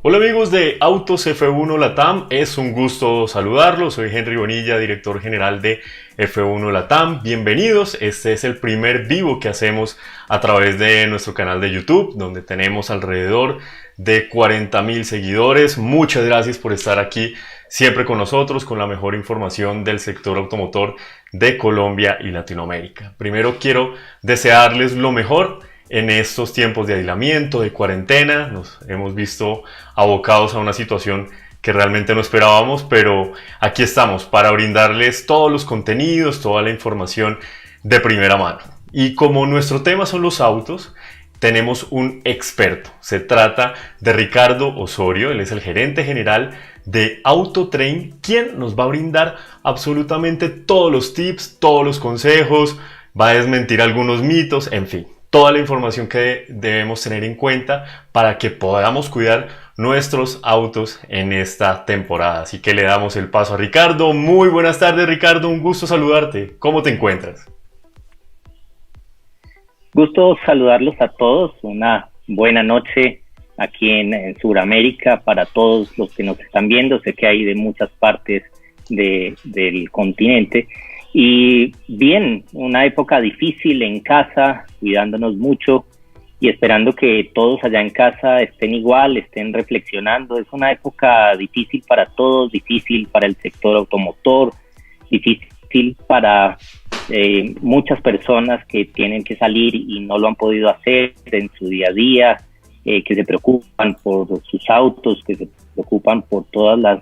Hola amigos de Autos F1 Latam, es un gusto saludarlos. Soy Henry Bonilla, director general de F1 Latam. Bienvenidos, este es el primer vivo que hacemos a través de nuestro canal de YouTube, donde tenemos alrededor de 40,000 seguidores. Muchas gracias por estar aquí siempre con nosotros, con la mejor información del sector automotor de Colombia y Latinoamérica. Primero quiero desearles lo mejor en estos tiempos de aislamiento, de cuarentena. Nos hemos visto abocados a una situación que realmente no esperábamos, pero aquí estamos para brindarles todos los contenidos, toda la información de primera mano. Y como nuestro tema son los autos, tenemos un experto. Se trata de Ricardo Osorio, él es el gerente general de Autotrain, quien nos va a brindar absolutamente todos los tips, todos los consejos, va a desmentir algunos mitos, en fin, toda la información que debemos tener en cuenta para que podamos cuidar nuestros autos en esta temporada. Así que le damos el paso a Ricardo. Muy buenas tardes, Ricardo, un gusto saludarte. ¿Cómo te encuentras? Gusto saludarlos a todos, una buena noche aquí en Sudamérica para todos los que nos están viendo. Sé que hay de muchas partes del continente. Y bien, una época difícil en casa, cuidándonos mucho y esperando que todos allá en casa estén igual, estén reflexionando. Es una época difícil para todos, difícil para el sector automotor, difícil para muchas personas que tienen que salir y no lo han podido hacer en su día a día, que se preocupan por sus autos, que se preocupan por todas las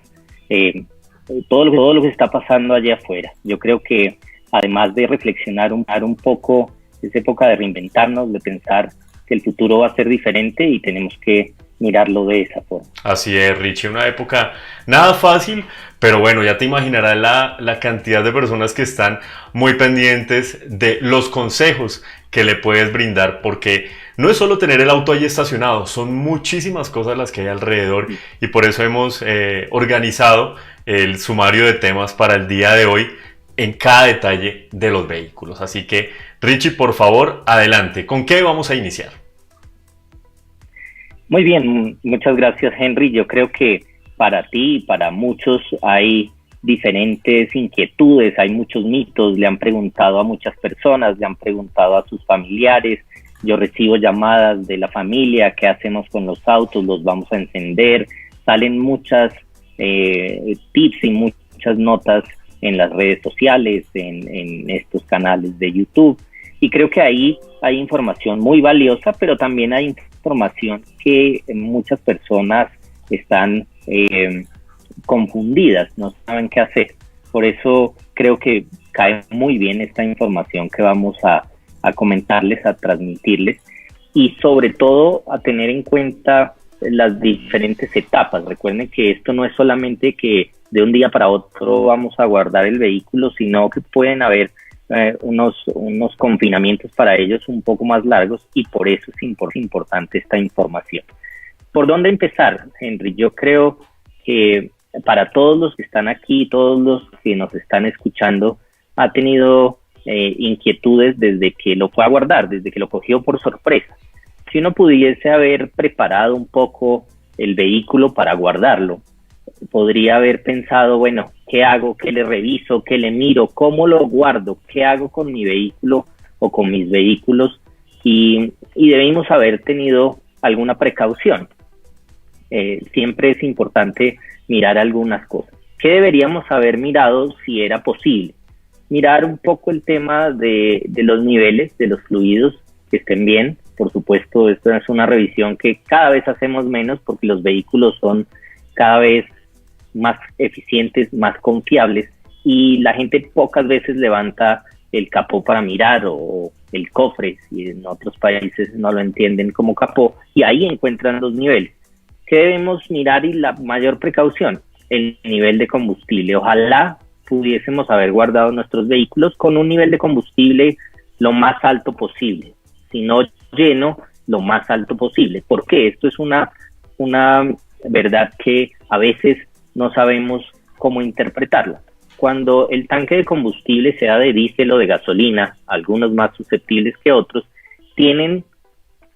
todo lo que está pasando allá afuera. Yo creo que además de reflexionar un poco, es época de reinventarnos, de pensar que el futuro va a ser diferente y tenemos que mirarlo de esa forma. Así es, Richie, una época nada fácil, pero bueno, ya te imaginarás la cantidad de personas que están muy pendientes de los consejos que le puedes brindar, porque no es solo tener el auto ahí estacionado, son muchísimas cosas las que hay alrededor y por eso hemos organizado el sumario de temas para el día de hoy en cada detalle de los vehículos. Así que, Richie, por favor, adelante. ¿Con qué vamos a iniciar? Muy bien, muchas gracias, Henry. Yo creo que para ti y para muchos hay diferentes inquietudes, hay muchos mitos. Le han preguntado a muchas personas, le han preguntado a sus familiares. Yo recibo llamadas de la familia: ¿qué hacemos con los autos? ¿Los vamos a encender? Salen muchas tips y muchas notas en las redes sociales, en estos canales de YouTube, y creo que ahí hay información muy valiosa, pero también hay información que muchas personas están confundidas, no saben qué hacer. Por eso creo que cae muy bien esta información que vamos a comentarles, a transmitirles, y sobre todo a tener en cuenta las diferentes etapas. Recuerden que esto no es solamente que de un día para otro vamos a guardar el vehículo, sino que pueden haber unos confinamientos para ellos un poco más largos, y por eso es importante esta información. ¿Por dónde empezar, Henry? Yo creo que para todos los que están aquí, todos los que nos están escuchando, ha tenido inquietudes desde que lo fue a guardar, desde que lo cogió por sorpresa. Si uno pudiese haber preparado un poco el vehículo para guardarlo, podría haber pensado, bueno, ¿qué hago? ¿Qué le reviso? ¿Qué le miro? ¿Cómo lo guardo? ¿Qué hago con mi vehículo o con mis vehículos? Y debimos haber tenido alguna precaución. Siempre es importante mirar algunas cosas. ¿Qué deberíamos haber mirado si era posible? Mirar un poco el tema de los niveles, de los fluidos, que estén bien. Por supuesto, esto es una revisión que cada vez hacemos menos porque los vehículos son cada vez más eficientes, más confiables, y la gente pocas veces levanta el capó para mirar, o el cofre, si en otros países no lo entienden como capó, y ahí encuentran los niveles. ¿Qué debemos mirar y la mayor precaución? El nivel de combustible. Ojalá pudiésemos haber guardado nuestros vehículos con un nivel de combustible lo más alto posible, si no lleno, lo más alto posible. ¿Por qué? Esto es una verdad que a veces no sabemos cómo interpretarla. Cuando el tanque de combustible, sea de diésel o de gasolina, algunos más susceptibles que otros, tienen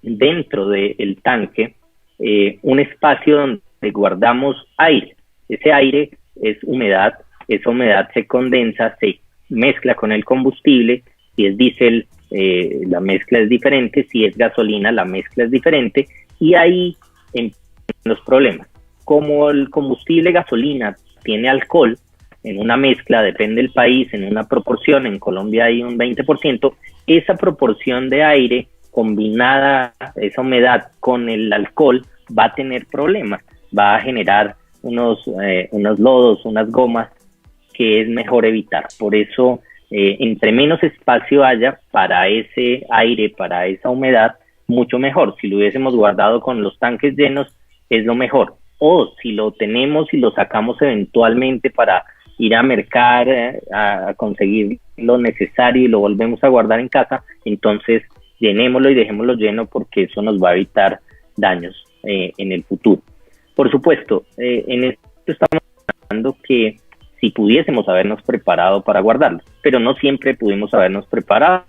dentro del tanque un espacio donde guardamos aire. Ese aire es humedad, esa humedad se condensa, se mezcla con el combustible. Si es diésel, la mezcla es diferente, si es gasolina, la mezcla es diferente, y ahí empiezan los problemas. Como el combustible gasolina tiene alcohol en una mezcla, depende del país, en una proporción, en Colombia hay un 20%, esa proporción de aire combinada, esa humedad con el alcohol, va a tener problemas, va a generar unos lodos, unas gomas que es mejor evitar. Por eso, entre menos espacio haya para ese aire, para esa humedad, mucho mejor. Si lo hubiésemos guardado con los tanques llenos, es lo mejor. O si lo tenemos y lo sacamos eventualmente para ir a mercar, a conseguir lo necesario y lo volvemos a guardar en casa, entonces llenémoslo y dejémoslo lleno, porque eso nos va a evitar daños en el futuro. Por supuesto, en esto estamos hablando que si pudiésemos habernos preparado para guardarlo, pero no siempre pudimos habernos preparado.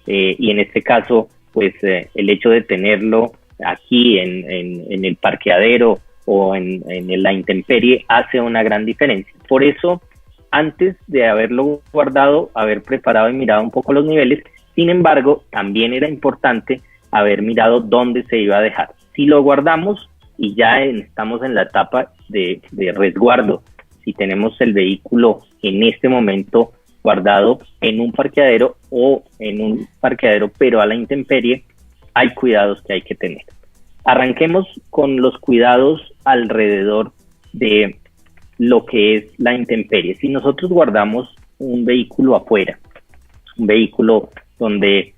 Y en este caso, pues el hecho de tenerlo aquí en el parqueadero o en la intemperie hace una gran diferencia. Por eso, antes de haberlo guardado, haber preparado y mirado un poco los niveles. Sin embargo, también era importante haber mirado dónde se iba a dejar. Si lo guardamos y ya estamos en la etapa de resguardo, si tenemos el vehículo en este momento guardado en un parqueadero o en un parqueadero pero a la intemperie, hay cuidados que hay que tener. Arranquemos con los cuidados alrededor de lo que es la intemperie. Si nosotros guardamos un vehículo afuera, un vehículo donde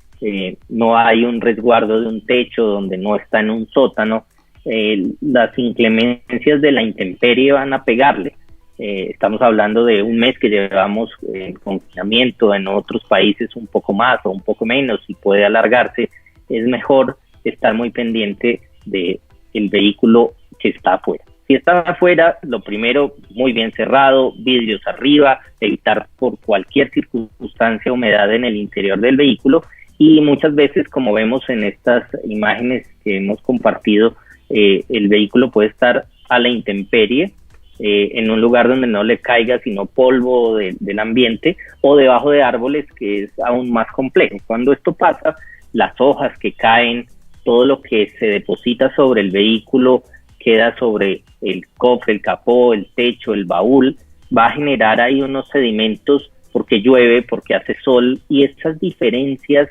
no hay un resguardo de un techo, donde no está en un sótano, las inclemencias de la intemperie van a pegarle. Estamos hablando de un mes que llevamos en confinamiento, en otros países un poco más o un poco menos, y puede alargarse. Es mejor estar muy pendiente del vehículo que está afuera. Si está afuera, lo primero, muy bien cerrado, vidrios arriba, evitar por cualquier circunstancia humedad en el interior del vehículo, y muchas veces, como vemos en estas imágenes que hemos compartido, el vehículo puede estar a la intemperie, en un lugar donde no le caiga sino polvo del ambiente, o debajo de árboles, que es aún más complejo. Cuando esto pasa, las hojas que caen, todo lo que se deposita sobre el vehículo, queda sobre el cofre, el capó, el techo, el baúl, va a generar ahí unos sedimentos porque llueve, porque hace sol, y esas diferencias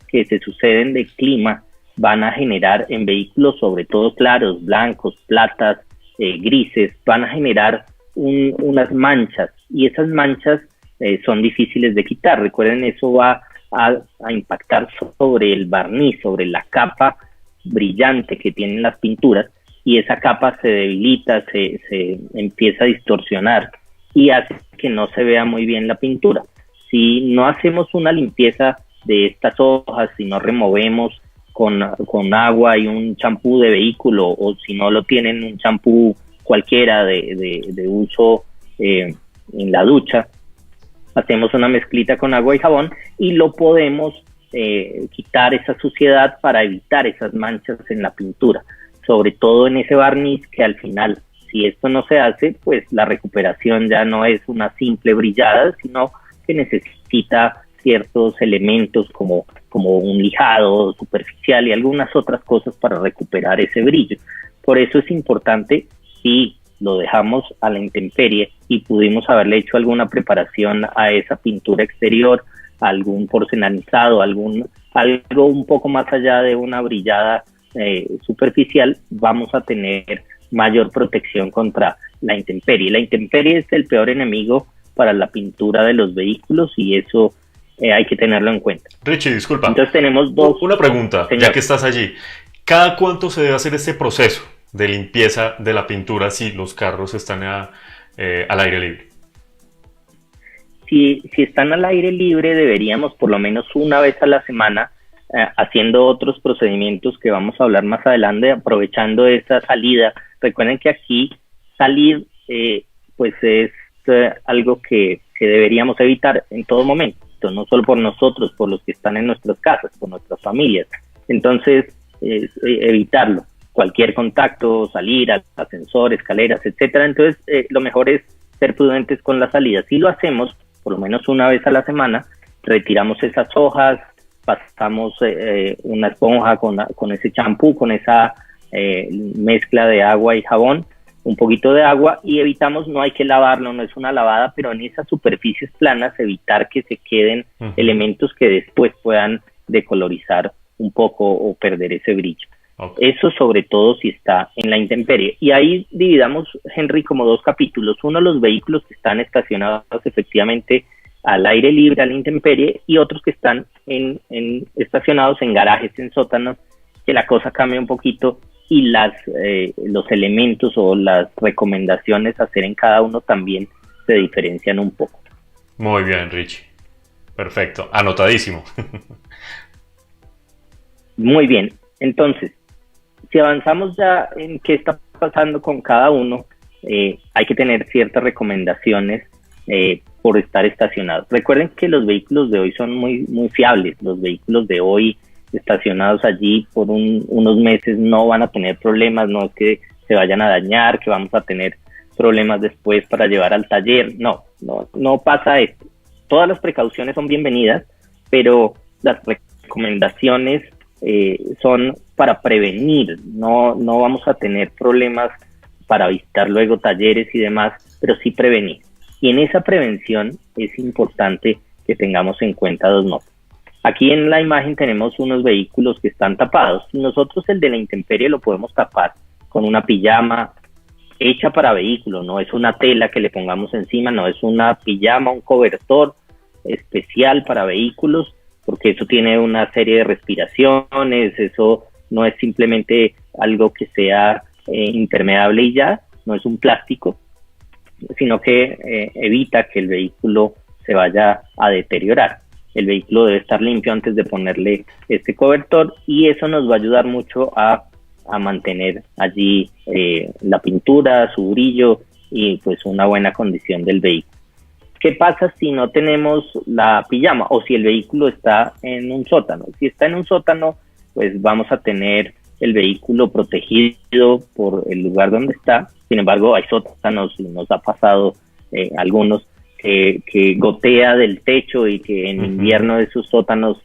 que se suceden de clima van a generar en vehículos, sobre todo claros, blancos, platas, grises, van a generar unas manchas, y esas manchas son difíciles de quitar. Recuerden, eso va a impactar sobre el barniz, sobre la capa brillante que tienen las pinturas, y esa capa se debilita, se empieza a distorsionar y hace que no se vea muy bien la pintura. Si no hacemos una limpieza de estas hojas, si no removemos con agua y un champú de vehículo, o si no lo tienen, un champú cualquiera de uso en la ducha, hacemos una mezclita con agua y jabón y lo podemos quitar esa suciedad para evitar esas manchas en la pintura, sobre todo en ese barniz, que al final, si esto no se hace, pues la recuperación ya no es una simple brillada, sino que necesita ciertos elementos como un lijado superficial y algunas otras cosas para recuperar ese brillo. Por eso es importante, si lo dejamos a la intemperie y pudimos haberle hecho alguna preparación a esa pintura exterior, algún porcelanizado, algo un poco más allá de una brillada superficial, vamos a tener mayor protección contra la intemperie. La intemperie es el peor enemigo para la pintura de los vehículos, y eso hay que tenerlo en cuenta. Richie, disculpa. Entonces tenemos una pregunta, señor. Ya que estás allí. ¿Cada cuánto se debe hacer este proceso de limpieza de la pintura si los carros están al aire libre? Si están al aire libre, deberíamos por lo menos una vez a la semana, haciendo otros procedimientos que vamos a hablar más adelante, aprovechando esa salida. Recuerden que aquí salir pues es algo que deberíamos evitar en todo momento, no solo por nosotros, por los que están en nuestras casas, por nuestras familias. Entonces, evitarlo. cualquier contacto, salir al ascensor, escaleras, etcétera. Entonces, lo mejor es ser prudentes con la salida. Si lo hacemos, por lo menos una vez a la semana, retiramos esas hojas, pasamos una esponja con ese champú, con esa mezcla de agua y jabón, un poquito de agua, y evitamos, no hay que lavarlo, no es una lavada, pero en esas superficies planas evitar que se queden elementos que después puedan decolorizar un poco o perder ese brillo. Okay. Eso sobre todo si está en la intemperie. Y ahí dividamos, Henry, como dos capítulos. Uno, los vehículos que están estacionados efectivamente al aire libre, a la intemperie, y otros que están estacionados en garajes, en sótanos, que la cosa cambia un poquito y los elementos o las recomendaciones a hacer en cada uno también se diferencian un poco. Muy bien, Richie. Perfecto. Anotadísimo. Muy bien. Entonces, si avanzamos ya en qué está pasando con cada uno, hay que tener ciertas recomendaciones por estar estacionados. Recuerden que los vehículos de hoy son muy, muy fiables. Los vehículos de hoy estacionados allí por unos meses no van a tener problemas, no es que se vayan a dañar, que vamos a tener problemas después para llevar al taller. No pasa esto. Todas las precauciones son bienvenidas, pero las recomendaciones son para prevenir. No vamos a tener problemas para visitar luego talleres y demás, pero sí prevenir. Y en esa prevención es importante que tengamos en cuenta dos notas. Aquí en la imagen tenemos unos vehículos que están tapados. Nosotros el de la intemperie lo podemos tapar con una pijama hecha para vehículo, no es una tela que le pongamos encima, no es una pijama, un cobertor especial para vehículos, porque eso tiene una serie de respiraciones, eso no es simplemente algo que sea impermeable y ya, no es un plástico, sino que evita que el vehículo se vaya a deteriorar. El vehículo debe estar limpio antes de ponerle este cobertor y eso nos va a ayudar mucho a mantener allí la pintura, su brillo y pues una buena condición del vehículo. ¿Qué pasa si no tenemos la pijama o si el vehículo está en un sótano? Si está en un sótano, pues vamos a tener el vehículo protegido por el lugar donde está. Sin embargo, hay sótanos y nos ha pasado algunos que gotea del techo y que en invierno esos sótanos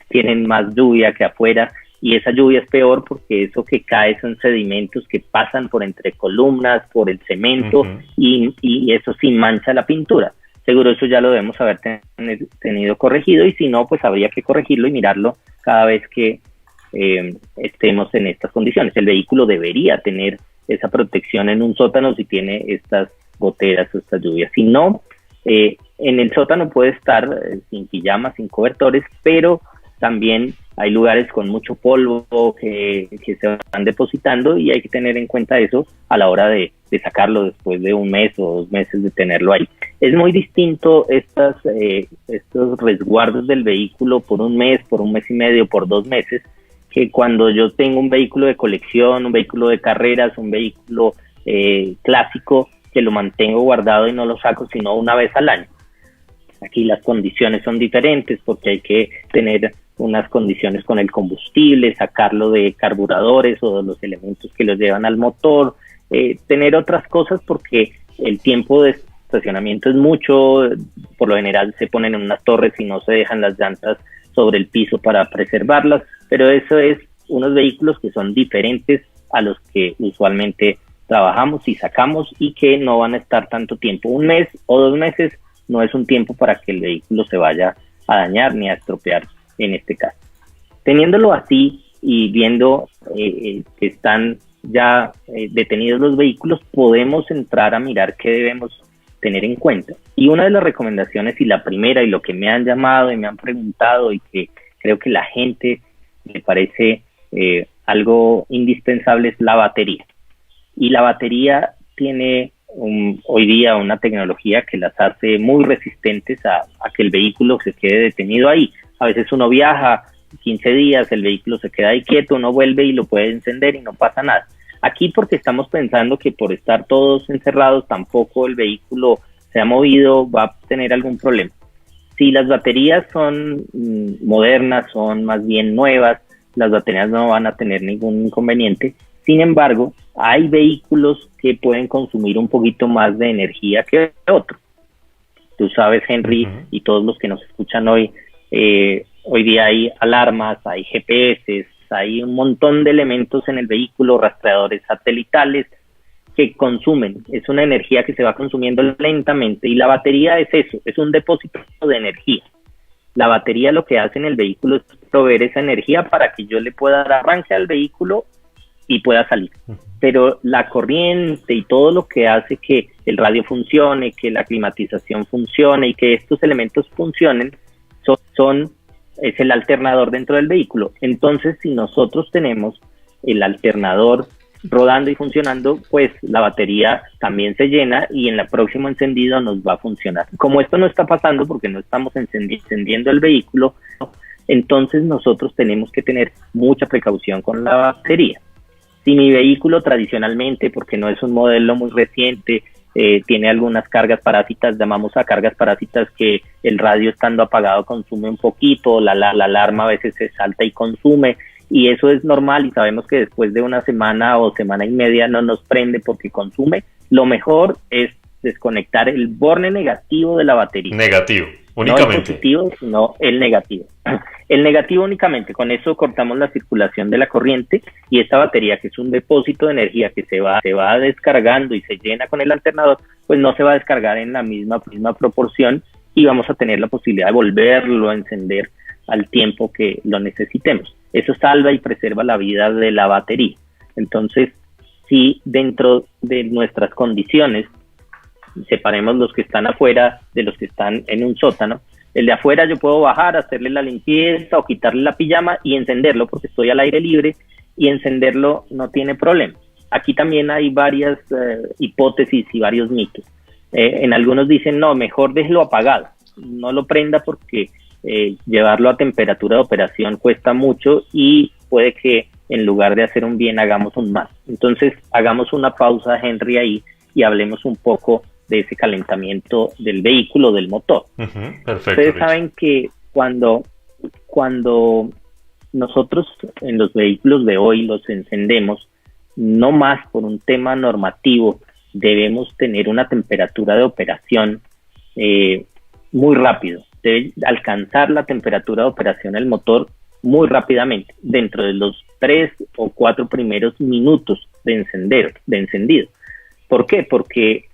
tienen más lluvia que afuera, y esa lluvia es peor porque eso que cae son sedimentos que pasan por entre columnas, por el cemento, y eso sí mancha la pintura. Seguro eso ya lo debemos haber tenido corregido, y si no, pues habría que corregirlo y mirarlo cada vez que estemos en estas condiciones. El vehículo debería tener esa protección en un sótano si tiene estas goteras o estas lluvias. Si no, en el sótano puede estar sin pijama, sin cobertores, pero también hay lugares con mucho polvo que se van depositando y hay que tener en cuenta eso a la hora de sacarlo después de un mes o 2 meses de tenerlo ahí. Es muy distinto estos resguardos del vehículo por un mes y medio, por 2 meses, que cuando yo tengo un vehículo de colección, un vehículo de carreras, un vehículo clásico, que lo mantengo guardado y no lo saco sino una vez al año. Aquí las condiciones son diferentes porque hay que tener unas condiciones con el combustible, sacarlo de carburadores o de los elementos que los llevan al motor, tener otras cosas porque el tiempo de estacionamiento es mucho. Por lo general se ponen en unas torres y no se dejan las llantas sobre el piso para preservarlas, pero eso es unos vehículos que son diferentes a los que usualmente trabajamos y sacamos y que no van a estar tanto tiempo. 1 mes o 2 meses no es un tiempo para que el vehículo se vaya a dañar ni a estropear en este caso. Teniéndolo así y viendo que están ya detenidos los vehículos, podemos entrar a mirar qué debemos tener en cuenta. Y una de las recomendaciones, y la primera, y lo que me han llamado y me han preguntado y que creo que la gente le parece algo indispensable, es la batería. Y la batería tiene hoy día una tecnología que las hace muy resistentes a que el vehículo se quede detenido ahí. A veces uno viaja 15 días, el vehículo se queda ahí quieto, uno vuelve y lo puede encender y no pasa nada. Aquí porque estamos pensando que por estar todos encerrados tampoco el vehículo se ha movido, va a tener algún problema. Si las baterías son modernas, son más bien nuevas, las baterías no van a tener ningún inconveniente. Sin embargo, hay vehículos que pueden consumir un poquito más de energía que otros. Tú sabes, Henry, y todos los que nos escuchan hoy, hoy día hay alarmas, hay GPS, hay un montón de elementos en el vehículo, rastreadores satelitales que consumen. Es una energía que se va consumiendo lentamente y la batería es eso, es un depósito de energía. La batería lo que hace en el vehículo es proveer esa energía para que yo le pueda dar arranque al vehículo y pueda salir. Pero la corriente y todo lo que hace que el radio funcione, que la climatización funcione y que estos elementos funcionen es el alternador dentro del vehículo. Entonces, si nosotros tenemos el alternador rodando y funcionando, pues la batería también se llena y en el próximo encendido nos va a funcionar. Como esto no está pasando porque no estamos encendiendo el vehículo, entonces nosotros tenemos que tener mucha precaución con la batería. Si mi vehículo tradicionalmente, porque no es un modelo muy reciente, tiene algunas cargas parásitas, llamamos a cargas parásitas que el radio estando apagado consume un poquito, la alarma a veces se salta y consume, y eso es normal y sabemos que después de una semana o semana y media no nos prende porque consume. Lo mejor es desconectar el borne negativo de la batería. Negativo, únicamente. No el positivo, sino el negativo. El negativo únicamente, con eso cortamos la circulación de la corriente y esta batería, que es un depósito de energía que se va descargando y se llena con el alternador, pues no se va a descargar en la misma proporción y vamos a tener la posibilidad de volverlo a encender al tiempo que lo necesitemos. Eso salva y preserva la vida de la batería. Entonces, si dentro de nuestras condiciones, separemos los que están afuera de los que están en un sótano, el de afuera yo puedo bajar, hacerle la limpieza o quitarle la pijama y encenderlo porque estoy al aire libre y encenderlo no tiene problema. Aquí también hay varias hipótesis y varios mitos. En algunos dicen, no, mejor déjelo apagado, no lo prenda porque llevarlo a temperatura de operación cuesta mucho y puede que en lugar de hacer un bien hagamos un mal. Entonces hagamos una pausa, Henry, ahí y hablemos un poco de ese calentamiento del vehículo, del motor. Perfecto. Ustedes saben que cuando nosotros en los vehículos de hoy los encendemos, no más por un tema normativo, debemos tener una temperatura de operación muy rápido. Debe alcanzar la temperatura de operación del motor muy rápidamente, dentro de los 3 o 4 primeros minutos de encendido. ¿Por qué? Porque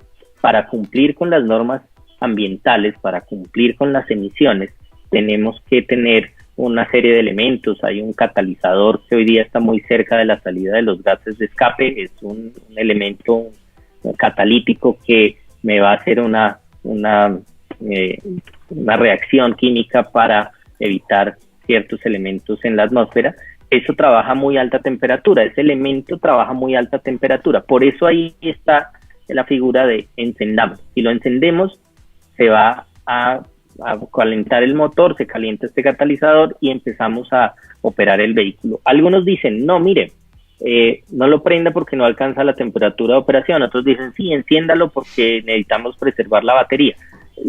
para cumplir con las normas ambientales, para cumplir con las emisiones, tenemos que tener una serie de elementos. Hay un catalizador que hoy día está muy cerca de la salida de los gases de escape, es un elemento catalítico que me va a hacer una reacción química para evitar ciertos elementos en la atmósfera. Eso trabaja a muy alta temperatura, ese elemento trabaja a muy alta temperatura, por eso ahí está la figura de encendamos. Si lo encendemos, se va a calentar el motor, se calienta este catalizador y empezamos a operar el vehículo. Algunos dicen, no, mire, no lo prenda porque no alcanza la temperatura de operación. Otros dicen, sí, enciéndalo porque necesitamos preservar la batería.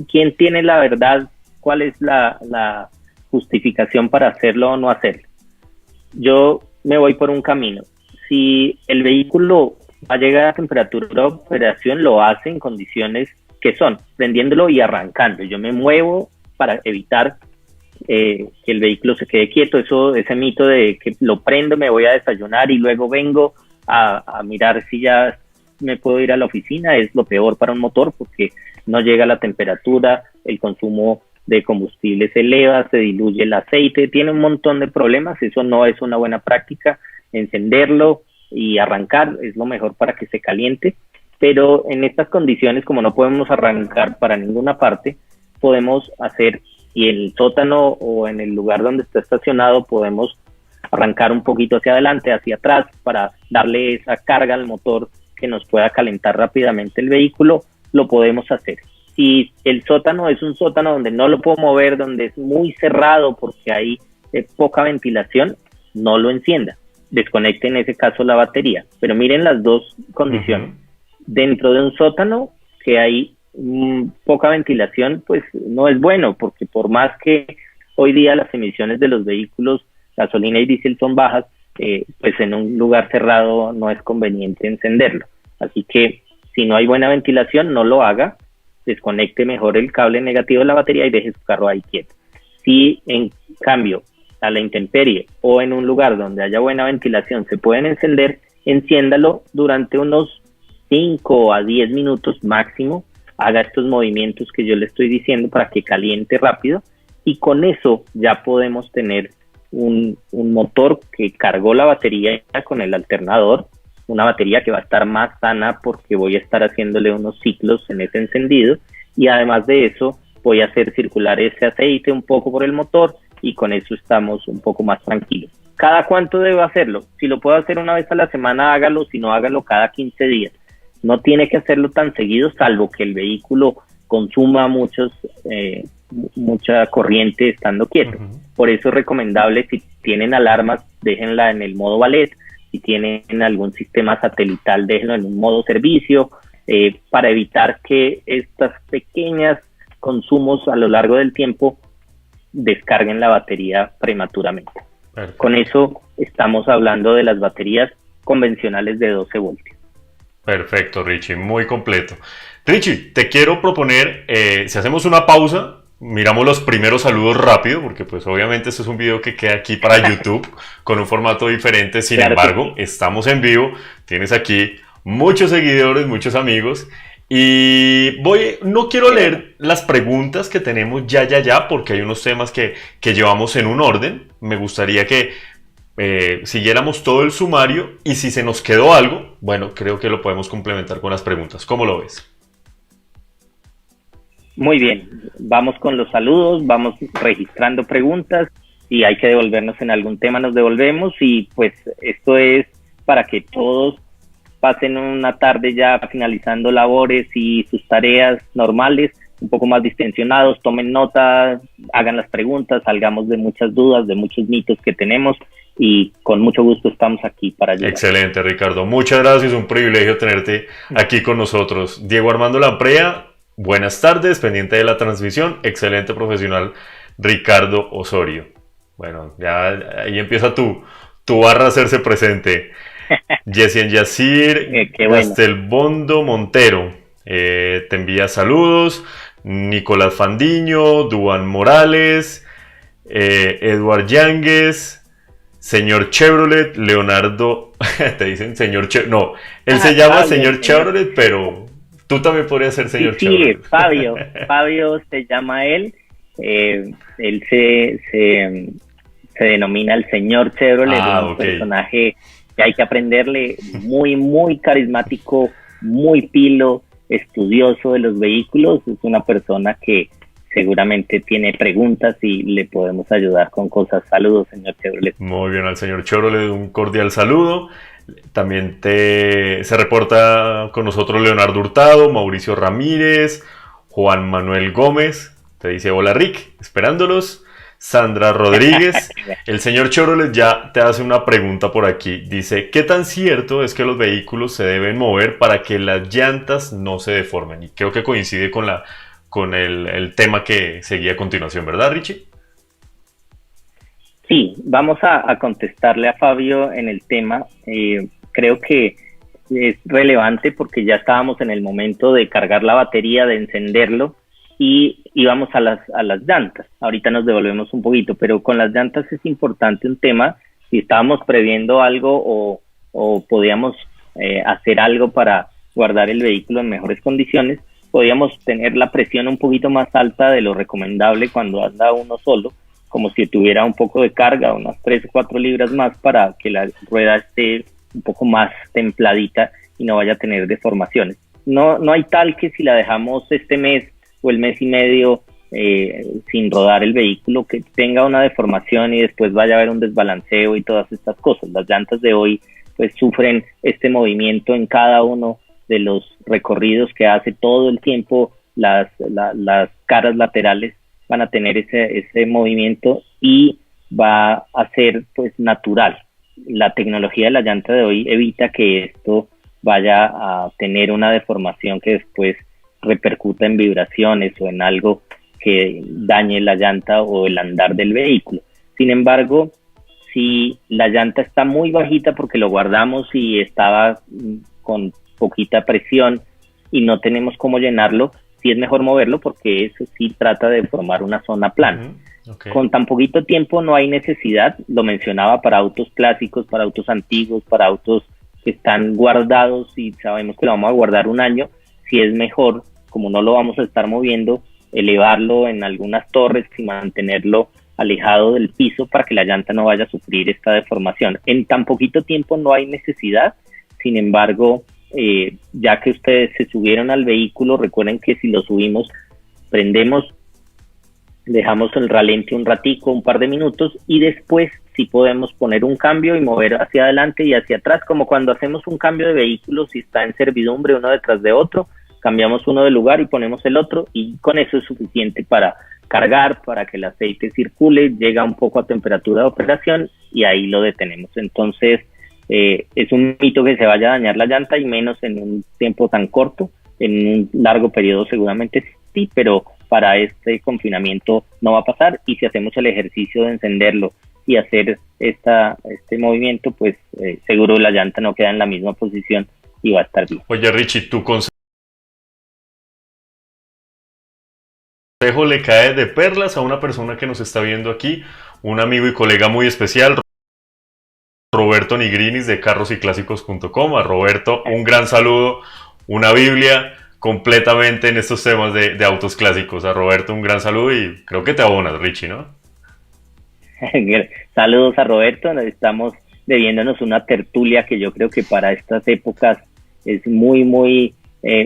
¿Quién tiene la verdad? ¿Cuál es la justificación para hacerlo o no hacerlo? Yo me voy por un camino. Si el vehículo va a llegar a temperatura de operación, lo hace en condiciones que son prendiéndolo y arrancando. Yo me muevo para evitar que el vehículo se quede quieto. Ese mito de que lo prendo, me voy a desayunar y luego vengo a mirar si ya me puedo ir a la oficina, es lo peor para un motor porque no llega a la temperatura, el consumo de combustible se eleva, se diluye el aceite, tiene un montón de problemas. Eso no es una buena práctica. Encenderlo y arrancar es lo mejor para que se caliente, pero en estas condiciones, como no podemos arrancar para ninguna parte, podemos hacer, y en el sótano o en el lugar donde está estacionado, podemos arrancar un poquito hacia adelante, hacia atrás, para darle esa carga al motor que nos pueda calentar rápidamente el vehículo. Lo podemos hacer. Si el sótano es un sótano donde no lo puedo mover, donde es muy cerrado porque hay poca ventilación, no lo encienda. Desconecte en ese caso la batería. Pero miren las dos condiciones. Dentro de un sótano que hay poca ventilación, pues no es bueno, porque por más que hoy día las emisiones de los vehículos gasolina y diésel son bajas, pues en un lugar cerrado no es conveniente encenderlo. Así que si no hay buena ventilación, no lo haga, desconecte mejor el cable negativo de la batería y deje su carro ahí quieto. Si en cambio a la intemperie o en un lugar donde haya buena ventilación se pueden encender, enciéndalo durante unos 5 a 10 minutos máximo, haga estos movimientos que yo le estoy diciendo para que caliente rápido, y con eso ya podemos tener un motor que cargó la batería con el alternador, una batería que va a estar más sana porque voy a estar haciéndole unos ciclos en ese encendido, y además de eso voy a hacer circular ese aceite un poco por el motor, y con eso estamos un poco más tranquilos. ¿Cada cuánto debo hacerlo? Si lo puedo hacer una vez a la semana, hágalo, si no, hágalo cada 15 días. No tiene que hacerlo tan seguido, salvo que el vehículo consuma mucha corriente estando quieto. Por eso es recomendable, si tienen alarmas, déjenla en el modo ballet. Si tienen algún sistema satelital, déjenlo en un modo servicio, para evitar que estos pequeños consumos a lo largo del tiempo descarguen la batería prematuramente. Perfecto. Con eso estamos hablando de las baterías convencionales de 12 voltios. Perfecto, Richie, muy completo. Richie, te quiero proponer, si hacemos una pausa, miramos los primeros saludos rápido, porque pues obviamente este es un video que queda aquí para YouTube con un formato diferente. Sin embargo, estamos en vivo, tienes aquí muchos seguidores, muchos amigos, y no quiero leer las preguntas que tenemos ya, porque hay unos temas que llevamos en un orden. Me gustaría que siguiéramos todo el sumario, y si se nos quedó algo, bueno, creo que lo podemos complementar con las preguntas. ¿Cómo lo ves? Muy bien, vamos con los saludos, vamos registrando preguntas. Si hay que devolvernos en algún tema, nos devolvemos, y pues esto es para que todos pasen una tarde ya finalizando labores y sus tareas normales, un poco más distensionados, tomen nota, hagan las preguntas, salgamos de muchas dudas, de muchos mitos que tenemos, y con mucho gusto estamos aquí para ayudar. Excelente, Ricardo, muchas gracias, un privilegio tenerte aquí con nosotros. Diego Armando Lamprea, buenas tardes, pendiente de la transmisión, excelente profesional Ricardo Osorio. Bueno, ya ahí empieza tu barra a hacerse presente. Yesien Yacir, Castelbondo Montero, te envía saludos. Nicolás Fandiño, Duan Morales, Eduard Yangues, señor Chevrolet, Leonardo, te dicen señor Chevrolet, no, él se llama señor Chevrolet, pero tú también podrías ser señor Chevrolet. Sí, Fabio se llama él se denomina el señor Chevrolet, un personaje que hay que aprenderle, muy, muy carismático, muy pilo, estudioso de los vehículos. Es una persona que seguramente tiene preguntas y le podemos ayudar con cosas. Saludos, señor Chevrolet. Muy bien, al señor Chevrolet un cordial saludo. También se reporta con nosotros Leonardo Hurtado, Mauricio Ramírez, Juan Manuel Gómez, te dice hola Rick, esperándolos. Sandra Rodríguez, el señor Chevrolet ya te hace una pregunta por aquí. Dice, ¿qué tan cierto es que los vehículos se deben mover para que las llantas no se deformen? Y creo que coincide con el tema que seguía a continuación, ¿verdad, Richie? Sí, vamos a contestarle a Fabio en el tema. Creo que es relevante porque ya estábamos en el momento de cargar la batería, de encenderlo, y íbamos a las llantas. Ahorita nos devolvemos un poquito, pero con las llantas es importante un tema. Si estábamos previendo algo o podíamos hacer algo para guardar el vehículo en mejores condiciones, podíamos tener la presión un poquito más alta de lo recomendable cuando anda uno solo, como si tuviera un poco de carga, unas 3 o 4 libras más, para que la rueda esté un poco más templadita y no vaya a tener deformaciones. No hay tal que si la dejamos este mes o el mes y medio sin rodar el vehículo, que tenga una deformación y después vaya a haber un desbalanceo y todas estas cosas. Las llantas de hoy pues sufren este movimiento en cada uno de los recorridos que hace todo el tiempo. Las caras laterales van a tener ese movimiento y va a ser pues natural. La tecnología de la llanta de hoy evita que esto vaya a tener una deformación que después repercuta en vibraciones o en algo que dañe la llanta o el andar del vehículo. Sin embargo, si la llanta está muy bajita porque lo guardamos y estaba con poquita presión y no tenemos cómo llenarlo, sí es mejor moverlo porque eso sí trata de formar una zona plana. Okay. Con tan poquito tiempo no hay necesidad, lo mencionaba para autos clásicos, para autos antiguos, para autos que están guardados y sabemos que lo vamos a guardar un año, sí es mejor, como no lo vamos a estar moviendo, elevarlo en algunas torres y mantenerlo alejado del piso para que la llanta no vaya a sufrir esta deformación. En tan poquito tiempo no hay necesidad, sin embargo, ya que ustedes se subieron al vehículo, recuerden que si lo subimos, prendemos, dejamos el ralente un ratico, un par de minutos, y después sí podemos poner un cambio y mover hacia adelante y hacia atrás, como cuando hacemos un cambio de vehículo, si está en servidumbre uno detrás de otro, cambiamos uno de lugar y ponemos el otro, y con eso es suficiente para cargar, para que el aceite circule, llega un poco a temperatura de operación y ahí lo detenemos. Entonces es un mito que se vaya a dañar la llanta y menos en un tiempo tan corto, en un largo periodo seguramente sí, pero para este confinamiento no va a pasar, y si hacemos el ejercicio de encenderlo y hacer este movimiento, pues seguro la llanta no queda en la misma posición y va a estar bien. Oye, Richie, ¿tu consejo le cae de perlas a una persona que nos está viendo aquí? Un amigo y colega muy especial, Roberto Nigrinis de carrosyclásicos.com. A Roberto, un gran saludo, una Biblia completamente en estos temas de autos clásicos. A Roberto, un gran saludo y creo que te abonas, Richie, ¿no? Saludos a Roberto, estamos debiéndonos una tertulia que yo creo que para estas épocas es muy, muy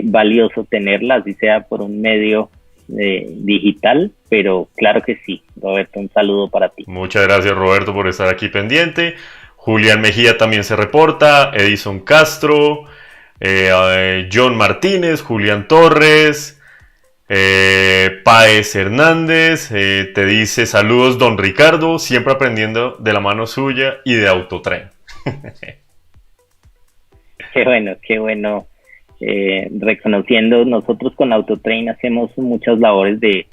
valioso tenerla, así sea por un medio digital, pero claro que sí. Roberto, un saludo para ti. Muchas gracias, Roberto, por estar aquí pendiente. Julián Mejía también se reporta, Edison Castro, John Martínez, Julián Torres, Páez Hernández, te dice saludos don Ricardo, siempre aprendiendo de la mano suya y de Autotren. Qué bueno. Reconociendo, nosotros con Autotrain hacemos muchas labores de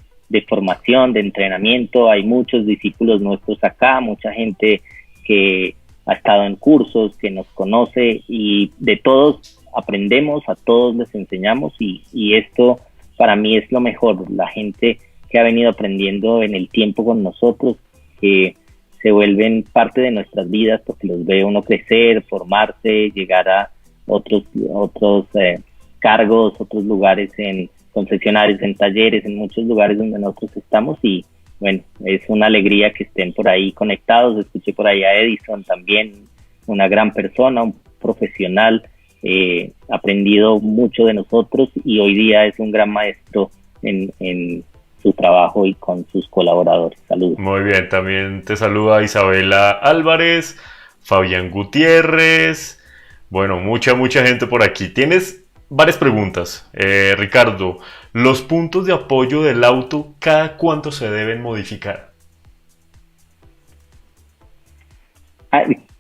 formación, de entrenamiento, hay muchos discípulos nuestros acá, mucha gente que ha estado en cursos, que nos conoce, y de todos aprendemos, a todos les enseñamos, y esto para mí es lo mejor, la gente que ha venido aprendiendo en el tiempo con nosotros, que se vuelven parte de nuestras vidas porque los ve uno crecer, formarse, llegar a otros cargos, otros lugares en concesionarios, en talleres, en muchos lugares donde nosotros estamos, y bueno, es una alegría que estén por ahí conectados. Escuché por ahí a Edison también, una gran persona, un profesional, aprendido mucho de nosotros y hoy día es un gran maestro en su trabajo y con sus colaboradores. Saludos. Muy bien, también te saluda Isabela Álvarez, Fabián Gutiérrez, bueno, mucha gente por aquí. Tienes varias preguntas, Ricardo. ¿Los puntos de apoyo del auto cada cuánto se deben modificar?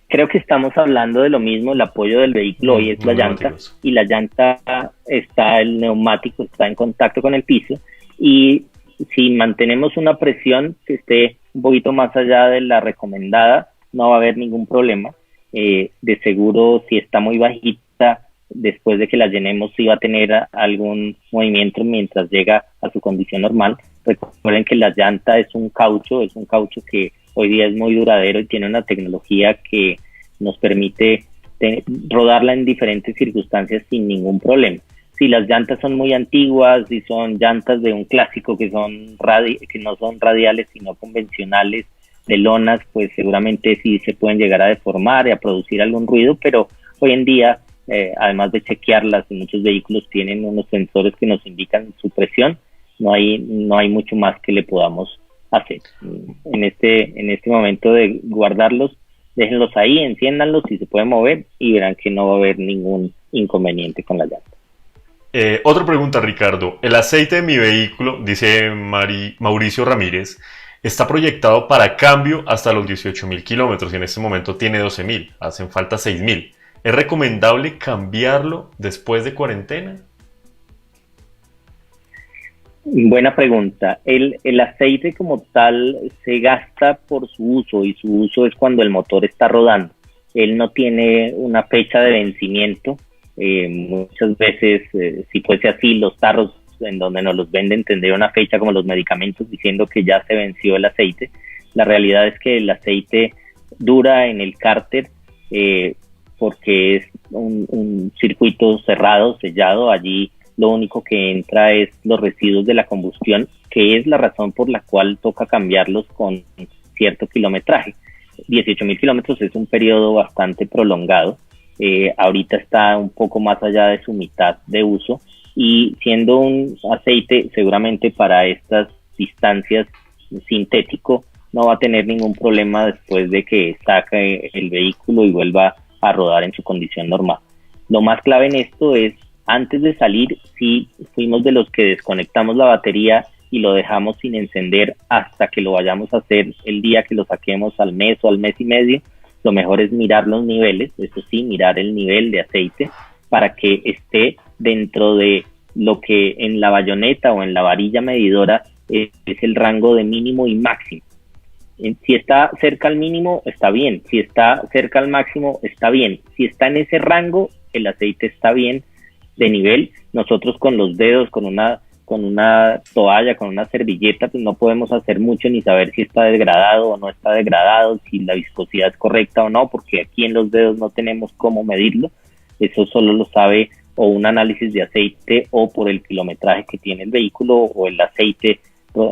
Creo que estamos hablando de lo mismo, el apoyo del vehículo hoy es la llanta, y la llanta el neumático está en contacto con el piso, y si mantenemos una presión que esté un poquito más allá de la recomendada, no va a haber ningún problema. De seguro, si está muy bajita, después de que la llenemos, sí va a tener algún movimiento mientras llega a su condición normal. Recuerden que la llanta es un caucho que hoy día es muy duradero y tiene una tecnología que nos permite rodarla en diferentes circunstancias sin ningún problema. Si las llantas son muy antiguas, si son llantas de un clásico que no son radiales sino convencionales, de lonas, pues seguramente sí se pueden llegar a deformar y a producir algún ruido, pero hoy en día, además de chequearlas, muchos vehículos tienen unos sensores que nos indican su presión, no hay mucho más que le podamos hacer. En este momento de guardarlos, déjenlos ahí, enciéndanlos si se pueden mover y verán que no va a haber ningún inconveniente con la llanta. Otra pregunta, Ricardo. El aceite de mi vehículo, dice Mauricio Ramírez, está proyectado para cambio hasta los 18.000 kilómetros y en este momento tiene 12.000, hacen falta 6.000. ¿Es recomendable cambiarlo después de cuarentena? Buena pregunta. El aceite como tal se gasta por su uso y su uso es cuando el motor está rodando. Él no tiene una fecha de vencimiento. Muchas veces, si fuese así, los tarros en donde nos los venden tendría una fecha como los medicamentos diciendo que ya se venció el aceite. La realidad es que el aceite dura en el cárter porque es un circuito cerrado, sellado. Allí lo único que entra es los residuos de la combustión, que es la razón por la cual toca cambiarlos con cierto kilometraje. 18.000 kilómetros es un periodo bastante prolongado. Ahorita está un poco más allá de su mitad de uso y siendo un aceite seguramente para estas distancias sintético no va a tener ningún problema después de que saque el vehículo y vuelva a rodar en su condición normal. Lo más clave en esto es antes de salir, si fuimos de los que desconectamos la batería y lo dejamos sin encender hasta que lo vayamos a hacer el día que lo saquemos al mes o al mes y medio, lo mejor es mirar los niveles, eso sí, mirar el nivel de aceite para que esté dentro de lo que en la bayoneta o en la varilla medidora es el rango de mínimo y máximo. Si está cerca al mínimo, está bien. Si está cerca al máximo, está bien. Si está en ese rango, el aceite está bien de nivel. Nosotros con los dedos, con una toalla, con una servilleta, pues no podemos hacer mucho ni saber si está degradado o no está degradado, si la viscosidad es correcta o no, porque aquí en los dedos no tenemos cómo medirlo. Eso solo lo sabe o un análisis de aceite o por el kilometraje que tiene el vehículo o el aceite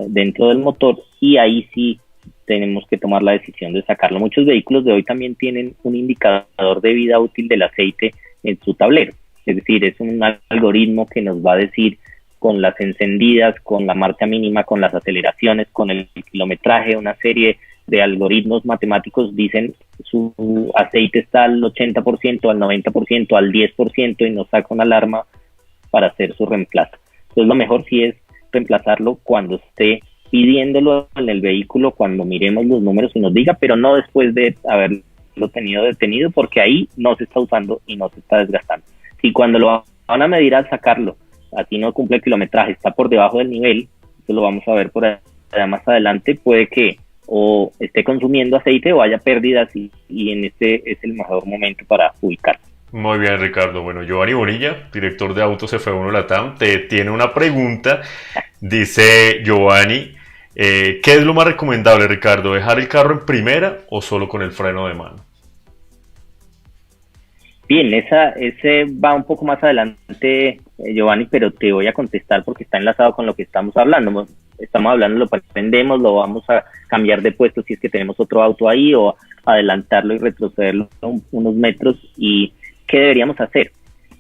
dentro del motor, y ahí sí tenemos que tomar la decisión de sacarlo. Muchos vehículos de hoy también tienen un indicador de vida útil del aceite en su tablero, es decir, es un algoritmo que nos va a decir con las encendidas, con la marcha mínima, con las aceleraciones, con el kilometraje, una serie de algoritmos matemáticos dicen su aceite está al 80%, al 90%, al 10% y nos saca una alarma para hacer su reemplazo. Entonces lo mejor sí es reemplazarlo cuando esté pidiéndolo en el vehículo, cuando miremos los números y nos diga, pero no después de haberlo tenido detenido, porque ahí no se está usando y no se está desgastando. Si cuando lo van a medir al sacarlo, así no cumple el kilometraje, está por debajo del nivel, eso lo vamos a ver por allá más adelante, puede que o esté consumiendo aceite o haya pérdidas y en este es el mejor momento para ubicarlo. Muy bien, Ricardo. Bueno, Giovanni Bonilla, director de Autos F1 Latam, te tiene una pregunta. Dice Giovanni, ¿qué es lo más recomendable, Ricardo? ¿Dejar el carro en primera o solo con el freno de mano? Bien, ese va un poco más adelante, Giovanni, pero te voy a contestar porque está enlazado con lo que estamos hablando. Estamos hablando, lo prendemos, lo vamos a cambiar de puesto si es que tenemos otro auto ahí o adelantarlo y retrocederlo unos metros. ¿Y qué deberíamos hacer?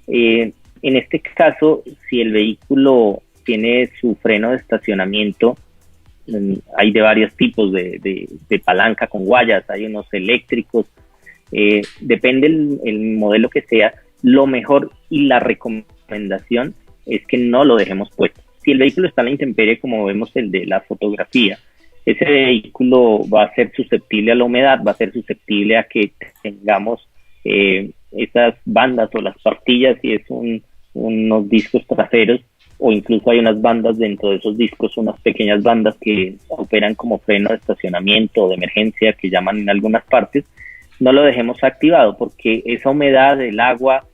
En este caso, si el vehículo tiene su freno de estacionamiento, hay de varios tipos de palanca con guayas, hay unos eléctricos, depende el modelo que sea, lo mejor y la recomendación es que no lo dejemos puesto. Si el vehículo está en la intemperie, como vemos el de la fotografía, ese vehículo va a ser susceptible a la humedad, va a ser susceptible a que tengamos esas bandas o las pastillas, si es unos discos traseros, o incluso hay unas bandas dentro de esos discos, unas pequeñas bandas que operan como freno de estacionamiento o de emergencia, que llaman en algunas partes. No lo dejemos activado porque esa humedad del agua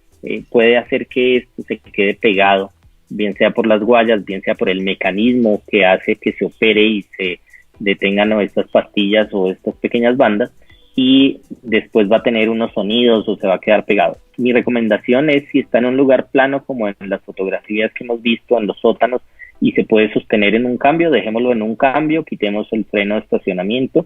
puede hacer que esto se quede pegado, bien sea por las guayas, bien sea por el mecanismo que hace que se opere y se detengan estas pastillas o estas pequeñas bandas, y después va a tener unos sonidos o se va a quedar pegado. Mi recomendación es, si está en un lugar plano como en las fotografías que hemos visto en los sótanos y se puede sostener en un cambio, dejémoslo en un cambio, quitemos el freno de estacionamiento,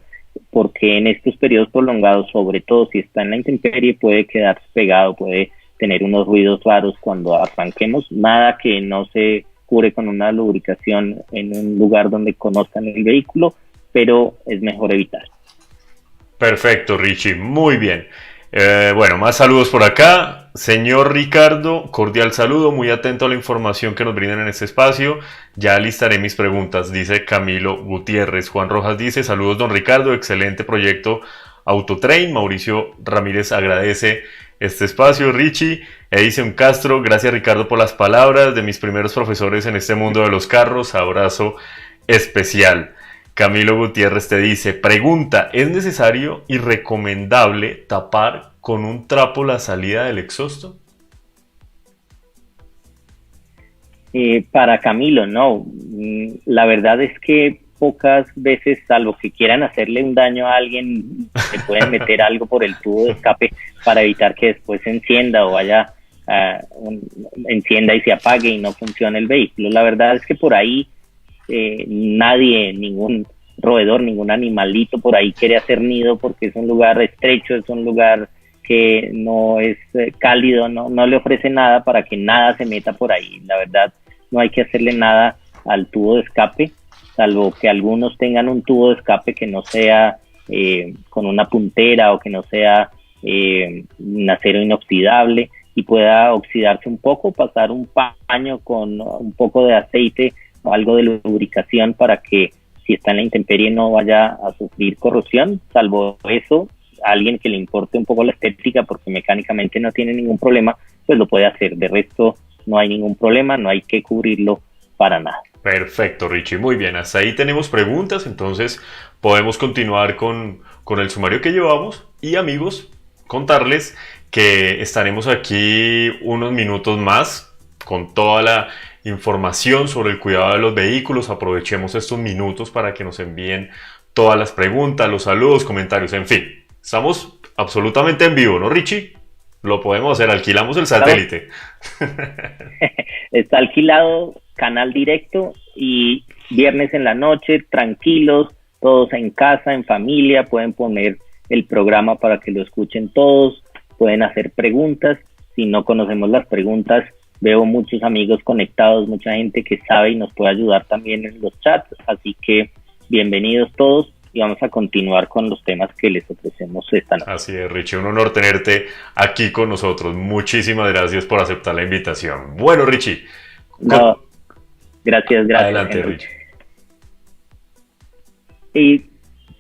porque en estos periodos prolongados, sobre todo si está en la intemperie, puede quedar pegado, puede tener unos ruidos raros cuando arranquemos. Nada que no se cure con una lubricación en un lugar donde conozcan el vehículo, pero es mejor evitar. Perfecto, Richie, muy bien. Bueno, más saludos por acá. Señor Ricardo, cordial saludo, muy atento a la información que nos brindan en este espacio. Ya listaré mis preguntas, dice Camilo Gutiérrez. Juan Rojas dice, saludos don Ricardo, excelente proyecto Autotrain. Mauricio Ramírez agradece este espacio. Richie, Edison Castro, gracias Ricardo por las palabras de mis primeros profesores en este mundo de los carros, abrazo especial. Camilo Gutiérrez te dice, pregunta, ¿es necesario y recomendable tapar con un trapo la salida del exhausto? Para Camilo, no. La verdad es que pocas veces, salvo que quieran hacerle un daño a alguien, se pueden meter algo por el tubo de escape para evitar que después se encienda o encienda y se apague y no funcione el vehículo. La verdad es que por ahí nadie, ningún roedor, ningún animalito por ahí quiere hacer nido, porque es un lugar estrecho, es un lugar que no es cálido, no le ofrece nada para que nada se meta por ahí. La verdad, no hay que hacerle nada al tubo de escape, salvo que algunos tengan un tubo de escape que no sea con una puntera o que no sea un acero inoxidable y pueda oxidarse un poco, pasar un paño con un poco de aceite o algo de lubricación para que si está en la intemperie no vaya a sufrir corrosión. Salvo eso, a alguien que le importe un poco la estética porque mecánicamente no tiene ningún problema, pues lo puede hacer. De resto no hay ningún problema, no hay que cubrirlo para nada. Perfecto, Richie, muy bien, hasta ahí tenemos preguntas, entonces podemos continuar con el sumario que llevamos. Y amigos, contarles que estaremos aquí unos minutos más con toda la información sobre el cuidado de los vehículos. Aprovechemos estos minutos para que nos envíen todas las preguntas, los saludos, comentarios, en fin. Estamos absolutamente en vivo, ¿no, Richie? Lo podemos hacer, alquilamos el satélite. Está alquilado, canal directo, y viernes en la noche, tranquilos, todos en casa, en familia, pueden poner el programa para que lo escuchen todos, pueden hacer preguntas. Si no conocemos las preguntas, veo muchos amigos conectados, mucha gente que sabe y nos puede ayudar también en los chats, así que bienvenidos todos y vamos a continuar con los temas que les ofrecemos esta noche. Así es, Richie, un honor tenerte aquí con nosotros. Muchísimas gracias por aceptar la invitación. Bueno, Richie. No, gracias. Adelante, Henry. Richie. Y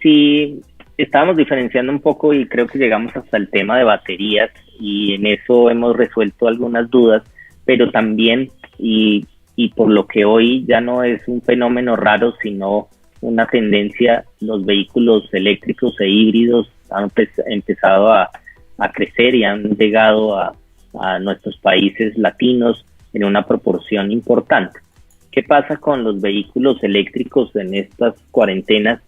si estábamos diferenciando un poco y creo que llegamos hasta el tema de baterías y en eso hemos resuelto algunas dudas, pero también, y por lo que hoy ya no es un fenómeno raro, sino una tendencia, los vehículos eléctricos e híbridos han empezado a crecer y han llegado a nuestros países latinos en una proporción importante. ¿Qué pasa con los vehículos eléctricos en estas cuarentenas?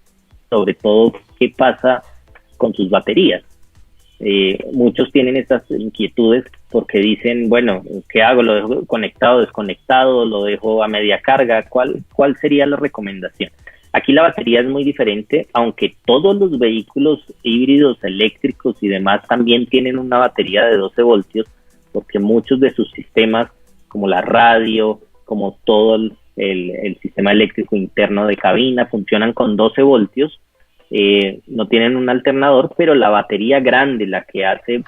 Sobre todo, ¿qué pasa con sus baterías? Muchos tienen estas inquietudes porque dicen, bueno, ¿qué hago? ¿Lo dejo conectado, desconectado? ¿Lo dejo a media carga? ¿Cuál sería la recomendación? Aquí la batería es muy diferente, aunque todos los vehículos híbridos, eléctricos y demás también tienen una batería de 12 voltios, porque muchos de sus sistemas, como la radio, como todo el sistema eléctrico interno de cabina, funcionan con 12 voltios, no tienen un alternador, pero la batería grande, la que hace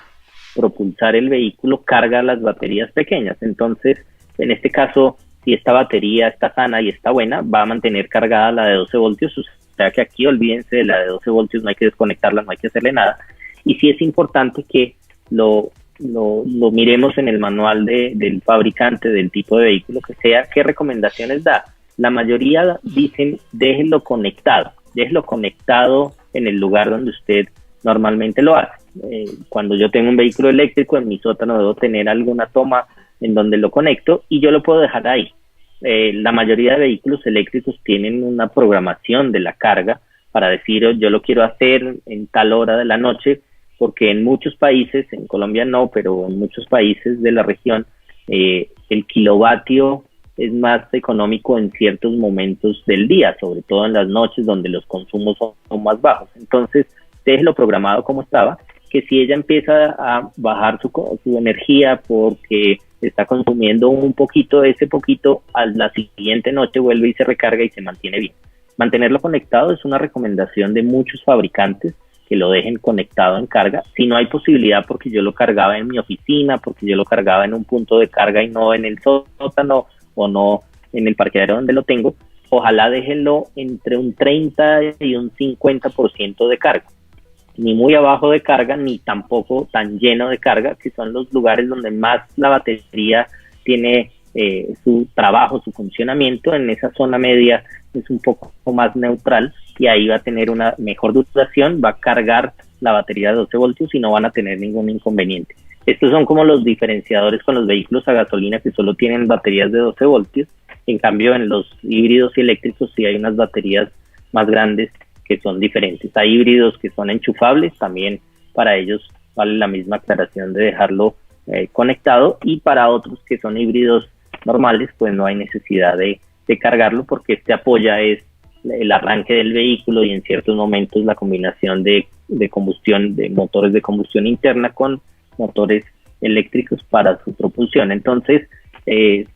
propulsar el vehículo, carga las baterías pequeñas. Entonces, en este caso, si esta batería está sana y está buena, va a mantener cargada la de 12 voltios, o sea que aquí olvídense de la de 12 voltios, no hay que desconectarla, no hay que hacerle nada. Y sí es importante que lo miremos en el manual del fabricante, del tipo de vehículo que sea, qué recomendaciones da. La mayoría dicen déjenlo conectado en el lugar donde usted normalmente lo hace. Cuando yo tengo un vehículo eléctrico, en mi sótano debo tener alguna toma en donde lo conecto y yo lo puedo dejar ahí. La mayoría de vehículos eléctricos tienen una programación de la carga para decir yo lo quiero hacer en tal hora de la noche, porque en muchos países, en Colombia no, pero en muchos países de la región, el kilovatio es más económico en ciertos momentos del día, sobre todo en las noches donde los consumos son más bajos. Entonces, déjelo programado como estaba, que si ella empieza a bajar su energía porque está consumiendo un poquito, ese poquito, a la siguiente noche vuelve y se recarga y se mantiene bien. Mantenerlo conectado es una recomendación de muchos fabricantes, que lo dejen conectado en carga. Si no hay posibilidad, porque yo lo cargaba en mi oficina, porque yo lo cargaba en un punto de carga y no en el sótano o no en el parqueadero donde lo tengo, ojalá déjenlo entre un 30 y un 50% de carga. ni muy abajo de carga, ni tampoco tan lleno de carga, que son los lugares donde más la batería tiene su trabajo, su funcionamiento. En esa zona media es un poco más neutral y ahí va a tener una mejor duración, va a cargar la batería de 12 voltios y no van a tener ningún inconveniente. Estos son como los diferenciadores con los vehículos a gasolina que solo tienen baterías de 12 voltios. En cambio, en los híbridos y eléctricos sí hay unas baterías más grandes que son diferentes. Hay híbridos que son enchufables, también para ellos vale la misma aclaración de dejarlo conectado, y para otros que son híbridos normales, pues no hay necesidad de cargarlo, porque este apoya es el arranque del vehículo y en ciertos momentos la combinación de combustión, de motores de combustión interna con motores eléctricos para su propulsión. Entonces,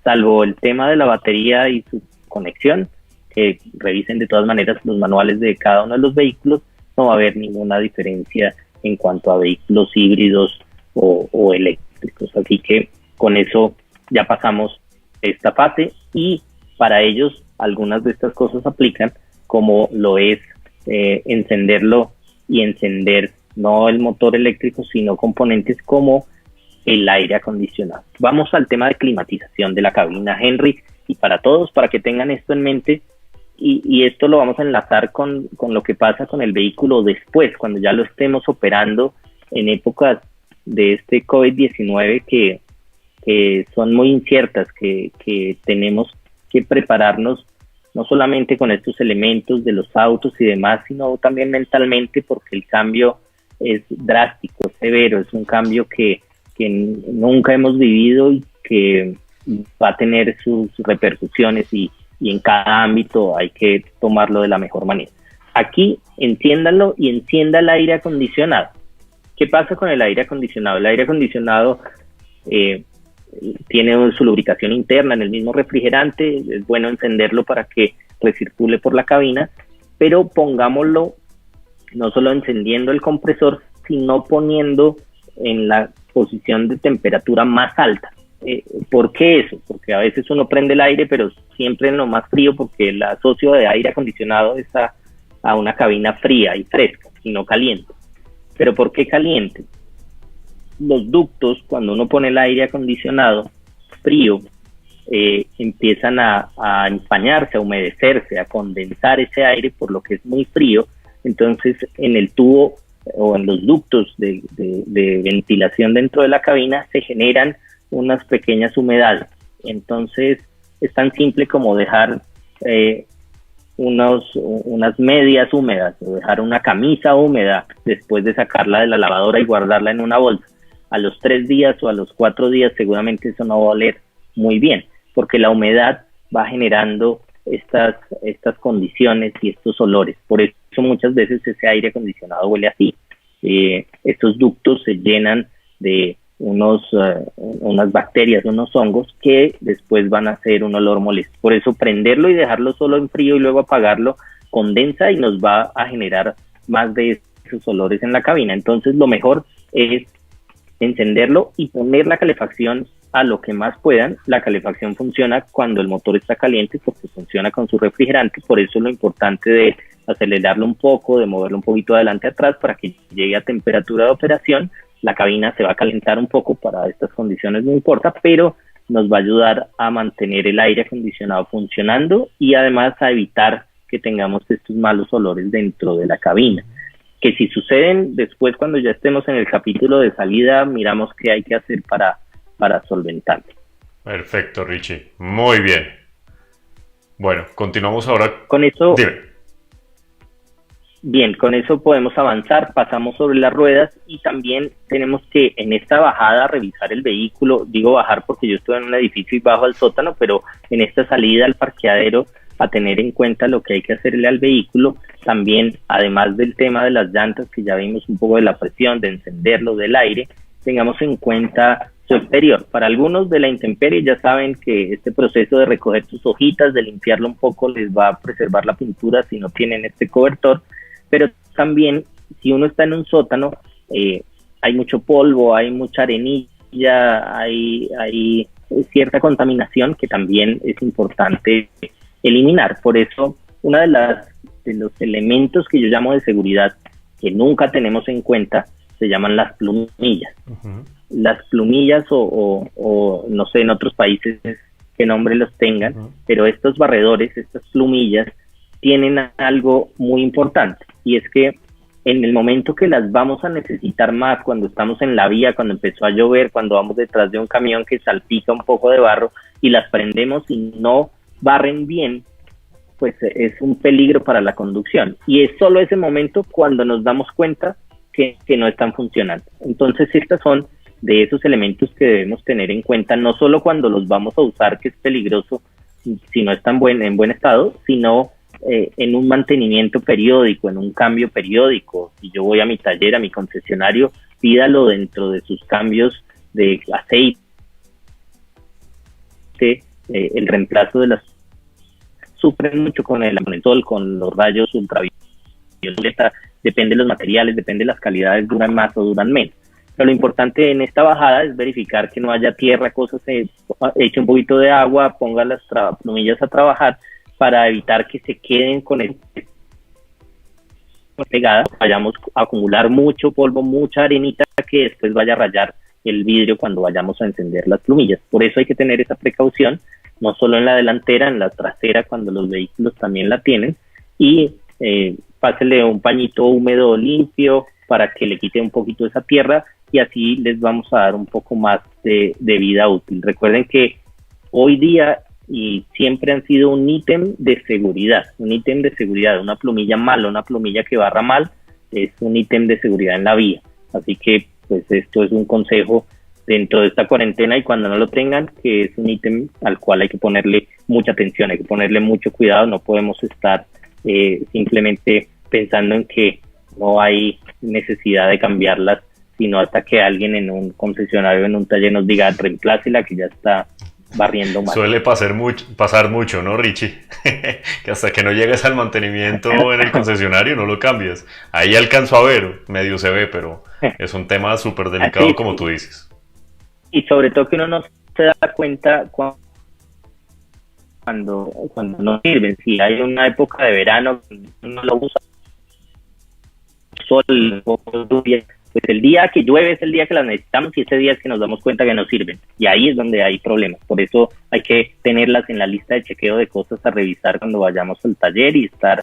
salvo el tema de la batería y su conexión, que revisen de todas maneras los manuales de cada uno de los vehículos, no va a haber ninguna diferencia en cuanto a vehículos híbridos o eléctricos. Así que con eso ya pasamos esta fase, y para ellos algunas de estas cosas aplican, como lo es encenderlo y encender no el motor eléctrico, sino componentes como el aire acondicionado. Vamos al tema de climatización de la cabina, Henry, y para todos, para que tengan esto en mente, y esto lo vamos a enlazar con lo que pasa con el vehículo después, cuando ya lo estemos operando en épocas de este COVID-19 que son muy inciertas, que tenemos que prepararnos no solamente con estos elementos de los autos y demás, sino también mentalmente, porque el cambio es drástico, es severo, es un cambio que nunca hemos vivido y que va a tener sus repercusiones, y en cada ámbito hay que tomarlo de la mejor manera. Aquí enciéndalo y encienda el aire acondicionado. ¿Qué pasa con el aire acondicionado? El aire acondicionado tiene su lubricación interna en el mismo refrigerante. Es bueno encenderlo para que recircule por la cabina, pero pongámoslo no solo encendiendo el compresor, sino poniendo en la posición de temperatura más alta. ¿Por qué eso? Porque a veces uno prende el aire, pero siempre en lo más frío, porque el asocio de aire acondicionado es a una cabina fría y fresca, y no caliente. ¿Pero por qué caliente? Los ductos, cuando uno pone el aire acondicionado frío, empiezan a empañarse, a humedecerse, a condensar ese aire, por lo que es muy frío. Entonces, en el tubo o en los ductos de ventilación dentro de la cabina se generan unas pequeñas humedades. Entonces, es tan simple como dejar unas medias húmedas, o dejar una camisa húmeda después de sacarla de la lavadora y guardarla en una bolsa. A los 3 días o a los 4 días seguramente eso no va a oler muy bien, porque la humedad va generando estas condiciones y estos olores. Por eso muchas veces ese aire acondicionado huele así. Estos ductos se llenan de unas bacterias, unos hongos que después van a hacer un olor molesto. Por eso prenderlo y dejarlo solo en frío y luego apagarlo condensa y nos va a generar más de esos olores en la cabina. Entonces lo mejor es encenderlo y poner la calefacción a lo que más puedan. La calefacción funciona cuando el motor está caliente, porque funciona con su refrigerante. Por eso es lo importante de acelerarlo un poco, de moverlo un poquito adelante atrás para que llegue a temperatura de operación. La cabina se va a calentar un poco, para estas condiciones no importa, pero nos va a ayudar a mantener el aire acondicionado funcionando y además a evitar que tengamos estos malos olores dentro de la cabina, que si suceden después, cuando ya estemos en el capítulo de salida, miramos qué hay que hacer para solventarlo. Perfecto, Richie. Muy bien. Bueno, continuamos ahora. Con eso, dime. Bien, con eso podemos avanzar, pasamos sobre las ruedas, y también tenemos que en esta bajada revisar el vehículo. Digo bajar porque yo estoy en un edificio y bajo al sótano, pero en esta salida al parqueadero, a tener en cuenta lo que hay que hacerle al vehículo. También, además del tema de las llantas, que ya vimos un poco de la presión, de encenderlo, del aire, tengamos en cuenta su exterior. Para algunos de la intemperie ya saben que este proceso de recoger sus hojitas, de limpiarlo un poco, les va a preservar la pintura si no tienen este cobertor. Pero también, si uno está en un sótano, hay mucho polvo, hay mucha arenilla, hay cierta contaminación que también es importante eliminar. Por eso, uno de los elementos que yo llamo de seguridad que nunca tenemos en cuenta se llaman las plumillas. Ujú. Las plumillas o no sé en otros países qué nombre los tengan, pero estos barredores, estas plumillas, tienen algo muy importante, y es que en el momento que las vamos a necesitar más, cuando estamos en la vía, cuando empezó a llover, cuando vamos detrás de un camión que salpica un poco de barro y las prendemos y no barren bien, pues es un peligro para la conducción. Y es solo ese momento cuando nos damos cuenta que no están funcionando. Entonces, estas son de esos elementos que debemos tener en cuenta, no solo cuando los vamos a usar, que es peligroso si no están en buen estado, sino en un mantenimiento periódico, en un cambio periódico. Si yo voy a mi taller, a mi concesionario, pídalo dentro de sus cambios de aceite, el reemplazo de las... Sufren mucho con el sol, con los rayos ultravioleta, depende de los materiales, depende de las calidades, duran más o duran menos. Pero lo importante en esta bajada es verificar que no haya tierra, cosas, eche un poquito de agua, ponga las plumillas a trabajar para evitar que se queden con el pegada, vayamos a acumular mucho polvo, mucha arenita que después vaya a rayar el vidrio cuando vayamos a encender las plumillas. Por eso hay que tener esa precaución, no solo en la delantera, en la trasera, cuando los vehículos también la tienen, y pásele un pañito húmedo limpio para que le quite un poquito esa tierra, y así les vamos a dar un poco más de vida útil. Recuerden que hoy día y siempre han sido un ítem de seguridad, una plumilla mala, una plumilla que barra mal, es un ítem de seguridad en la vía. Así que pues esto es un consejo dentro de esta cuarentena, y cuando no lo tengan, que es un ítem al cual hay que ponerle mucha atención, hay que ponerle mucho cuidado. No podemos estar simplemente pensando en que no hay necesidad de cambiarlas, sino hasta que alguien en un concesionario, en un taller nos diga reemplácela, que ya está barriendo mal. Suele pasar mucho, ¿no, Richie? Que hasta que no llegues al mantenimiento en el concesionario no lo cambias. Ahí alcanzo a ver, medio se ve, pero es un tema súper delicado, Así, como tú dices. Y sobre todo que uno no se da cuenta cuando no sirven. Si hay una época de verano, uno lo usa, sol, un poco de lluvia, pues el día que llueve es el día que las necesitamos, y ese día es que nos damos cuenta que no sirven, y ahí es donde hay problemas. Por eso hay que tenerlas en la lista de chequeo de cosas a revisar cuando vayamos al taller y estar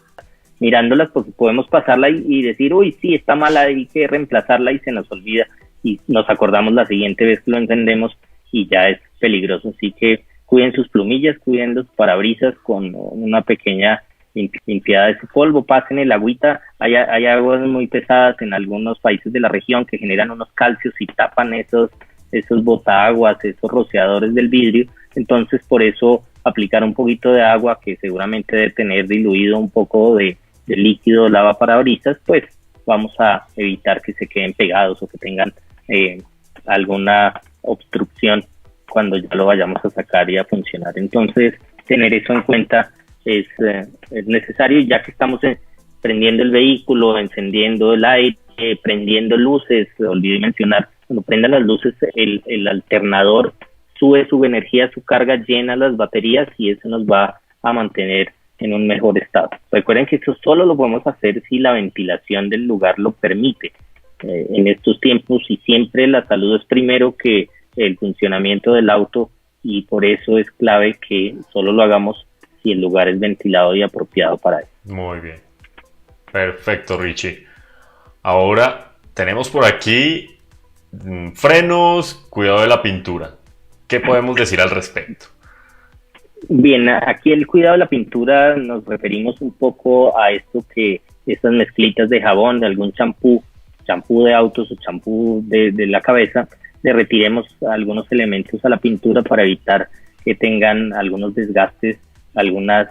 mirándolas, porque podemos pasarla y decir, uy, sí, está mala, hay que reemplazarla, y se nos olvida y nos acordamos la siguiente vez que lo encendemos y ya es peligroso. Así que cuiden sus plumillas, cuiden los parabrisas con una pequeña limpiada de ese polvo, pasen el agüita. Hay aguas muy pesadas en algunos países de la región que generan unos calcios y tapan esos botaaguas, esos rociadores del vidrio. Entonces, por eso aplicar un poquito de agua, que seguramente debe tener diluido un poco de líquido lavaparabrisas, pues vamos a evitar que se queden pegados o que tengan alguna obstrucción cuando ya lo vayamos a sacar y a funcionar. Entonces, tener eso en cuenta es necesario, ya que estamos prendiendo el vehículo, encendiendo el aire, prendiendo luces. Olvidé mencionar, cuando prendan las luces, el alternador sube su energía, su carga, llena las baterías, y eso nos va a mantener en un mejor estado. Recuerden que eso solo lo podemos hacer si la ventilación del lugar lo permite. En estos tiempos, y siempre la salud es primero que el funcionamiento del auto, y por eso es clave que solo lo hagamos si el lugar es ventilado y apropiado para eso. Muy bien. Perfecto, Richie. Ahora tenemos por aquí frenos, cuidado de la pintura. ¿Qué podemos decir al respecto? Bien, aquí el cuidado de la pintura nos referimos un poco a esto, que estas mezclitas de jabón, de algún champú de autos o champú de la cabeza, le retiremos algunos elementos a la pintura para evitar que tengan algunos desgastes, algunos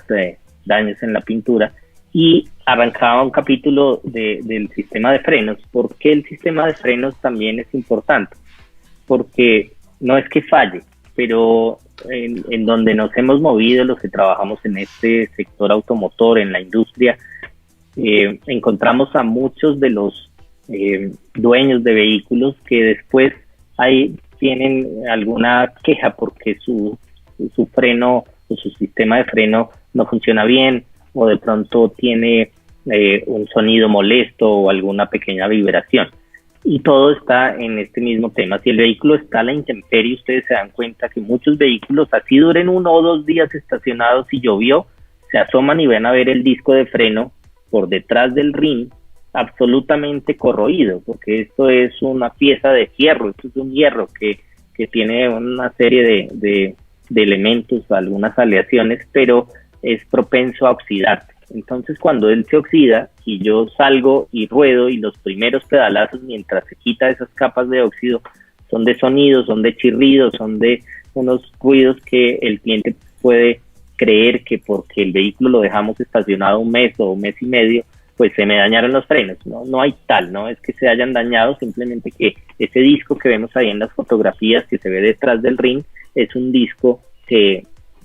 daños en la pintura. Y arrancaba un capítulo del sistema de frenos. ¿Por qué el sistema de frenos también es importante? Porque no es que falle, pero en donde nos hemos movido, los que trabajamos en este sector automotor, en la industria, encontramos a muchos de los dueños de vehículos que después tienen alguna queja porque su freno o su sistema de freno no funciona bien, o de pronto tiene un sonido molesto o alguna pequeña vibración. Y todo está en este mismo tema. Si el vehículo está a la intemperie, ustedes se dan cuenta que muchos vehículos, así duren 1 o 2 días estacionados y llovió, se asoman y van a ver el disco de freno por detrás del rin absolutamente corroído, porque esto es una pieza de hierro, esto es un hierro que tiene una serie de elementos, algunas aleaciones, pero es propenso a oxidarse. Entonces, cuando él se oxida y yo salgo y ruedo y los primeros pedalazos mientras se quita esas capas de óxido son de sonidos, son de chirridos, son de unos ruidos que el cliente puede creer que porque el vehículo lo dejamos estacionado 1 mes o 1 mes y medio, pues se me dañaron los frenos. No hay tal, no es que se hayan dañado, simplemente que ese disco que vemos ahí en las fotografías que se ve detrás del ring es un disco que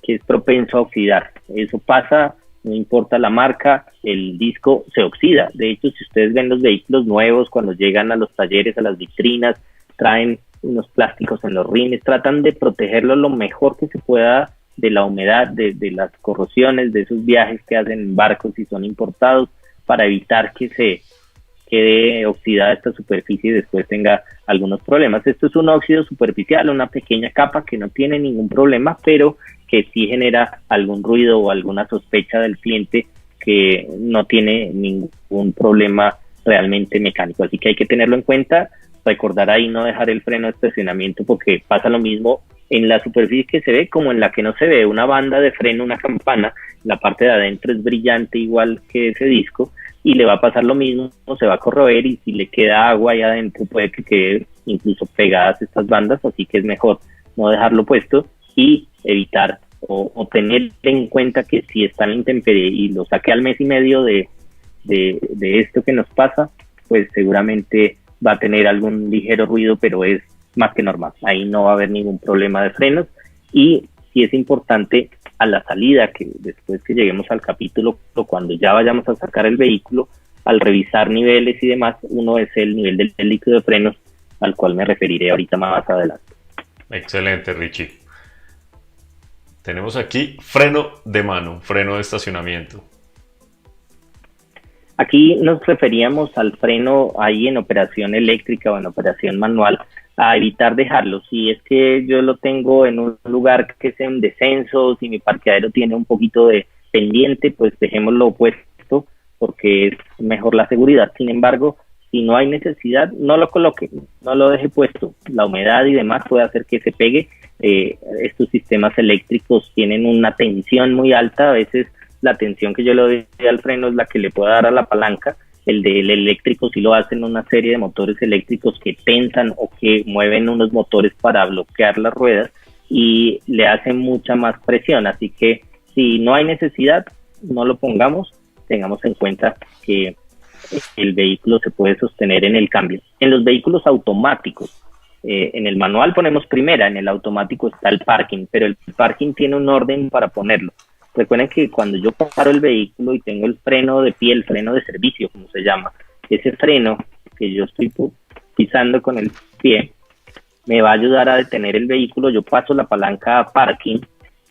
es propenso a oxidar. Eso pasa. No importa la marca, el disco se oxida. De hecho, si ustedes ven los vehículos nuevos, cuando llegan a los talleres, a las vitrinas, traen unos plásticos en los rines, tratan de protegerlo lo mejor que se pueda de la humedad, de las corrosiones, de esos viajes que hacen en barcos y son importados, para evitar que se quede oxidada esta superficie y después tenga algunos problemas. Esto es un óxido superficial, una pequeña capa que no tiene ningún problema, pero que sí genera algún ruido o alguna sospecha del cliente que no tiene ningún problema realmente mecánico. Así que hay que tenerlo en cuenta, recordar ahí no dejar el freno de estacionamiento, porque pasa lo mismo en la superficie que se ve como en la que no se ve. Una banda de freno, una campana, la parte de adentro es brillante igual que ese disco, y le va a pasar lo mismo, se va a corroer, y si le queda agua ahí adentro puede que quede incluso pegadas estas bandas, así que es mejor no dejarlo puesto y evitar o tener en cuenta que si está en la intemperie y lo saqué al 1 mes y medio de esto que nos pasa, pues seguramente va a tener algún ligero ruido, pero es más que normal, ahí no va a haber ningún problema de frenos. Y sí es importante a la salida, que después que lleguemos al capítulo, cuando ya vayamos a sacar el vehículo, al revisar niveles y demás, uno es el nivel del líquido de frenos, al cual me referiré ahorita más adelante. Excelente, Richie. Tenemos aquí freno de mano, freno de estacionamiento. Aquí nos referíamos al freno ahí en operación eléctrica o en operación manual, a evitar dejarlo. Si es que yo lo tengo en un lugar que es en descenso, si mi parqueadero tiene un poquito de pendiente, pues dejémoslo puesto, porque es mejor la seguridad. Sin embargo, si no hay necesidad, no lo coloque, no lo deje puesto. La humedad y demás puede hacer que se pegue. Estos sistemas eléctricos tienen una tensión muy alta. A veces la tensión que yo le doy al freno es la que le puedo dar a la palanca. El del eléctrico sí lo hacen una serie de motores eléctricos que tensan o que mueven unos motores para bloquear las ruedas y le hacen mucha más presión. Así que si no hay necesidad, no lo pongamos. Tengamos en cuenta que el vehículo se puede sostener en el cambio. En los vehículos automáticos, en el manual ponemos primera, en el automático está el parking, pero el parking tiene un orden para ponerlo. Recuerden que cuando yo paro el vehículo y tengo el freno de pie, el freno de servicio, como se llama, ese freno que yo estoy pisando con el pie, me va a ayudar a detener el vehículo. Yo paso la palanca a parking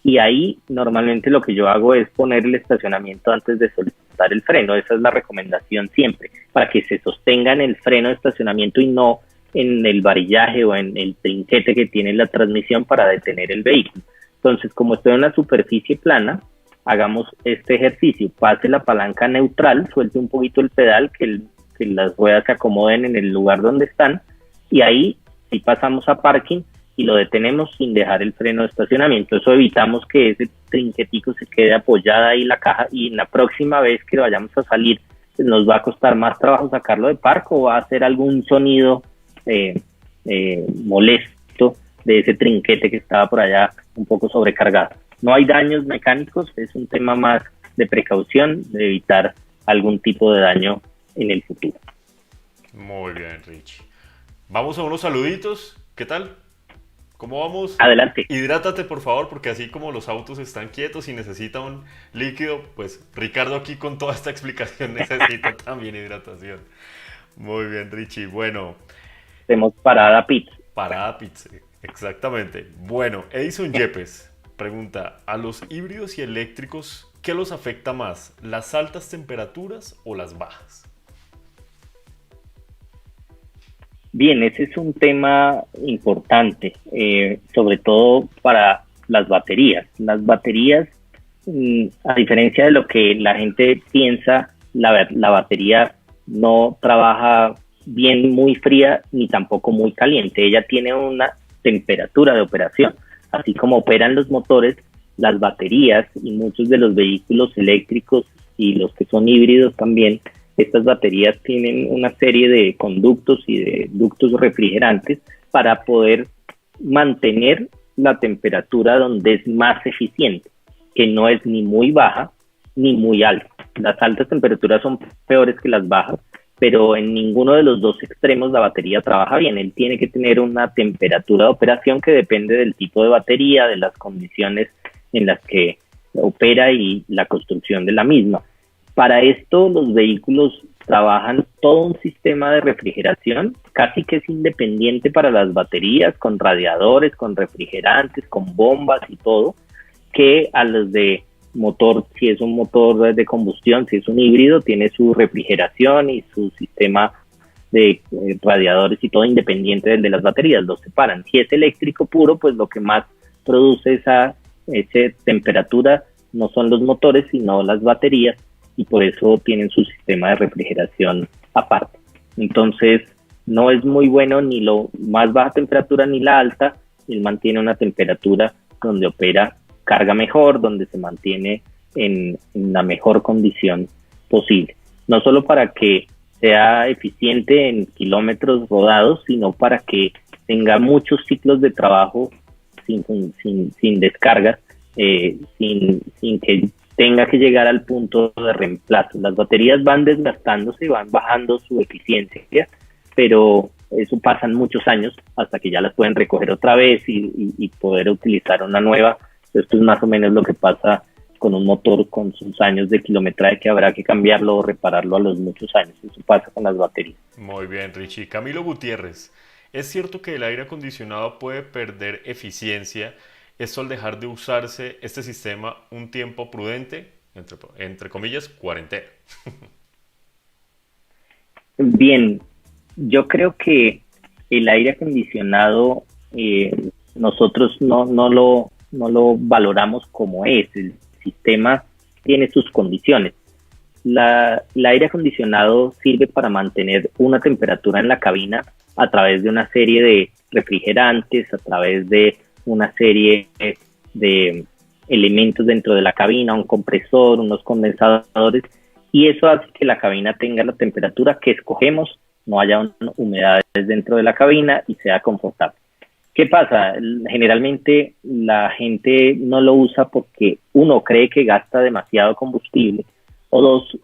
y ahí normalmente lo que yo hago es poner el estacionamiento antes de soltar el freno. Esa es la recomendación siempre, para que se sostenga en el freno de estacionamiento y no en el varillaje o en el trinquete que tiene la transmisión para detener el vehículo. Entonces, como estoy en una superficie plana, hagamos este ejercicio: pase la palanca neutral, suelte un poquito el pedal, que las ruedas se acomoden en el lugar donde están, y ahí sí pasamos a parking y lo detenemos sin dejar el freno de estacionamiento. Eso evitamos que ese trinquetico se quede apoyada ahí la caja, y en la próxima vez que vayamos a salir, pues nos va a costar más trabajo sacarlo de parco, o va a hacer algún sonido molesto de ese trinquete que estaba por allá un poco sobrecargado. No hay daños mecánicos, es un tema más de precaución, de evitar algún tipo de daño en el futuro. Muy bien, Richie. Vamos a unos saluditos. ¿Qué tal? ¿Cómo vamos? Adelante. Hidrátate, por favor, porque así como los autos están quietos y necesitan un líquido, pues Ricardo aquí con toda esta explicación necesita también hidratación. Muy bien, Richie. Bueno. Hacemos parada pit. Parada pit, exactamente. Bueno, Edison Yepes pregunta: ¿a los híbridos y eléctricos ¿qué los afecta más? ¿Las altas temperaturas o las bajas? Bien, ese es un tema importante, sobre todo para las baterías. Las baterías, a diferencia de lo que la gente piensa, la batería no trabaja bien muy fría ni tampoco muy caliente. Ella tiene una temperatura de operación. Así como operan los motores, las baterías y muchos de los vehículos eléctricos y los que son híbridos también, estas baterías tienen una serie de conductos y de ductos refrigerantes para poder mantener la temperatura donde es más eficiente, que no es ni muy baja ni muy alta. Las altas temperaturas son peores que las bajas, pero en ninguno de los dos extremos la batería trabaja bien. Él tiene que tener una temperatura de operación que depende del tipo de batería, de las condiciones en las que opera y la construcción de la misma. Para esto, los vehículos trabajan todo un sistema de refrigeración, casi que es independiente para las baterías, con radiadores, con refrigerantes, con bombas y todo, que a los de motor, si es un motor de combustión, si es un híbrido, tiene su refrigeración y su sistema de radiadores y todo independiente del de las baterías, los separan. Si es eléctrico puro, pues lo que más produce esa temperatura no son los motores, sino las baterías, y por eso tienen su sistema de refrigeración aparte. Entonces, no es muy bueno ni lo más baja temperatura ni la alta. Él mantiene una temperatura donde opera, carga mejor, donde se mantiene en la mejor condición posible. No solo para que sea eficiente en kilómetros rodados, sino para que tenga muchos ciclos de trabajo sin descargas, sin que tenga que llegar al punto de reemplazo. Las baterías van desgastándose, van bajando su eficiencia, pero eso pasan muchos años hasta que ya las pueden recoger otra vez y poder utilizar una nueva. Esto es más o menos lo que pasa con un motor con sus años de kilometraje, que habrá que cambiarlo o repararlo a los muchos años. Eso pasa con las baterías. Muy bien, Richie. Camilo Gutiérrez, ¿es cierto que el aire acondicionado puede perder eficiencia, esto al dejar de usarse este sistema un tiempo prudente, entre comillas, cuarentena? Bien, yo creo que el aire acondicionado nosotros no lo valoramos como es. El sistema tiene sus condiciones. El aire acondicionado sirve para mantener una temperatura en la cabina a través de una serie de refrigerantes, a través de una serie de elementos dentro de la cabina, un compresor, unos condensadores, y eso hace que la cabina tenga la temperatura que escogemos, no haya humedades dentro de la cabina y sea confortable. ¿Qué pasa? Generalmente la gente no lo usa porque uno cree que gasta demasiado combustible, o dos,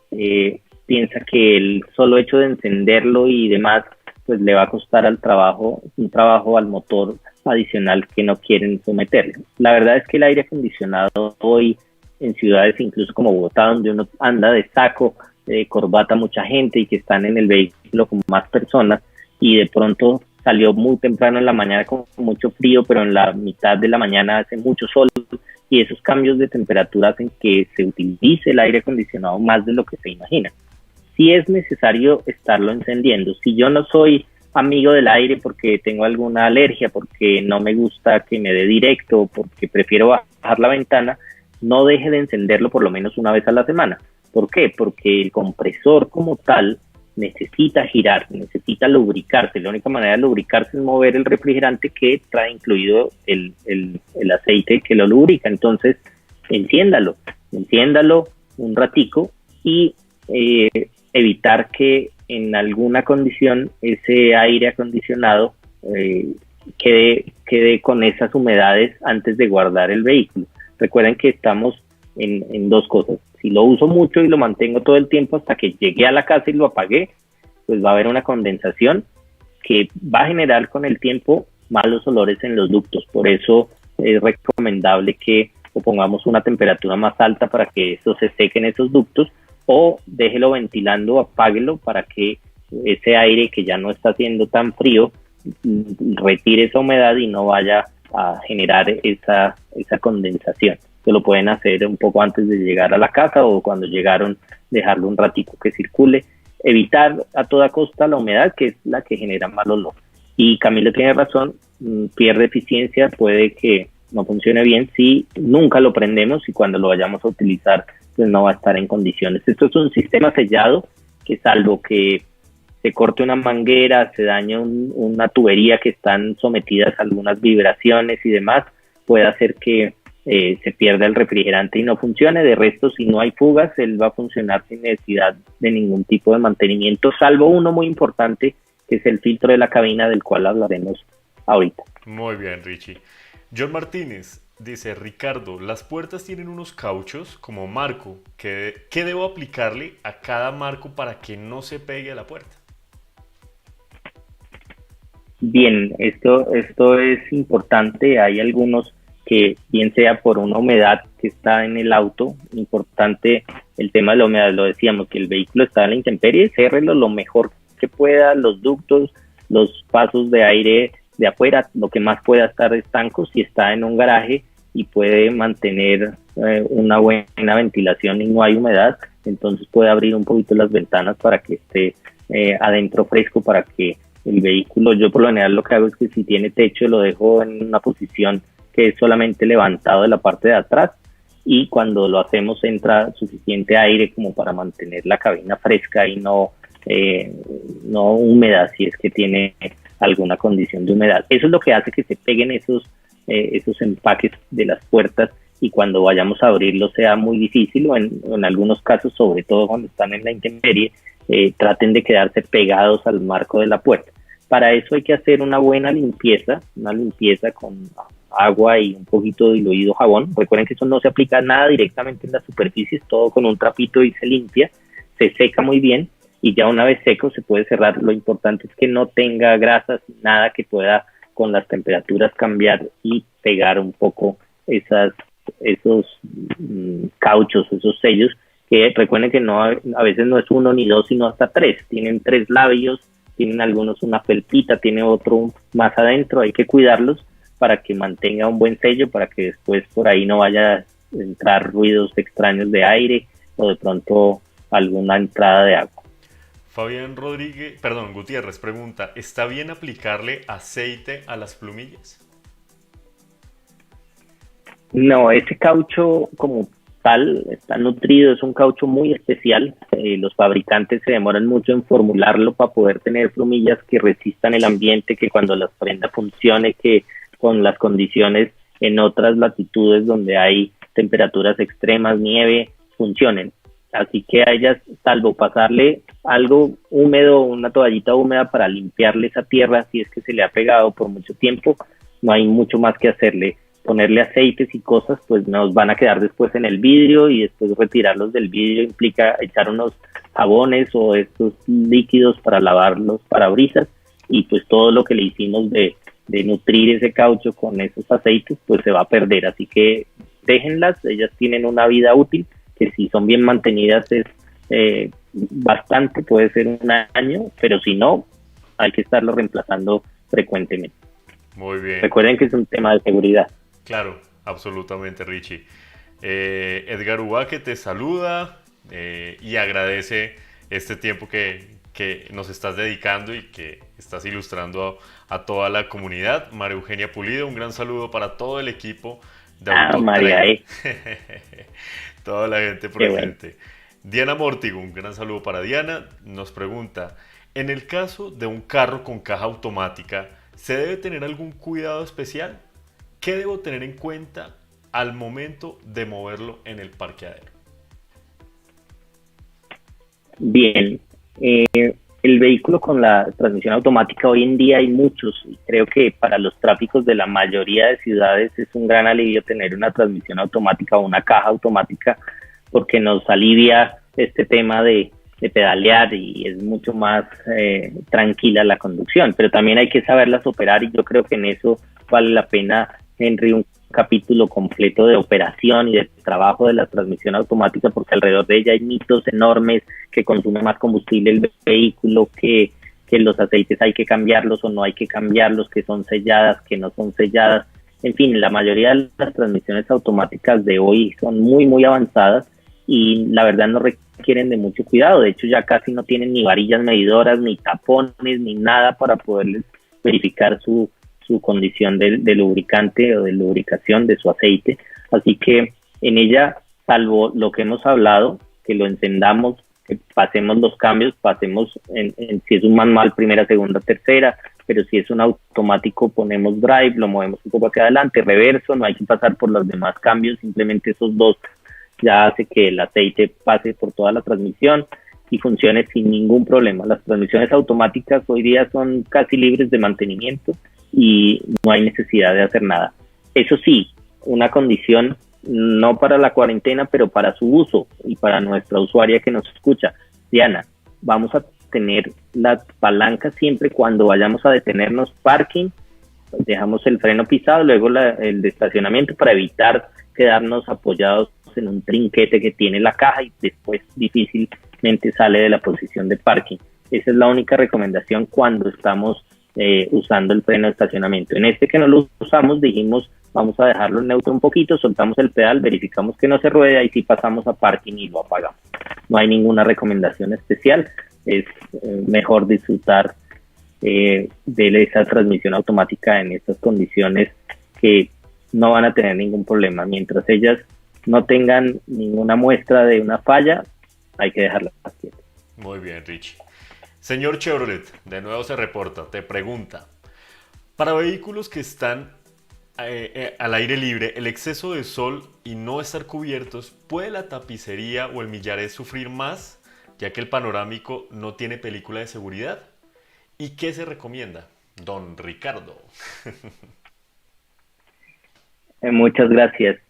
piensa que el solo hecho de encenderlo y demás pues le va a costar un trabajo al motor adicional que no quieren someterle. La verdad es que el aire acondicionado hoy en ciudades incluso como Bogotá, donde uno anda de saco, de corbata mucha gente y que están en el vehículo con más personas, y de pronto salió muy temprano en la mañana con mucho frío, pero en la mitad de la mañana hace mucho sol, y esos cambios de temperatura hacen que se utilice el aire acondicionado más de lo que se imagina. Sí es necesario estarlo encendiendo. Si yo no soy amigo del aire porque tengo alguna alergia, porque no me gusta que me dé directo, porque prefiero bajar la ventana, no deje de encenderlo por lo menos una vez a la semana. ¿Por qué? Porque el compresor como tal necesita girar, necesita lubricarse. La única manera de lubricarse es mover el refrigerante que trae incluido el aceite que lo lubrica. Entonces, enciéndalo un ratico y evitar que en alguna condición ese aire acondicionado quede con esas humedades antes de guardar el vehículo. Recuerden que estamos en dos cosas. Si lo uso mucho y lo mantengo todo el tiempo hasta que llegué a la casa y lo apagué, pues va a haber una condensación que va a generar con el tiempo malos olores en los ductos. Por eso es recomendable que o pongamos una temperatura más alta para que eso se seque en esos ductos, o déjelo ventilando, apáguelo para que ese aire que ya no está haciendo tan frío retire esa humedad y no vaya a generar esa condensación. esto lo pueden hacer un poco antes de llegar a la casa o cuando llegaron dejarlo un ratico que circule. Evitar a toda costa la humedad, que es la que genera mal olor. Y Camilo tiene razón, pierde eficiencia, puede que no funcione bien si nunca lo prendemos y cuando lo vayamos a utilizar pues no va a estar en condiciones. Esto es un sistema sellado que salvo que se corte una manguera, se daña una tubería que están sometidas a algunas vibraciones y demás, puede hacer que se pierda el refrigerante y no funcione. De resto, si no hay fugas, él va a funcionar sin necesidad de ningún tipo de mantenimiento, salvo uno muy importante, que es el filtro de la cabina, del cual hablaremos ahorita. Muy bien, Richie. John Martínez dice, Ricardo, las puertas tienen unos cauchos como marco. ¿Qué debo aplicarle a cada marco para que no se pegue a la puerta? Bien, esto es importante. Hay algunos que bien sea por una humedad que está en el auto, importante el tema de la humedad, lo decíamos, que el vehículo está en la intemperie, cérrelo lo mejor que pueda, los ductos, los pasos de aire de afuera, lo que más pueda estar estanco, si está en un garaje y puede mantener una buena ventilación y no hay humedad, entonces puede abrir un poquito las ventanas para que esté adentro fresco, para que el vehículo, yo por lo general lo que hago es que si tiene techo lo dejo en una posición que es solamente levantado de la parte de atrás y cuando lo hacemos entra suficiente aire como para mantener la cabina fresca y no húmeda si es que tiene alguna condición de humedad. Eso es lo que hace que se peguen esos empaques de las puertas y cuando vayamos a abrirlo sea muy difícil o en algunos casos, sobre todo cuando están en la intemperie, traten de quedarse pegados al marco de la puerta. Para eso hay que hacer una buena limpieza, con agua y un poquito diluido jabón. Recuerden que eso no se aplica nada directamente en las superficies, todo con un trapito y se limpia, se seca muy bien y ya una vez seco se puede cerrar. Lo importante es que no tenga grasas, nada que pueda con las temperaturas cambiar y pegar un poco esos cauchos, esos sellos, que recuerden que no, a veces no es uno ni dos, sino hasta tres. Tienen 3 labios, tienen algunos una felpita, tiene otro más adentro, hay que cuidarlos para que mantenga un buen sello, para que después por ahí no vaya a entrar ruidos extraños de aire o de pronto alguna entrada de agua. Fabián Gutiérrez pregunta, ¿está bien aplicarle aceite a las plumillas? No, ese caucho como tal está nutrido, es un caucho muy especial. Los fabricantes se demoran mucho en formularlo para poder tener plumillas que resistan el ambiente, que cuando las prenda funcione, que con las condiciones en otras latitudes donde hay temperaturas extremas, nieve, funcionen. Así que a ellas, salvo pasarle algo húmedo, una toallita húmeda para limpiarle esa tierra si es que se le ha pegado por mucho tiempo, no hay mucho más que hacerle. Ponerle aceites y cosas, pues nos van a quedar después en el vidrio y después retirarlos del vidrio implica echar unos jabones o estos líquidos para lavar los parabrisas y pues todo lo que le hicimos de nutrir ese caucho con esos aceites pues se va a perder, así que déjenlas, ellas tienen una vida útil que si son bien mantenidas es bastante, puede ser un año, pero si no, hay que estarlo reemplazando frecuentemente. Muy bien. Recuerden que es un tema de seguridad. Claro, absolutamente, Richie. Edgar Ubaque te saluda y agradece este tiempo que nos estás dedicando y que estás ilustrando a toda la comunidad. María Eugenia Pulido, un gran saludo para todo el equipo de María, toda la gente presente. Bueno. Diana Mortigo, un gran saludo para Diana, nos pregunta, en el caso de un carro con caja automática, ¿se debe tener algún cuidado especial? ¿Qué debo tener en cuenta al momento de moverlo en el parqueadero? Bien, el vehículo con la transmisión automática hoy en día hay muchos y creo que para los tráficos de la mayoría de ciudades es un gran alivio tener una transmisión automática o una caja automática porque nos alivia este tema de pedalear y es mucho más tranquila la conducción, pero también hay que saberlas operar y yo creo que en eso vale la pena, Henry, un capítulo completo de operación y de trabajo de la transmisión automática porque alrededor de ella hay mitos enormes, que consume más combustible el vehículo, que los aceites hay que cambiarlos o no hay que cambiarlos, que son selladas, que no son selladas En fin, la mayoría de las transmisiones automáticas de hoy son muy, muy avanzadas y la verdad no requieren de mucho cuidado. De hecho, ya casi no tienen ni varillas medidoras, ni tapones, ni nada para poderles verificar su condición de lubricante o de lubricación de su aceite. Así que en ella, salvo lo que hemos hablado, que lo encendamos, que pasemos los cambios, pasemos si es un manual, primera, segunda, tercera, pero si es un automático, ponemos drive, lo movemos un poco hacia adelante, reverso, no hay que pasar por los demás cambios, simplemente esos dos ya hace que el aceite pase por toda la transmisión y funcione sin ningún problema. Las transmisiones automáticas hoy día son casi libres de mantenimiento y no hay necesidad de hacer nada. Eso sí, una condición no para la cuarentena, pero para su uso y para nuestra usuaria que nos escucha. Diana, vamos a tener la palanca siempre cuando vayamos a detenernos, parking, dejamos el freno pisado, luego el de estacionamiento para evitar quedarnos apoyados en un trinquete que tiene la caja y después difícilmente sale de la posición de parking. Esa es la única recomendación cuando estamos usando el freno de estacionamiento. En este que no lo usamos, dijimos vamos a dejarlo en neutro un poquito, soltamos el pedal, verificamos que no se rueda y sí pasamos a parking y lo apagamos. No hay ninguna recomendación especial, es mejor disfrutar de esa transmisión automática en estas condiciones que no van a tener ningún problema. Mientras ellas no tengan ninguna muestra de una falla, hay que dejarlas quietas. Muy bien, Richie. Señor Chevrolet, de nuevo se reporta, te pregunta, para vehículos que están al aire libre, el exceso de sol y no estar cubiertos, ¿puede la tapicería o el millaré sufrir más, ya que el panorámico no tiene película de seguridad? ¿Y qué se recomienda, don Ricardo? Muchas gracias.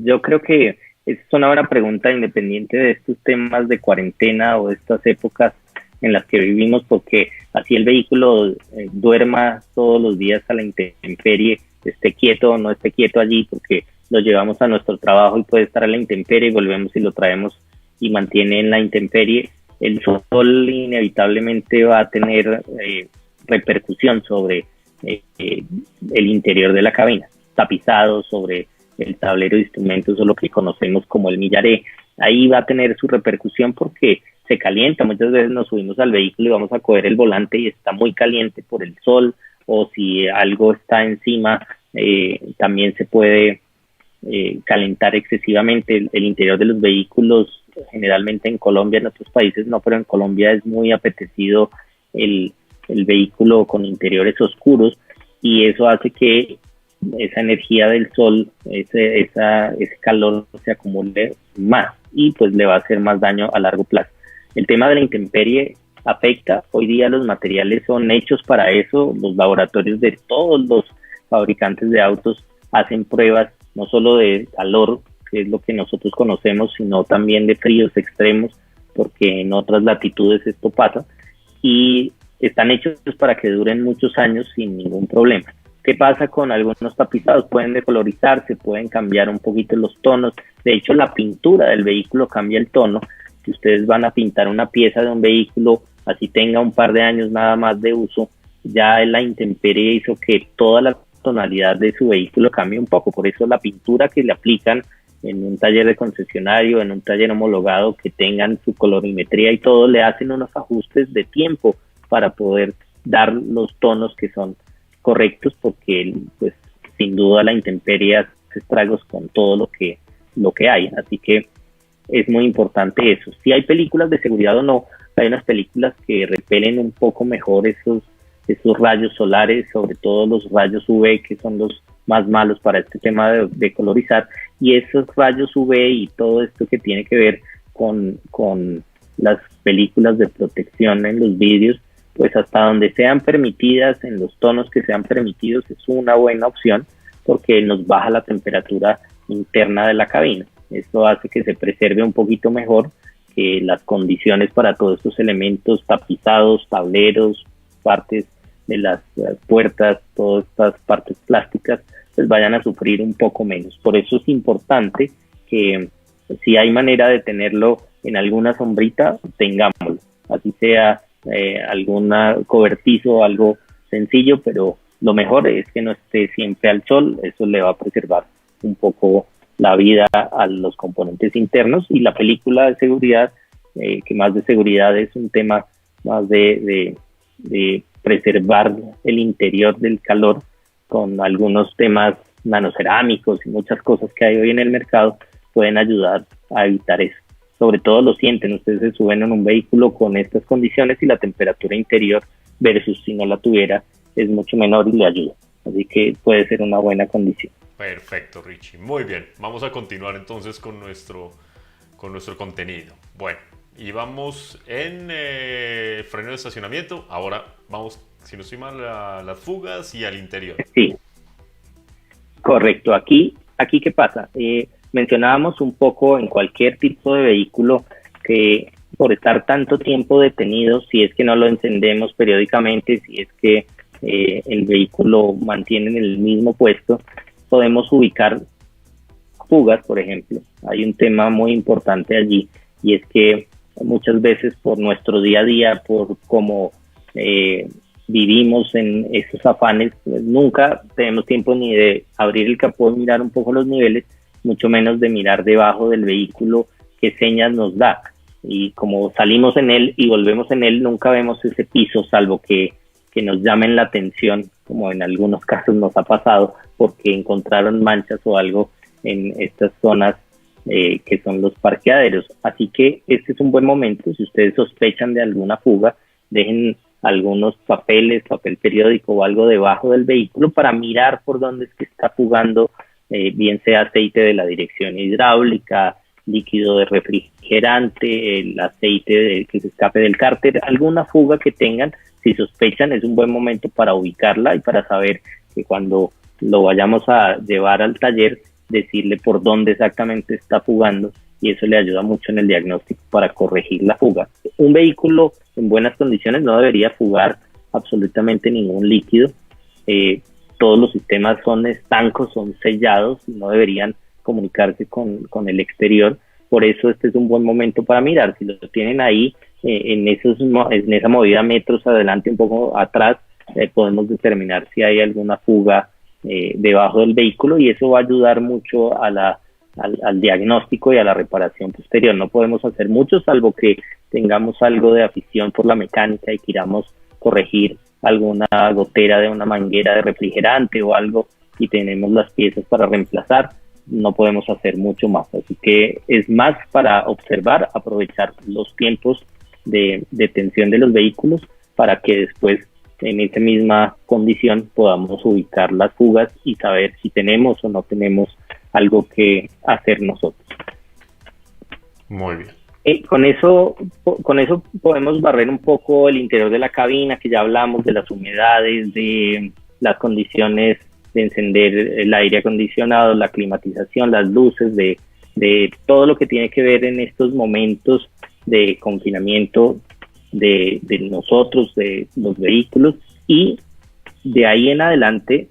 Yo creo que es una buena pregunta independiente de estos temas de cuarentena o de estas épocas en las que vivimos, porque así el vehículo duerma todos los días a la intemperie, esté quieto o no esté quieto allí, porque lo llevamos a nuestro trabajo y puede estar a la intemperie y volvemos y lo traemos y mantiene en la intemperie. El sol inevitablemente va a tener repercusión sobre el interior de la cabina, tapizado sobre el tablero de instrumentos o lo que conocemos como el millaré. Ahí va a tener su repercusión porque se calienta. Muchas veces nos subimos al vehículo y vamos a coger el volante y está muy caliente por el sol, o si algo está encima, también se puede calentar excesivamente el interior de los vehículos. Generalmente en Colombia, en otros países no, pero en Colombia es muy apetecido el vehículo con interiores oscuros y eso hace que esa energía del sol, ese calor se acumule más y pues le va a hacer más daño a largo plazo. El tema de la intemperie afecta. Hoy día los materiales son hechos para eso. Los laboratorios de todos los fabricantes de autos hacen pruebas no solo de calor, que es lo que nosotros conocemos, sino también de fríos extremos, porque en otras latitudes esto pasa, y están hechos para que duren muchos años sin ningún problema. ¿Qué pasa con algunos tapizados? Pueden decolorizarse, pueden cambiar un poquito los tonos. De hecho, la pintura del vehículo cambia el tono. Si ustedes van a pintar una pieza de un vehículo, así tenga un par de años nada más de uso, ya la intemperie hizo que toda la tonalidad de su vehículo cambie un poco. Por eso la pintura que le aplican en un taller de concesionario, en un taller homologado, que tengan su colorimetría y todo, le hacen unos ajustes de tiempo para poder dar los tonos que son correctos, porque pues sin duda la intemperie hace estragos con todo lo que hay. Así que es muy importante eso. Si hay películas de seguridad o no, hay unas películas que repelen un poco mejor esos rayos solares, sobre todo los rayos UV, que son los más malos para este tema de colorizar, y esos rayos UV y todo esto que tiene que ver con las películas de protección en los vidrios, pues hasta donde sean permitidas, en los tonos que sean permitidos, es una buena opción porque nos baja la temperatura interna de la cabina. Esto hace que se preserve un poquito mejor, que las condiciones para todos estos elementos tapizados, tableros, partes de las puertas, todas estas partes plásticas, pues vayan a sufrir un poco menos. Por eso es importante que si hay manera de tenerlo en alguna sombrita, tengámoslo. Así sea alguna cobertizo, algo sencillo, pero lo mejor es que no esté siempre al sol, eso le va a preservar un poco la vida a los componentes internos. Y la película de seguridad, que más de seguridad es un tema más de preservar el interior del calor, con algunos temas nanocerámicos y muchas cosas que hay hoy en el mercado, pueden ayudar a evitar eso. Sobre todo lo sienten, ustedes se suben en un vehículo con estas condiciones y la temperatura interior versus si no la tuviera es mucho menor y le ayuda. Así que puede ser una buena condición. Perfecto, Richie. Muy bien. Vamos a continuar entonces con nuestro contenido. Bueno, y vamos en freno de estacionamiento. Ahora vamos, si no estoy mal, a las fugas y al interior. Sí, correcto. Aquí ¿qué pasa? Mencionábamos un poco en cualquier tipo de vehículo que por estar tanto tiempo detenido, si es que no lo encendemos periódicamente, si es que el vehículo mantiene en el mismo puesto, podemos ubicar fugas, por ejemplo. Hay un tema muy importante allí, y es que muchas veces por nuestro día a día, por cómo vivimos en esos afanes, pues nunca tenemos tiempo ni de abrir el capó y mirar un poco los niveles, mucho menos de mirar debajo del vehículo qué señas nos da. Y como salimos en él y volvemos en él, nunca vemos ese piso, salvo que nos llamen la atención, como en algunos casos nos ha pasado, porque encontraron manchas o algo en estas zonas que son los parqueaderos. Así que este es un buen momento. Si ustedes sospechan de alguna fuga, dejen algunos papeles, papel periódico o algo debajo del vehículo para mirar por dónde es que está fugando, bien sea aceite de la dirección hidráulica, líquido de refrigerante, el aceite que se escape del cárter, alguna fuga que tengan. Si sospechan, es un buen momento para ubicarla y para saber que cuando lo vayamos a llevar al taller, decirle por dónde exactamente está fugando, y eso le ayuda mucho en el diagnóstico para corregir la fuga. Un vehículo en buenas condiciones no debería fugar absolutamente ningún líquido. Todos los sistemas son estancos, son sellados, no deberían comunicarse con el exterior. Por eso este es un buen momento para mirar. Si lo tienen ahí en esa movida metros adelante, un poco atrás, podemos determinar si hay alguna fuga debajo del vehículo, y eso va a ayudar mucho al diagnóstico y a la reparación posterior. No podemos hacer mucho, salvo que tengamos algo de afición por la mecánica y queramos corregir alguna gotera de una manguera de refrigerante o algo y tenemos las piezas para reemplazar. No podemos hacer mucho más, así que es más para observar, aprovechar los tiempos de detención de los vehículos para que después en esa misma condición podamos ubicar las fugas y saber si tenemos o no tenemos algo que hacer nosotros. Muy bien. Con eso podemos barrer un poco el interior de la cabina, que ya hablamos de las humedades, de las condiciones de encender el aire acondicionado, la climatización, las luces, de todo lo que tiene que ver en estos momentos de confinamiento de nosotros, de los vehículos. Y de ahí en adelante,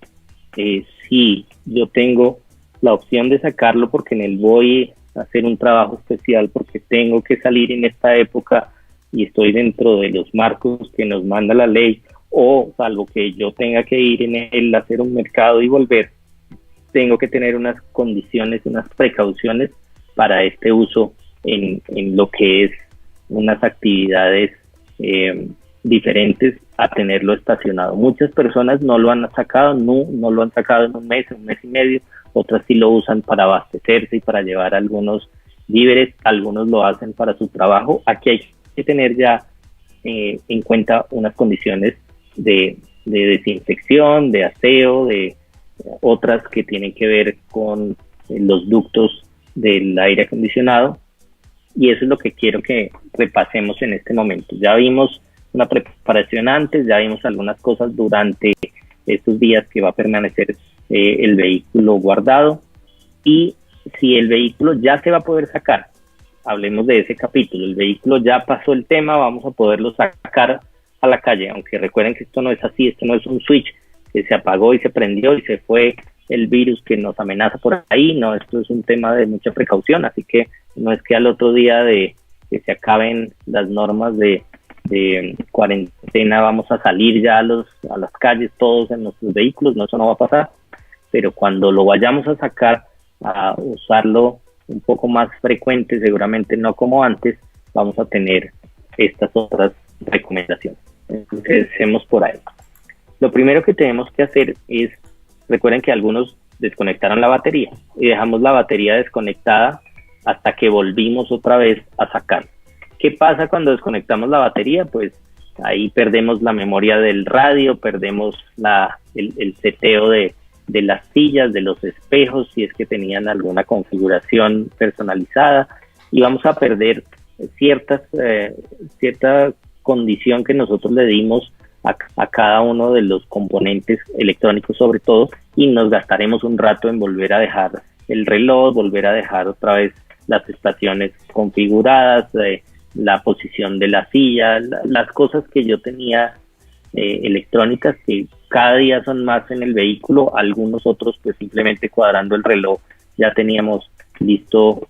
si yo tengo la opción de sacarlo porque en él voy a hacer un trabajo especial, porque tengo que salir en esta época y estoy dentro de los marcos que nos manda la ley, o salvo que yo tenga que ir en él a hacer un mercado y volver, tengo que tener unas condiciones, unas precauciones para este uso en lo que es unas actividades diferentes a tenerlo estacionado. Muchas personas no lo han sacado, no lo han sacado en un mes y medio, otras sí lo usan para abastecerse y para llevar algunos víveres, algunos lo hacen para su trabajo. Aquí hay que tener ya en cuenta unas condiciones de desinfección, de aseo, de otras que tienen que ver con los ductos del aire acondicionado, y eso es lo que quiero que repasemos en este momento. Ya vimos una preparación antes, ya vimos algunas cosas durante estos días que va a permanecer el vehículo guardado, y si el vehículo ya se va a poder sacar, hablemos de ese capítulo. El vehículo ya pasó el tema, vamos a poderlo sacar a la calle, aunque recuerden que esto no es así, esto no es un switch que se apagó y se prendió y se fue el virus que nos amenaza por ahí. No, esto es un tema de mucha precaución, así que no es que al otro día de que se acaben las normas de de cuarentena vamos a salir ya a las calles todos en nuestros vehículos, no, eso no va a pasar, pero cuando lo vayamos a sacar, a usarlo un poco más frecuente, seguramente no como antes, vamos a tener estas otras recomendaciones. Entonces, empecemos por ahí. Lo primero que tenemos que hacer es, recuerden que algunos desconectaron la batería y dejamos la batería desconectada hasta que volvimos otra vez a sacar. ¿Qué pasa cuando desconectamos la batería? Pues ahí perdemos la memoria del radio, perdemos el seteo de las sillas, de los espejos, si es que tenían alguna configuración personalizada, y vamos a perder cierta condición que nosotros le dimos a cada uno de los componentes electrónicos sobre todo, y nos gastaremos un rato en volver a dejar el reloj, volver a dejar otra vez las estaciones configuradas, la posición de la silla, las cosas que yo tenía electrónicas, que cada día son más en el vehículo. Algunos otros pues simplemente cuadrando el reloj ya teníamos listo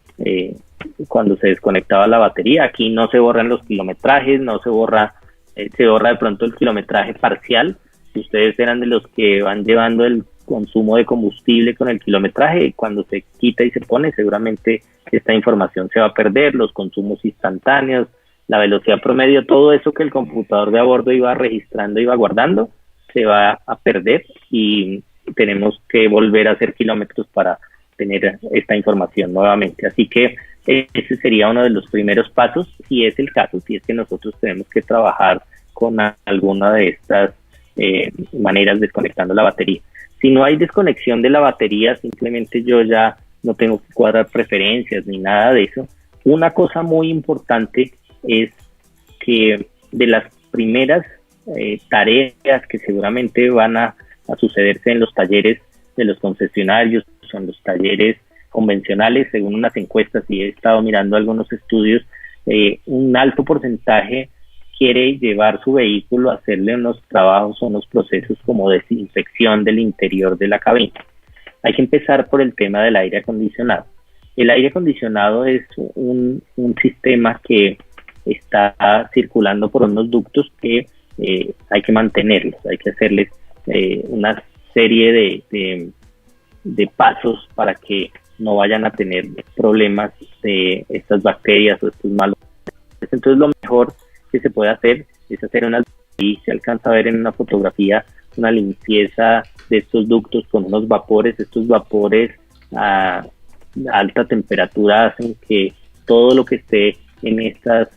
cuando se desconectaba la batería. Aquí no se borran los kilometrajes, no se borra, se borra de pronto el kilometraje parcial. Si ustedes eran de los que van llevando el consumo de combustible con el kilometraje, cuando se quita y se pone, seguramente esta información se va a perder, los consumos instantáneos, la velocidad promedio, todo eso que el computador de a bordo iba registrando, iba guardando, se va a perder, y tenemos que volver a hacer kilómetros para tener esta información nuevamente. Así que ese sería uno de los primeros pasos, si es el caso, si es que nosotros tenemos que trabajar con alguna de estas maneras desconectando la batería. Si no hay desconexión de la batería, simplemente yo ya no tengo que cuadrar preferencias ni nada de eso. Una cosa muy importante es que de las primeras tareas que seguramente van a sucederse en los talleres de los concesionarios, son los talleres convencionales, según unas encuestas, y he estado mirando algunos estudios, un alto porcentaje quiere llevar su vehículo a hacerle unos trabajos o unos procesos como desinfección del interior de la cabina. Hay que empezar por el tema del aire acondicionado. El aire acondicionado es un sistema que está circulando por unos ductos que hay que mantenerlos, hay que hacerles una serie de pasos para que no vayan a tener problemas de estas bacterias o estos malos. Entonces lo mejor que se puede hacer es hacer y se alcanza a ver en una fotografía una limpieza de estos ductos con unos vapores. Estos vapores a alta temperatura hacen que todo lo que esté en estos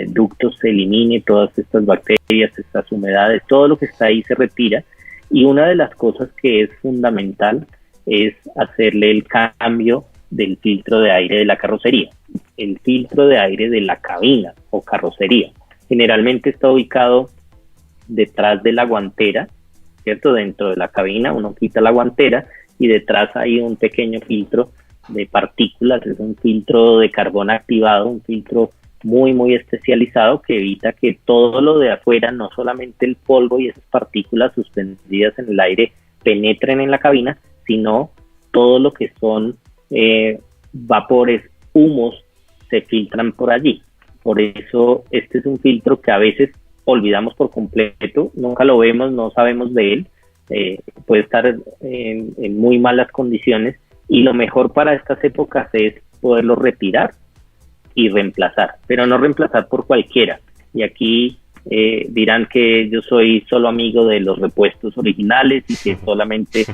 ductos se elimine, todas estas bacterias, estas humedades, todo lo que está ahí se retira. Y una de las cosas que es fundamental es hacerle el cambio del filtro de aire de la carrocería. El filtro de aire de la cabina o carrocería generalmente está ubicado detrás de la guantera, ¿cierto? Dentro de la cabina uno quita la guantera y detrás hay un pequeño filtro de partículas, es un filtro de carbón activado, un filtro muy especializado que evita que todo lo de afuera, no solamente el polvo y esas partículas suspendidas en el aire, penetren en la cabina, sino todo lo que son vapores, humos, se filtran por allí. Por eso este es un filtro que a veces olvidamos por completo, nunca lo vemos, no sabemos de él, puede estar en muy malas condiciones, y lo mejor para estas épocas es poderlo retirar y reemplazar, pero no reemplazar por cualquiera. Y aquí dirán que yo soy solo amigo de los repuestos originales y que solamente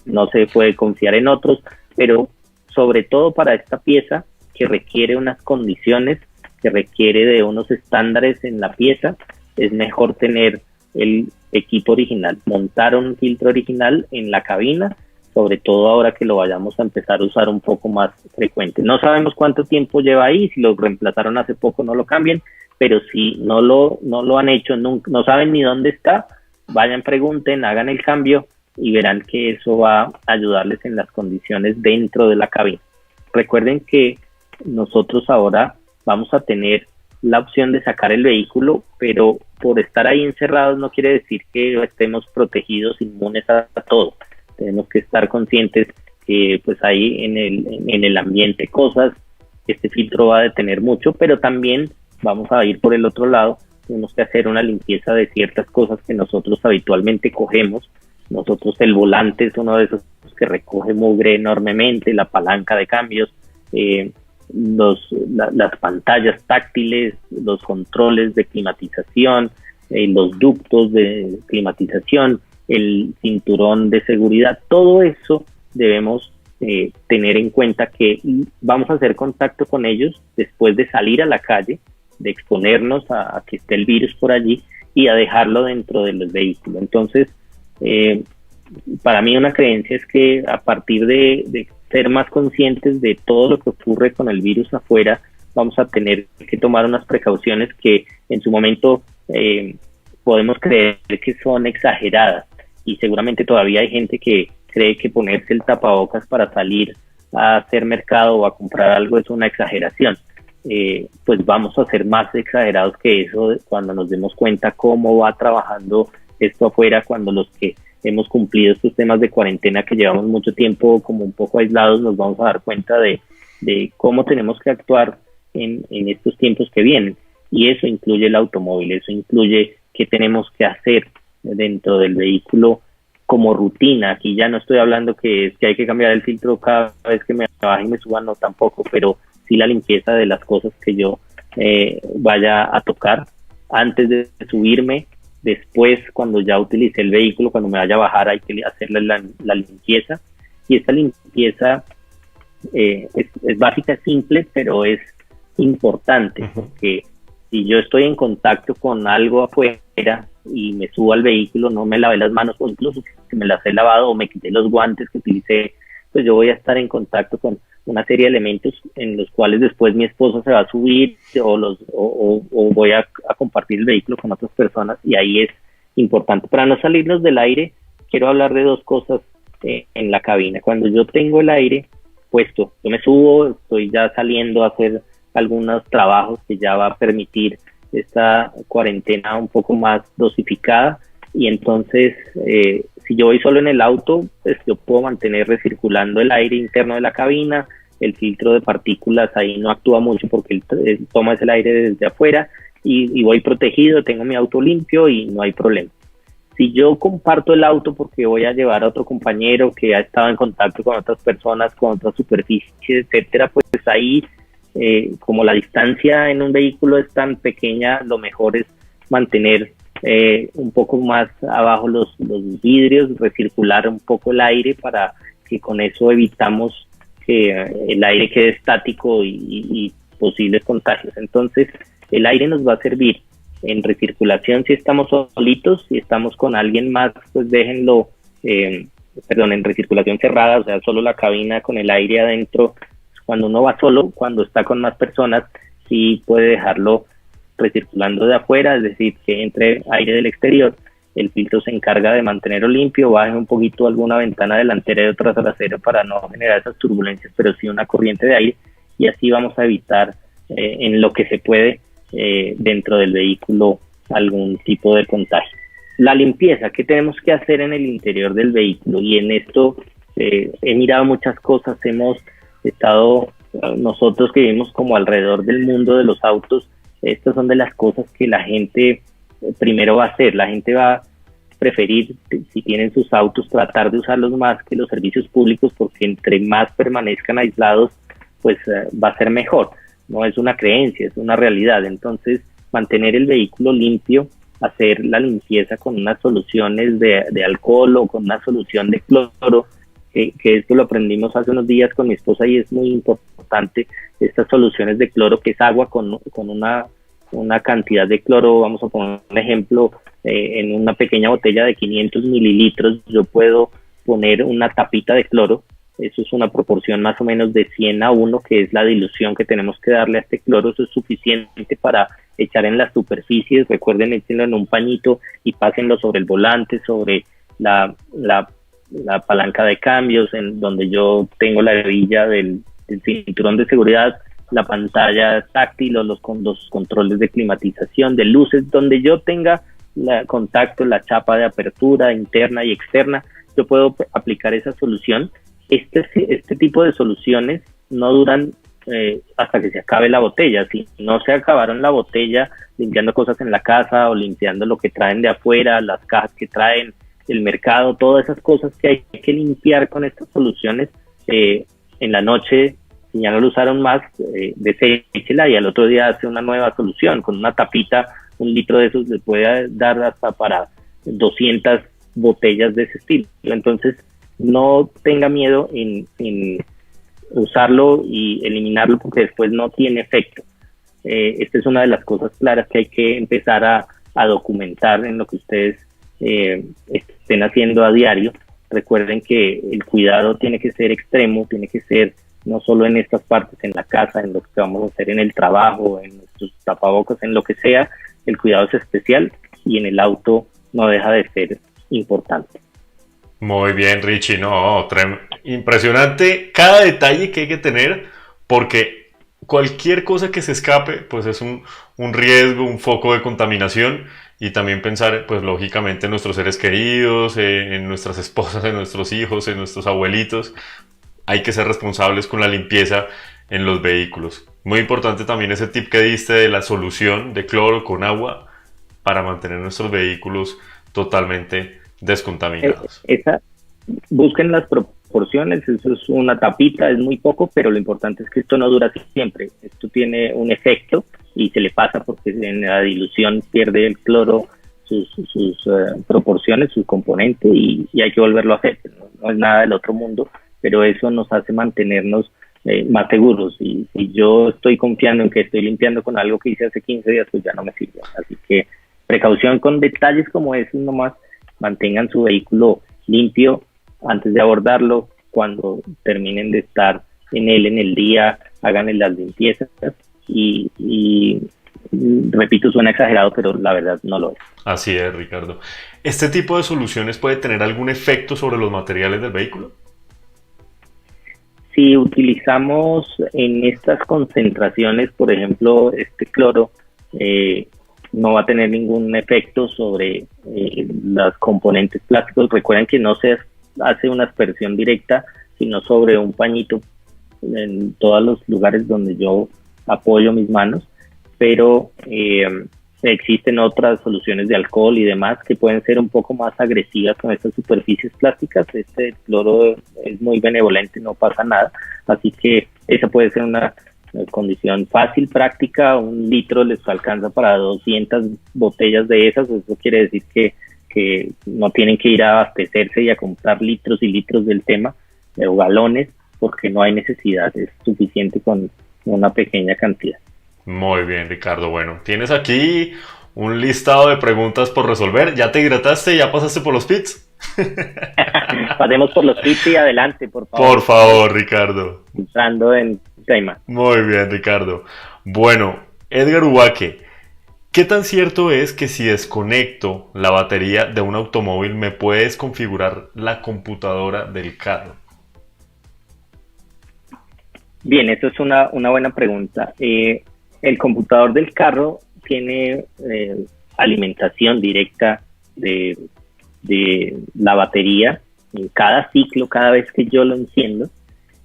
no se puede confiar en otros, pero sobre todo para esta pieza que requiere unas condiciones, que requiere de unos estándares en la pieza, es mejor tener el equipo original, montar un filtro original en la cabina, sobre todo ahora que lo vayamos a empezar a usar un poco más frecuente. No sabemos cuánto tiempo lleva ahí, si lo reemplazaron hace poco no lo cambien, pero si no lo han hecho, no saben ni dónde está, vayan, pregunten, hagan el cambio y verán que eso va a ayudarles en las condiciones dentro de la cabina. Recuerden que nosotros ahora vamos a tener la opción de sacar el vehículo, pero por estar ahí encerrados no quiere decir que estemos protegidos, inmunes a todo. Tenemos que estar conscientes que pues hay en el ambiente cosas, este filtro va a detener mucho, pero también vamos a ir por el otro lado, tenemos que hacer una limpieza de ciertas cosas que nosotros habitualmente cogemos. Nosotros el volante es uno de esos que recoge mugre enormemente, la palanca de cambios, las pantallas táctiles, los controles de climatización, los ductos de climatización, el cinturón de seguridad, todo eso debemos tener en cuenta que vamos a hacer contacto con ellos después de salir a la calle, de exponernos a que esté el virus por allí y a dejarlo dentro de los vehículos. Entonces, para mí una creencia es que a partir de ser más conscientes de todo lo que ocurre con el virus afuera, vamos a tener que tomar unas precauciones que en su momento podemos creer que son exageradas, y seguramente todavía hay gente que cree que ponerse el tapabocas para salir a hacer mercado o a comprar algo es una exageración. Pues vamos a ser más exagerados que eso cuando nos demos cuenta cómo va trabajando esto afuera, cuando los que hemos cumplido estos temas de cuarentena que llevamos mucho tiempo como un poco aislados, nos vamos a dar cuenta de cómo tenemos que actuar en estos tiempos que vienen. Y eso incluye el automóvil, eso incluye qué tenemos que hacer dentro del vehículo como rutina. Aquí ya no estoy hablando que hay que cambiar el filtro cada vez que me baje y me suba, no tampoco, pero sí la limpieza de las cosas que yo vaya a tocar antes de subirme. Después, cuando ya utilicé el vehículo, cuando me vaya a bajar, hay que hacerle la limpieza. Y esta limpieza es básica, simple, pero es importante, porque si yo estoy en contacto con algo afuera y me subo al vehículo, no me lavé las manos, o incluso que me las he lavado o me quité los guantes que utilicé, pues yo voy a estar en contacto con una serie de elementos en los cuales después mi esposo se va a subir o voy a compartir el vehículo con otras personas, y ahí es importante. Para no salirnos del aire, quiero hablar de dos cosas en la cabina. Cuando yo tengo el aire puesto, yo me subo, estoy ya saliendo a hacer algunos trabajos que ya va a permitir esta cuarentena un poco más dosificada, y entonces si yo voy solo en el auto, pues yo puedo mantener recirculando el aire interno de la cabina, el filtro de partículas ahí no actúa mucho porque él toma el aire desde afuera, y voy protegido, tengo mi auto limpio y no hay problema. Si yo comparto el auto porque voy a llevar a otro compañero que ha estado en contacto con otras personas, con otras superficies, etcétera, pues ahí como la distancia en un vehículo es tan pequeña, lo mejor es mantener un poco más abajo los vidrios, recircular un poco el aire para que con eso evitamos que el aire quede estático y posibles contagios. Entonces el aire nos va a servir en recirculación si estamos solitos, si estamos con alguien más, pues déjenlo, en recirculación cerrada, o sea, solo la cabina con el aire adentro. Cuando uno va solo, cuando está con más personas, sí puede dejarlo recirculando de afuera, es decir, que entre aire del exterior. El filtro se encarga de mantenerlo limpio, baje un poquito alguna ventana delantera y otra trasera para no generar esas turbulencias, pero sí una corriente de aire, y así vamos a evitar en lo que se puede dentro del vehículo algún tipo de contagio. La limpieza, ¿qué tenemos que hacer en el interior del vehículo? Y en esto he mirado muchas cosas, hemos estado, nosotros que vivimos como alrededor del mundo de los autos, estas son de las cosas que la gente primero va a hacer. La gente va a preferir, si tienen sus autos, tratar de usarlos más que los servicios públicos, porque entre más permanezcan aislados, pues va a ser mejor. No es una creencia, es una realidad. Entonces, mantener el vehículo limpio, hacer la limpieza con unas soluciones de alcohol o con una solución de cloro, que esto lo aprendimos hace unos días con mi esposa y es muy importante, estas soluciones de cloro, que es agua con una cantidad de cloro. Vamos a poner un ejemplo, en una pequeña botella de 500 mililitros yo puedo poner una tapita de cloro. Eso es una proporción más o menos de 100:1, que es la dilución que tenemos que darle a este cloro. Eso es suficiente para echar en las superficies. Recuerden, échenlo en un pañito y pásenlo sobre el volante, sobre la palanca de cambios, en donde yo tengo la hebilla del cinturón de seguridad, la pantalla táctil o los controles de climatización, de luces, donde yo tenga contacto, la chapa de apertura interna y externa, yo puedo aplicar esa solución. Este tipo de soluciones no duran hasta que se acabe la botella. Si no se acabaron la botella limpiando cosas en la casa o limpiando lo que traen de afuera, las cajas que traen del mercado, todas esas cosas que hay que limpiar con estas soluciones, en la noche, si ya no lo usaron más, deséchela y al otro día hace una nueva solución con una tapita. 1 litro de esos le puede dar hasta para 200 botellas de ese estilo. Entonces, no tenga miedo en usarlo y eliminarlo porque después no tiene efecto. Esta es una de las cosas claras que hay que empezar a documentar en lo que ustedes estén haciendo a diario. Recuerden que el cuidado tiene que ser extremo, tiene que ser no solo en estas partes, en la casa, en lo que vamos a hacer en el trabajo, en nuestros tapabocas, en lo que sea. El cuidado es especial y en el auto no deja de ser importante. Muy bien, Richie, no, impresionante cada detalle que hay que tener, porque cualquier cosa que se escape, pues es un riesgo, un foco de contaminación, y también pensar, pues lógicamente en nuestros seres queridos, en nuestras esposas, en nuestros hijos, en nuestros abuelitos. Hay que ser responsables con la limpieza en los vehículos. Muy importante también ese tip que diste de la solución de cloro con agua para mantener nuestros vehículos totalmente descontaminados. Busquen las proporciones, eso es una tapita, es muy poco, pero lo importante es que esto no dura siempre. Esto tiene un efecto y se le pasa porque en la dilución pierde el cloro sus proporciones, su componente y hay que volverlo a hacer. No es nada del otro mundo, pero eso nos hace mantenernos más seguros. Y si yo estoy confiando en que estoy limpiando con algo que hice hace 15 días, pues ya no me sirve. Así que precaución con detalles como esos nomás. Mantengan su vehículo limpio antes de abordarlo. Cuando terminen de estar en él en el día, háganle las limpiezas y repito, suena exagerado, pero la verdad no lo es. Así es, Ricardo. ¿Este tipo de soluciones puede tener algún efecto sobre los materiales del vehículo? Si utilizamos en estas concentraciones, por ejemplo, este cloro, no va a tener ningún efecto sobre los componentes plásticos. Recuerden que no se hace una aspersión directa, sino sobre un pañito en todos los lugares donde yo apoyo mis manos, pero existen otras soluciones de alcohol y demás que pueden ser un poco más agresivas con estas superficies plásticas. Este cloro es muy benevolente, no pasa nada, así que esa puede ser una condición fácil, práctica. 1 litro les alcanza para 200 botellas de esas. Eso quiere decir que no tienen que ir a abastecerse y a comprar litros y litros del tema o galones, porque no hay necesidad, es suficiente con una pequeña cantidad. Muy bien, Ricardo. Bueno, tienes aquí un listado de preguntas por resolver. ¿Ya te hidrataste? ¿Ya pasaste por los pits? Pasemos por los pits y adelante, por favor. Por favor, Ricardo. Entrando en tema. Muy bien, Ricardo. Bueno, Edgar Ubaque, ¿qué tan cierto es que si desconecto la batería de un automóvil me puede desconfigurar la computadora del carro? Bien, eso es una buena pregunta. El computador del carro tiene alimentación directa de la batería en cada ciclo. Cada vez que yo lo enciendo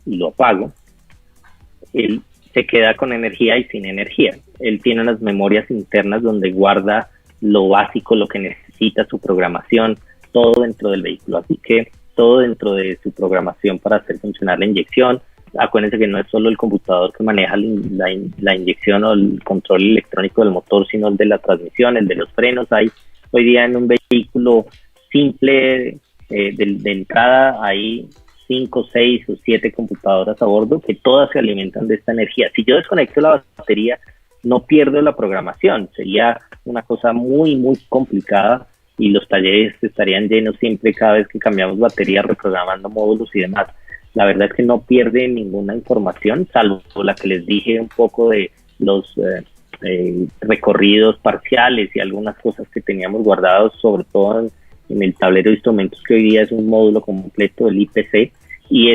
y lo apago, él se queda con energía y sin energía. Él tiene unas memorias internas donde guarda lo básico, lo que necesita, su programación, todo dentro del vehículo. Así que todo dentro de su programación para hacer funcionar la inyección. Acuérdense que no es solo el computador que maneja la inyección o el control electrónico del motor, sino el de la transmisión, el de los frenos. Hay hoy día en un vehículo simple de entrada hay 5, 6 o 7 computadoras a bordo que todas se alimentan de esta energía. Si yo desconecto la batería, no pierdo la programación. Sería una cosa muy, muy complicada y los talleres estarían llenos siempre cada vez que cambiamos batería, reprogramando módulos y demás. La verdad es que no pierde ninguna información, salvo la que les dije un poco de los recorridos parciales y algunas cosas que teníamos guardados, sobre todo en el tablero de instrumentos, que hoy día es un módulo completo del IPC, y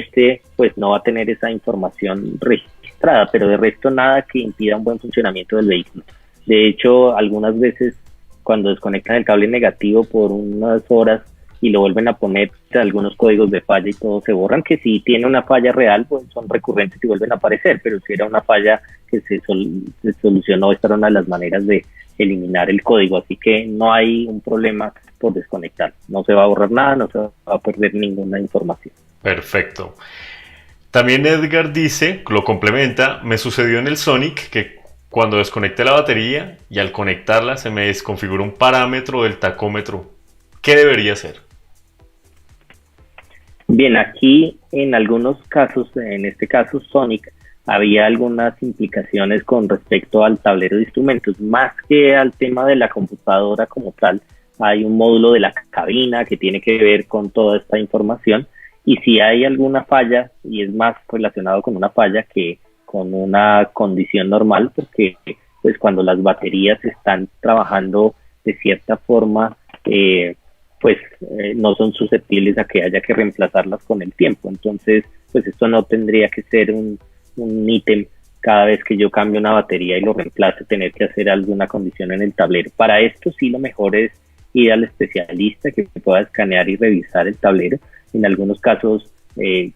pues no va a tener esa información registrada, pero de resto nada que impida un buen funcionamiento del vehículo. De hecho, algunas veces cuando desconectan el cable negativo por unas horas, y lo vuelven a poner, algunos códigos de falla y todo se borran, que si tiene una falla real, pues son recurrentes y vuelven a aparecer, pero si era una falla que se solucionó, esta era una de las maneras de eliminar el código, así que no hay un problema por desconectar, no se va a borrar nada, no se va a perder ninguna información. Perfecto. También Edgar dice, lo complementa, me sucedió en el Sonic que cuando desconecté la batería y al conectarla se me desconfiguró un parámetro del tacómetro. ¿Qué debería hacer? Bien, aquí en algunos casos, en este caso Sonic, había algunas implicaciones con respecto al tablero de instrumentos, más que al tema de la computadora como tal. Hay un módulo de la cabina que tiene que ver con toda esta información, y si hay alguna falla, y es más relacionado con una falla que con una condición normal, porque pues cuando las baterías están trabajando de cierta forma, no son susceptibles a que haya que reemplazarlas con el tiempo. Entonces, pues esto no tendría que ser un ítem cada vez que yo cambio una batería y lo reemplace, tener que hacer alguna condición en el tablero. Para esto sí lo mejor es ir al especialista que pueda escanear y revisar el tablero. En algunos casos,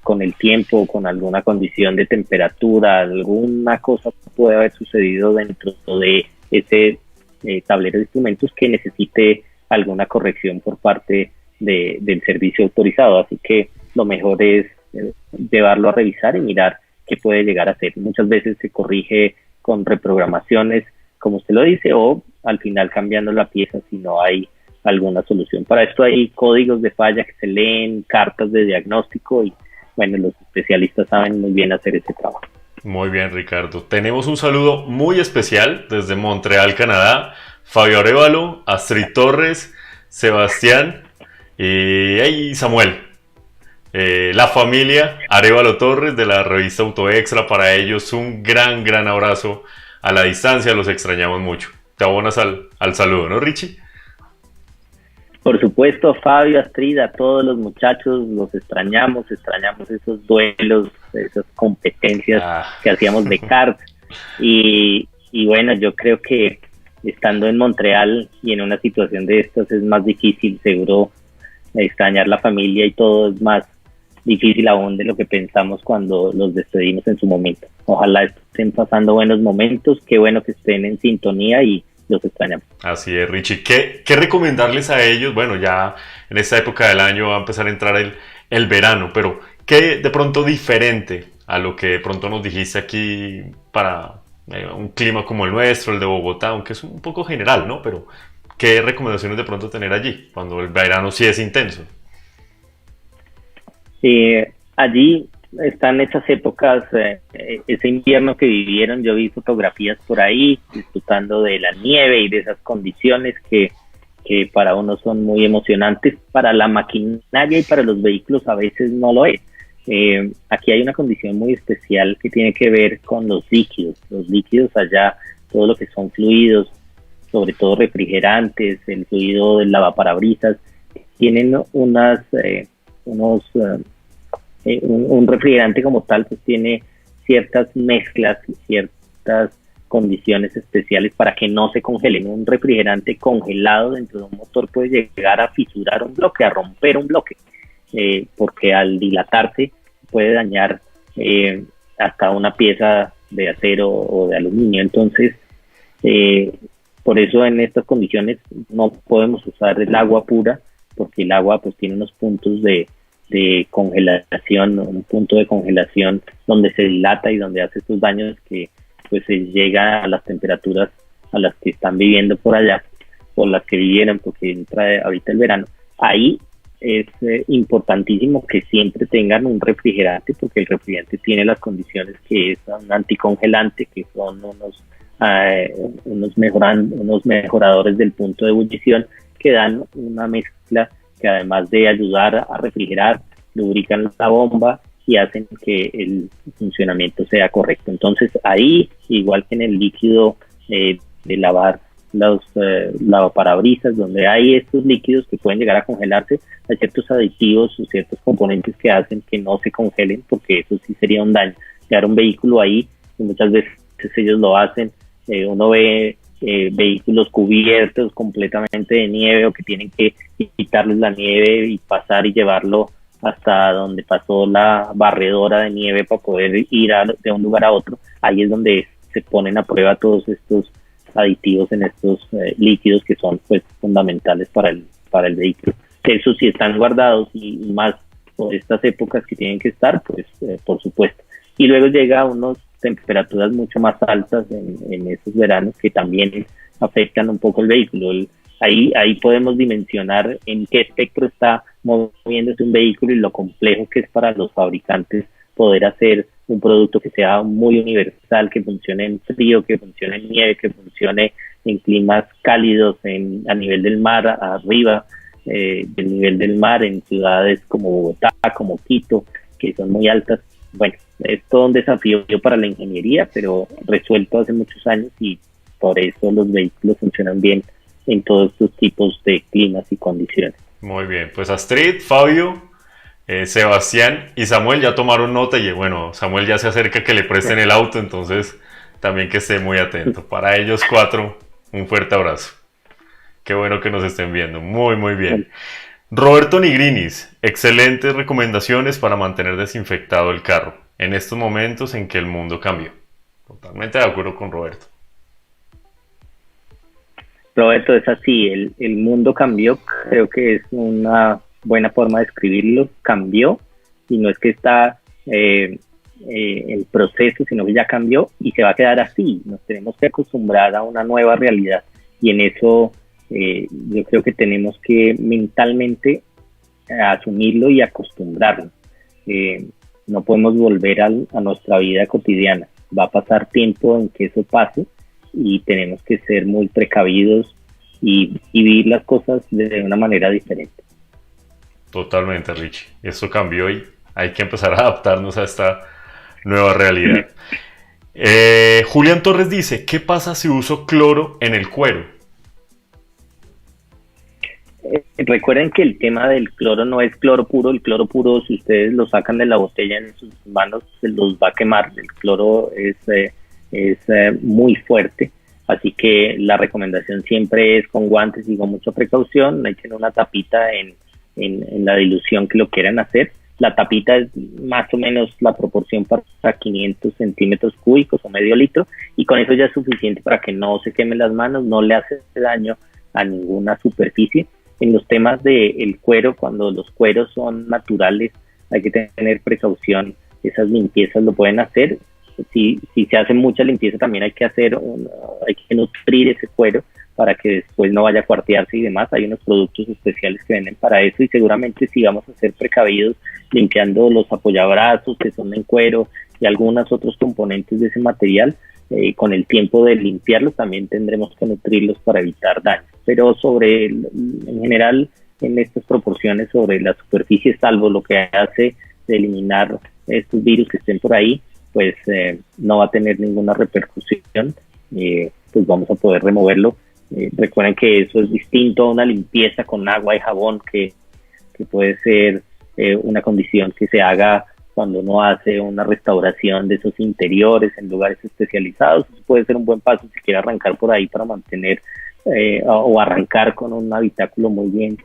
con el tiempo, con alguna condición de temperatura, alguna cosa puede haber sucedido dentro de ese tablero de instrumentos que necesite alguna corrección por parte del servicio autorizado. Así que lo mejor es llevarlo a revisar y mirar qué puede llegar a ser. Muchas veces se corrige con reprogramaciones, como usted lo dice, o al final cambiando la pieza si no hay alguna solución. Para esto hay códigos de falla que se leen, cartas de diagnóstico, y bueno, los especialistas saben muy bien hacer ese trabajo. Muy bien, Ricardo. Tenemos un saludo muy especial desde Montreal, Canadá. Fabio Arévalo, Astrid Torres, Sebastián y Samuel. La familia Arévalo Torres de la revista Auto Extra. Para ellos un gran abrazo a la distancia. Los extrañamos mucho. Te abonas al saludo, ¿no, Richie? Por supuesto, Fabio, Astrid, a todos los muchachos los extrañamos esos duelos, esas competencias que hacíamos de kart. Y bueno, yo creo que estando en Montreal y en una situación de estas es más difícil, seguro extrañar la familia y todo es más difícil aún de lo que pensamos cuando los despedimos en su momento. Ojalá estén pasando buenos momentos, qué bueno que estén en sintonía y los extrañamos. Así es, Richie. ¿Qué recomendarles a ellos? Bueno, ya en esta época del año va a empezar a entrar el verano, pero ¿qué de pronto diferente a lo que de pronto nos dijiste aquí para un clima como el nuestro, el de Bogotá, aunque es un poco general, ¿no? Pero ¿qué recomendaciones de pronto tener allí cuando el verano sí es intenso? Allí están esas épocas, ese invierno que vivieron. Yo vi fotografías por ahí disfrutando de la nieve y de esas condiciones que para uno son muy emocionantes. Para la maquinaria y para los vehículos a veces no lo es. Aquí hay una condición muy especial que tiene que ver con los líquidos. Los líquidos allá, todo lo que son fluidos, sobre todo refrigerantes, el fluido del lavaparabrisas, tienen un refrigerante como tal, pues tiene ciertas mezclas y ciertas condiciones especiales para que no se congelen. Un refrigerante congelado dentro de un motor puede llegar a fisurar un bloque, a romper un bloque, porque al dilatarse puede dañar hasta una pieza de acero o de aluminio. Entonces, por eso en estas condiciones no podemos usar el agua pura, porque el agua pues tiene unos puntos de congelación, un punto de congelación donde se dilata y donde hace estos daños que pues se llega a las temperaturas a las que están viviendo por allá, o las que vivieron, porque entra ahorita el verano. Ahí es importantísimo que siempre tengan un refrigerante, porque el refrigerante tiene las condiciones que es un anticongelante, que son unos mejoradores del punto de ebullición, que dan una mezcla que además de ayudar a refrigerar, lubrican la bomba y hacen que el funcionamiento sea correcto. Entonces ahí, igual que en el líquido de lavar los lavaparabrisas, donde hay estos líquidos que pueden llegar a congelarse, hay ciertos aditivos o ciertos componentes que hacen que no se congelen, porque eso sí sería un daño. Llevar un vehículo ahí, y muchas veces ellos lo hacen, uno ve vehículos cubiertos completamente de nieve o que tienen que quitarles la nieve y pasar y llevarlo hasta donde pasó la barredora de nieve para poder ir de un lugar a otro. Ahí es donde se ponen a prueba todos estos aditivos en estos líquidos que son pues fundamentales para el vehículo. Eso sí están guardados y más por estas épocas que tienen que estar, pues por supuesto. Y luego llega a unas temperaturas mucho más altas en esos veranos que también afectan un poco el vehículo. Ahí podemos dimensionar en qué espectro está moviéndose un vehículo y lo complejo que es para los fabricantes poder hacer un producto que sea muy universal, que funcione en frío, que funcione en nieve, que funcione en climas cálidos a nivel del mar, arriba del nivel del mar, en ciudades como Bogotá, como Quito, que son muy altas. Bueno, es todo un desafío para la ingeniería, pero resuelto hace muchos años y por eso los vehículos funcionan bien en todos estos tipos de climas y condiciones. Muy bien, pues Astrid, Fabio, Sebastián y Samuel ya tomaron nota y bueno, Samuel ya se acerca que le presten el auto, entonces también que esté muy atento. Para ellos cuatro, un fuerte abrazo. Qué bueno que nos estén viendo, muy muy bien. Roberto Nigrinis, excelentes recomendaciones para mantener desinfectado el carro en estos momentos en que el mundo cambió. Totalmente de acuerdo con Roberto. Roberto, es así, el mundo cambió, creo que es una buena forma de escribirlo, cambió, y no es que está en proceso, sino que ya cambió y se va a quedar así. Nos tenemos que acostumbrar a una nueva realidad y en eso yo creo que tenemos que mentalmente asumirlo y acostumbrarnos. No podemos volver a nuestra vida cotidiana, va a pasar tiempo en que eso pase y tenemos que ser muy precavidos y vivir las cosas de una manera diferente. Totalmente, Richie. Esto cambió y hay que empezar a adaptarnos a esta nueva realidad. Julián Torres dice, ¿qué pasa si uso cloro en el cuero? Recuerden que el tema del cloro no es cloro puro. El cloro puro, si ustedes lo sacan de la botella en sus manos, se los va a quemar. El cloro es muy fuerte, así que la recomendación siempre es con guantes y con mucha precaución. Echen una tapita en la dilución que lo quieran hacer. La tapita es más o menos la proporción para 500 centímetros cúbicos o medio litro, y con eso ya es suficiente para que no se quemen las manos, no le hace daño a ninguna superficie. En los temas del cuero, cuando los cueros son naturales, hay que tener precaución. Esas limpiezas lo pueden hacer. Si se hace mucha limpieza, también hay que hay que nutrir ese cuero para que después no vaya a cuartearse y demás. Hay unos productos especiales que venden para eso, y seguramente si vamos a ser precavidos limpiando los apoyabrazos que son en cuero y algunos otros componentes de ese material, con el tiempo de limpiarlos también tendremos que nutrirlos para evitar daños. Pero en general, en estas proporciones sobre la superficie, salvo lo que hace de eliminar estos virus que estén por ahí, pues no va a tener ninguna repercusión, pues vamos a poder removerlo. Recuerden que eso es distinto a una limpieza con agua y jabón, que puede ser una condición que se haga cuando uno hace una restauración de esos interiores en lugares especializados. Eso puede ser un buen paso si quiere arrancar por ahí para mantener o arrancar con un habitáculo muy bien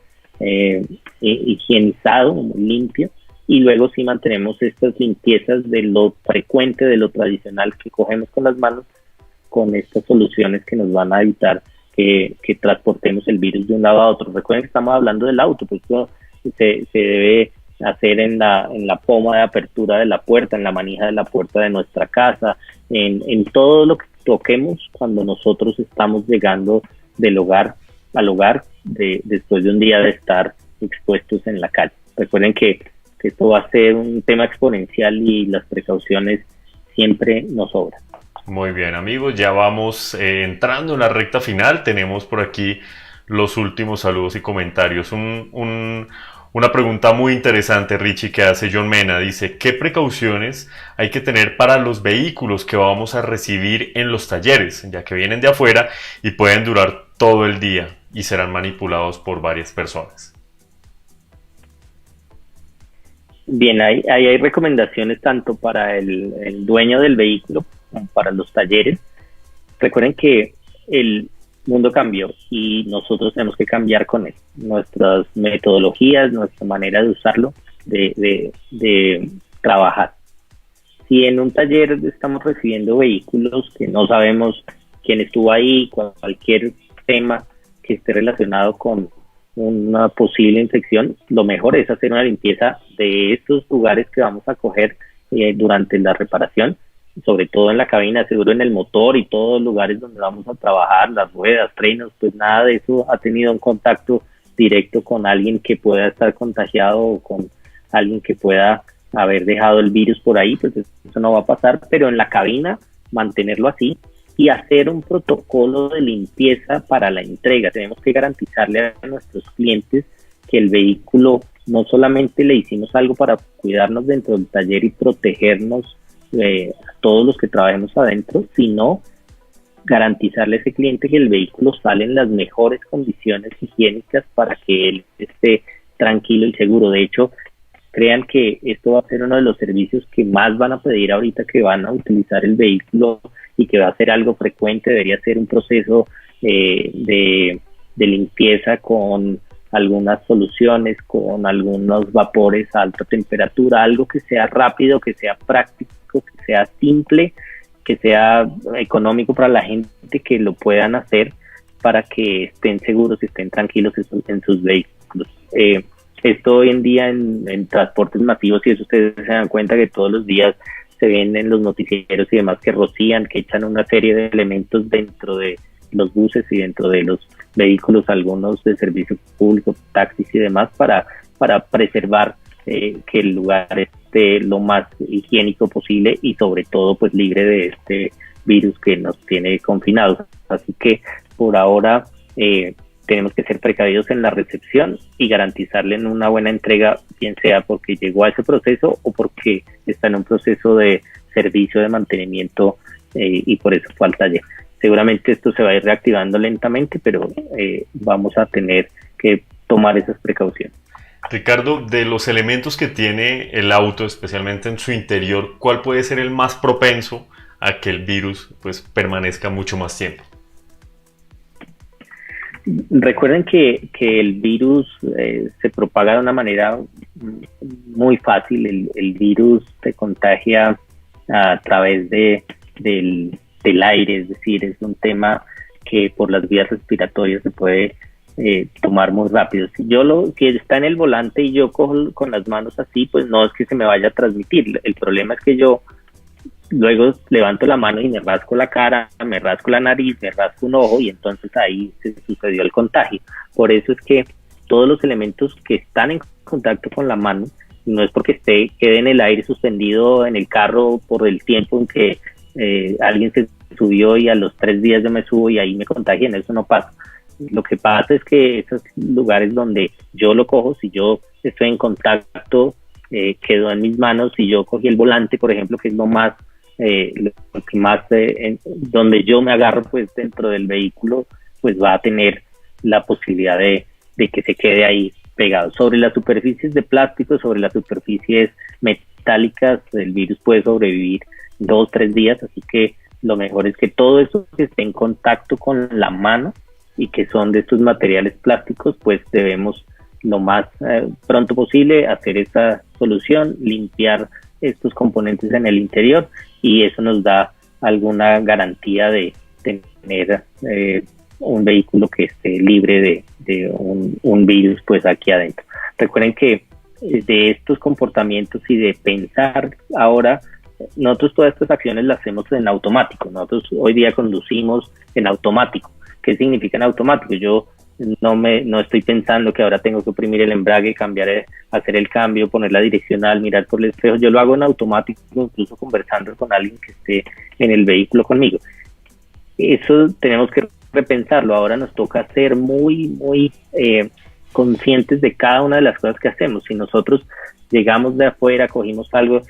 higienizado, muy limpio. Y luego sí mantenemos estas limpiezas de lo frecuente, de lo tradicional que cogemos con las manos, con estas soluciones que nos van a evitar que transportemos el virus de un lado a otro. Recuerden que estamos hablando del auto, pues esto se debe hacer en la poma de apertura de la puerta, en la manija de la puerta de nuestra casa, en todo lo que toquemos cuando nosotros estamos llegando del hogar al hogar después de un día de estar expuestos en la calle. Recuerden que esto va a ser un tema exponencial y las precauciones siempre nos sobran. Muy bien, amigos, ya vamos entrando en la recta final. Tenemos por aquí los últimos saludos y comentarios. Una pregunta muy interesante, Richie, que hace John Mena. Dice, ¿qué precauciones hay que tener para los vehículos que vamos a recibir en los talleres, ya que vienen de afuera y pueden durar todo el día y serán manipulados por varias personas? Bien, ahí hay recomendaciones tanto para el dueño del vehículo como para los talleres. Recuerden que el mundo cambió y nosotros tenemos que cambiar con él. Nuestras metodologías, nuestra manera de usarlo, de trabajar. Si en un taller estamos recibiendo vehículos que no sabemos quién estuvo ahí, cualquier tema que esté relacionado con una posible infección, lo mejor es hacer una limpieza de estos lugares que vamos a coger durante la reparación, sobre todo en la cabina, seguro en el motor y todos los lugares donde vamos a trabajar, las ruedas, frenos, pues nada de eso ha tenido un contacto directo con alguien que pueda estar contagiado o con alguien que pueda haber dejado el virus por ahí, pues eso no va a pasar, pero en la cabina mantenerlo así y hacer un protocolo de limpieza para la entrega. Tenemos que garantizarle a nuestros clientes que el vehículo no solamente le hicimos algo para cuidarnos dentro del taller y protegernos a todos los que trabajemos adentro, sino garantizarle a ese cliente que el vehículo sale en las mejores condiciones higiénicas para que él esté tranquilo y seguro. De hecho, crean que esto va a ser uno de los servicios que más van a pedir ahorita que van a utilizar el vehículo y que va a ser algo frecuente. Debería ser un proceso de limpieza con algunas soluciones, con algunos vapores a alta temperatura, algo que sea rápido, que sea práctico, que sea simple, que sea económico para la gente, que lo puedan hacer para que estén seguros y estén tranquilos en sus vehículos. Esto hoy en día en transportes masivos, y eso ustedes se dan cuenta que todos los días se ven en los noticieros y demás que rocían, que echan una serie de elementos dentro de los buses y dentro de los vehículos, algunos de servicio público, taxis y demás, para preservar que el lugar esté lo más higiénico posible y sobre todo pues libre de este virus que nos tiene confinados. Así que por ahora tenemos que ser precavidos en la recepción y garantizarle una buena entrega, bien sea porque llegó a ese proceso o porque está en un proceso de servicio de mantenimiento y por eso fue al taller. Seguramente esto se va a ir reactivando lentamente, pero vamos a tener que tomar esas precauciones. Ricardo, de los elementos que tiene el auto, especialmente en su interior, ¿cuál puede ser el más propenso a que el virus pues permanezca mucho más tiempo? Recuerden que el virus se propaga de una manera muy fácil. El virus se contagia a través del aire, es decir, es un tema que por las vías respiratorias se puede tomar muy rápido. Si está en el volante y yo cojo con las manos así, pues no es que se me vaya a transmitir. El problema es que yo luego levanto la mano y me rasco la cara, me rasco la nariz, me rasco un ojo y entonces ahí se sucedió el contagio. Por eso es que todos los elementos que están en contacto con la mano, no es porque quede en el aire suspendido en el carro por el tiempo en que alguien se subió y a los 3 días yo me subo y ahí me contagian, eso no pasa. Lo que pasa es que esos lugares donde yo lo cojo, si yo estoy en contacto, quedó en mis manos, si yo cogí el volante, por ejemplo, que es lo que más donde yo me agarro pues dentro del vehículo, pues va a tener la posibilidad de que se quede ahí pegado. Sobre las superficies de plástico, sobre las superficies metálicas, el virus puede sobrevivir 2-3 días, así que lo mejor es que todo eso que esté en contacto con la mano y que son de estos materiales plásticos, pues debemos lo más pronto posible hacer esta solución, limpiar estos componentes en el interior, y eso nos da alguna garantía de tener un vehículo que esté libre de un virus pues aquí adentro. Recuerden que de estos comportamientos y de pensar ahora, nosotros todas estas acciones las hacemos en automático. Nosotros hoy día conducimos en automático. ¿Qué significa en automático? Yo no estoy pensando que ahora tengo que oprimir el embrague, hacer el cambio, poner la direccional, mirar por el espejo. Yo lo hago en automático, incluso conversando con alguien que esté en el vehículo conmigo. Eso tenemos que repensarlo. Ahora nos toca ser muy conscientes de cada una de las cosas que hacemos. Si nosotros llegamos de afuera, cogimos algo,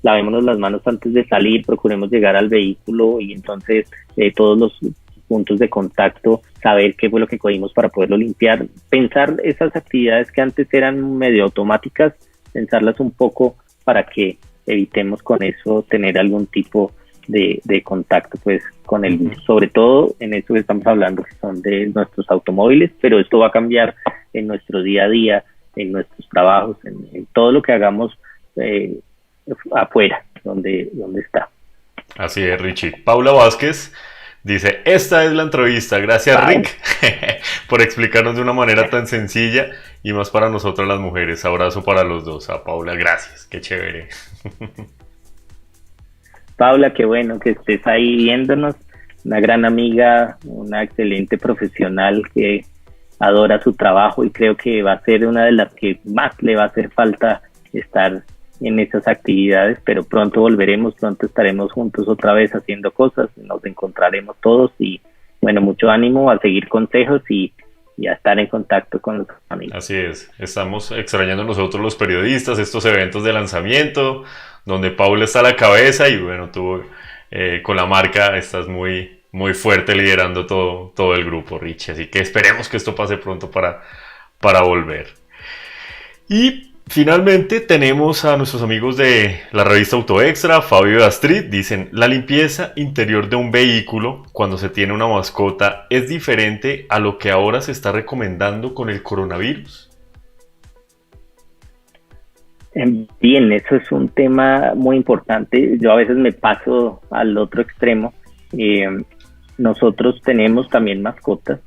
lavémonos las manos antes de salir, procuremos llegar al vehículo y entonces todos los puntos de contacto, saber qué fue lo que cogimos para poderlo limpiar, pensar esas actividades que antes eran medio automáticas, pensarlas un poco para que evitemos con eso tener algún tipo de contacto pues con el virus, sobre todo en esto que estamos hablando que son de nuestros automóviles, pero esto va a cambiar en nuestro día a día, en nuestros trabajos, en todo lo que hagamos afuera, donde está. Así es, Richie. Paula Vázquez dice, esta es la entrevista. Gracias, Vale. Rick, por explicarnos de una manera tan sencilla y más para nosotras las mujeres. Abrazo para los dos. A Paula, gracias. Qué chévere. Paula, qué bueno que estés ahí viéndonos. Una gran amiga, una excelente profesional que adora su trabajo y creo que va a ser una de las que más le va a hacer falta estar en esas actividades, pero pronto volveremos, pronto estaremos juntos otra vez haciendo cosas, nos encontraremos todos y bueno, mucho ánimo a seguir consejos y a estar en contacto con los amigos. Así es, estamos extrañando nosotros los periodistas estos eventos de lanzamiento donde Paula está a la cabeza y bueno, tú con la marca estás muy, muy fuerte liderando todo el grupo, Richie, así que esperemos que esto pase pronto para volver. Y finalmente tenemos a nuestros amigos de la revista Auto Extra, Fabio y Astrid, dicen, la limpieza interior de un vehículo cuando se tiene una mascota es diferente a lo que ahora se está recomendando con el coronavirus. Bien, eso es un tema muy importante. Yo a veces me paso al otro extremo. Nosotros tenemos también mascotas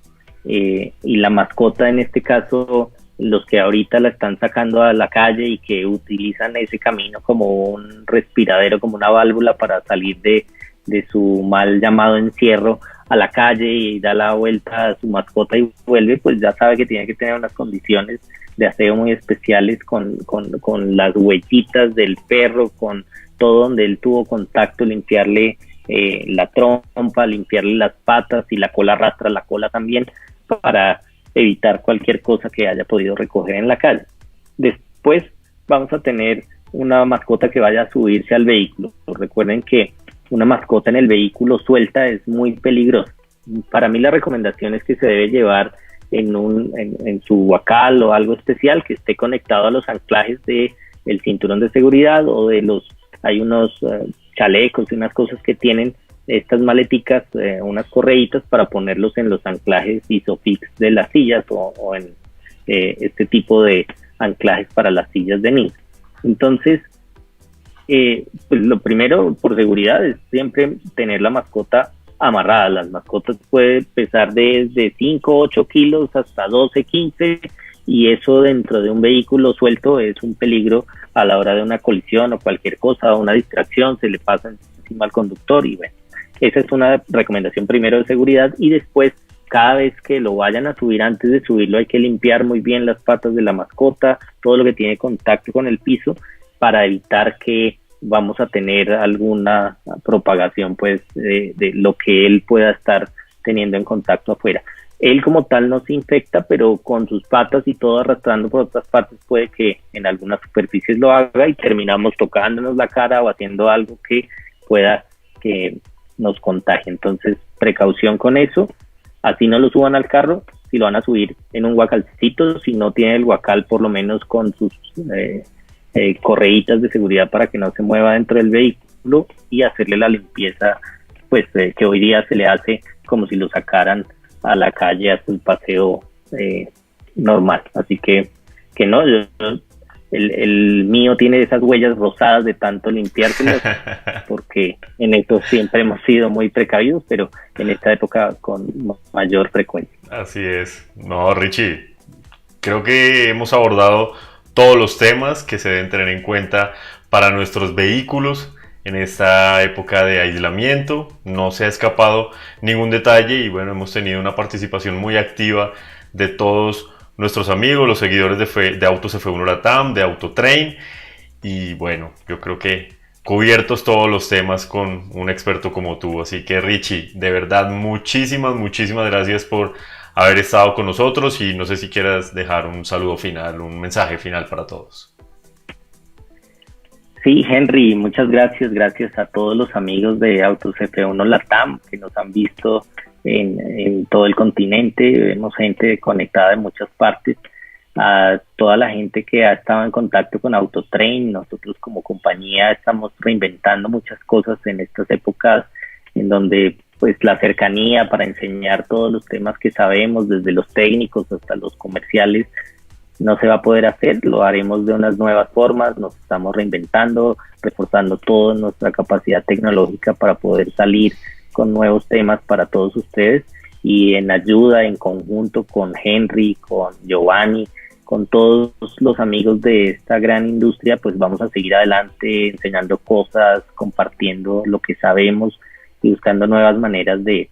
y la mascota en este caso, los que ahorita la están sacando a la calle y que utilizan ese camino como un respiradero, como una válvula para salir de su mal llamado encierro a la calle y da la vuelta a su mascota y vuelve, pues ya sabe que tiene que tener unas condiciones de aseo muy especiales con las huellitas del perro, con todo donde él tuvo contacto, limpiarle la trompa, limpiarle las patas, y la cola arrastra la cola también, para evitar cualquier cosa que haya podido recoger en la calle. Después vamos a tener una mascota que vaya a subirse al vehículo. Recuerden que una mascota en el vehículo suelta es muy peligrosa. Para mí la recomendación es que se debe llevar en su guacal o algo especial que esté conectado a los anclajes de el cinturón de seguridad o hay unos chalecos y unas cosas que tienen estas maleticas, unas correitas para ponerlos en los anclajes Isofix de las sillas o en este tipo de anclajes para las sillas de niños. Entonces, pues lo primero por seguridad es siempre tener la mascota amarrada. Las mascotas pueden pesar desde 5, 8 kilos hasta 12, 15 y eso dentro de un vehículo suelto es un peligro a la hora de una colisión o cualquier cosa o una distracción, se le pasa encima al conductor y bueno, esa es una recomendación primero de seguridad y después cada vez que lo vayan a subir, antes de subirlo hay que limpiar muy bien las patas de la mascota, todo lo que tiene contacto con el piso para evitar que vamos a tener alguna propagación pues de lo que él pueda estar teniendo en contacto afuera. Él como tal no se infecta, pero con sus patas y todo arrastrando por otras partes puede que en algunas superficies lo haga y terminamos tocándonos la cara o haciendo algo que pueda que nos contagie. Entonces, precaución con eso. Así no lo suban al carro, si lo van a subir en un guacalcito, si no tiene el guacal por lo menos con sus correitas de seguridad para que no se mueva dentro del vehículo y hacerle la limpieza pues que hoy día se le hace como si lo sacaran a la calle a su paseo normal. Así que no, el mío tiene esas huellas rosadas de tanto limpiárselas porque en esto siempre hemos sido muy precavidos, pero en esta época con mayor frecuencia. Así es. No, Richie, creo que hemos abordado todos los temas que se deben tener en cuenta para nuestros vehículos en esta época de aislamiento. No se ha escapado ningún detalle y bueno, hemos tenido una participación muy activa de todos nuestros amigos, los seguidores de Autos F1 Latam, de Autotrain y bueno, yo creo que cubiertos todos los temas con un experto como tú. Así que Richie, de verdad muchísimas gracias por haber estado con nosotros y no sé si quieras dejar un saludo final, un mensaje final para todos. Sí, Henry, muchas gracias a todos los amigos de Autos F1 Latam que nos han visto en todo el continente. Vemos gente conectada de muchas partes a toda la gente que ha estado en contacto con Autotrain. Nosotros como compañía estamos reinventando muchas cosas en estas épocas en donde pues la cercanía para enseñar todos los temas que sabemos, desde los técnicos hasta los comerciales, no se va a poder hacer. Lo haremos de unas nuevas formas, nos estamos reinventando, reforzando toda nuestra capacidad tecnológica para poder salir con nuevos temas para todos ustedes, y en ayuda, en conjunto con Henry, con Giovanni, con todos los amigos de esta gran industria, pues vamos a seguir adelante enseñando cosas, compartiendo lo que sabemos y buscando nuevas maneras de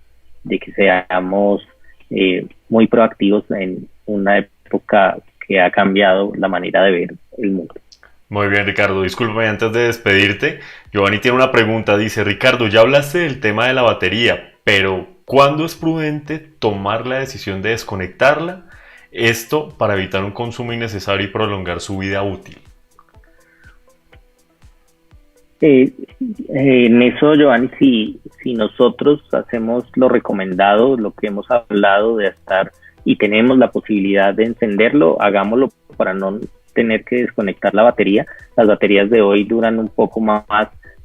que seamos muy proactivos en una época que ha cambiado la manera de ver el mundo. Muy bien, Ricardo. Discúlpame, antes de despedirte, Giovanni tiene una pregunta. Dice, Ricardo, ya hablaste del tema de la batería, pero ¿cuándo es prudente tomar la decisión de desconectarla? Esto para evitar un consumo innecesario y prolongar su vida útil. En eso, Giovanni, si nosotros hacemos lo recomendado, lo que hemos hablado de estar y tenemos la posibilidad de encenderlo, hagámoslo para no tener que desconectar la batería. Las baterías de hoy duran un poco más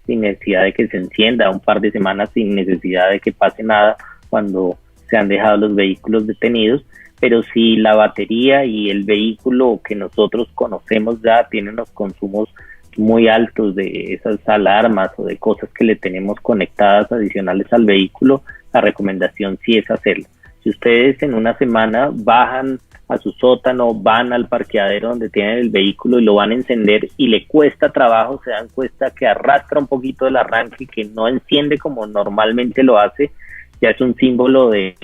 sin necesidad de que se encienda, un par de semanas sin necesidad de que pase nada cuando se han dejado los vehículos detenidos. Pero si la batería y el vehículo que nosotros conocemos ya tienen los consumos muy altos de esas alarmas o de cosas que le tenemos conectadas adicionales al vehículo, la recomendación sí es hacerlo. Si ustedes en una semana bajan a su sótano, van al parqueadero donde tienen el vehículo y lo van a encender y le cuesta trabajo, se dan cuenta que arrastra un poquito el arranque, que no enciende como normalmente lo hace, ya es un símbolo de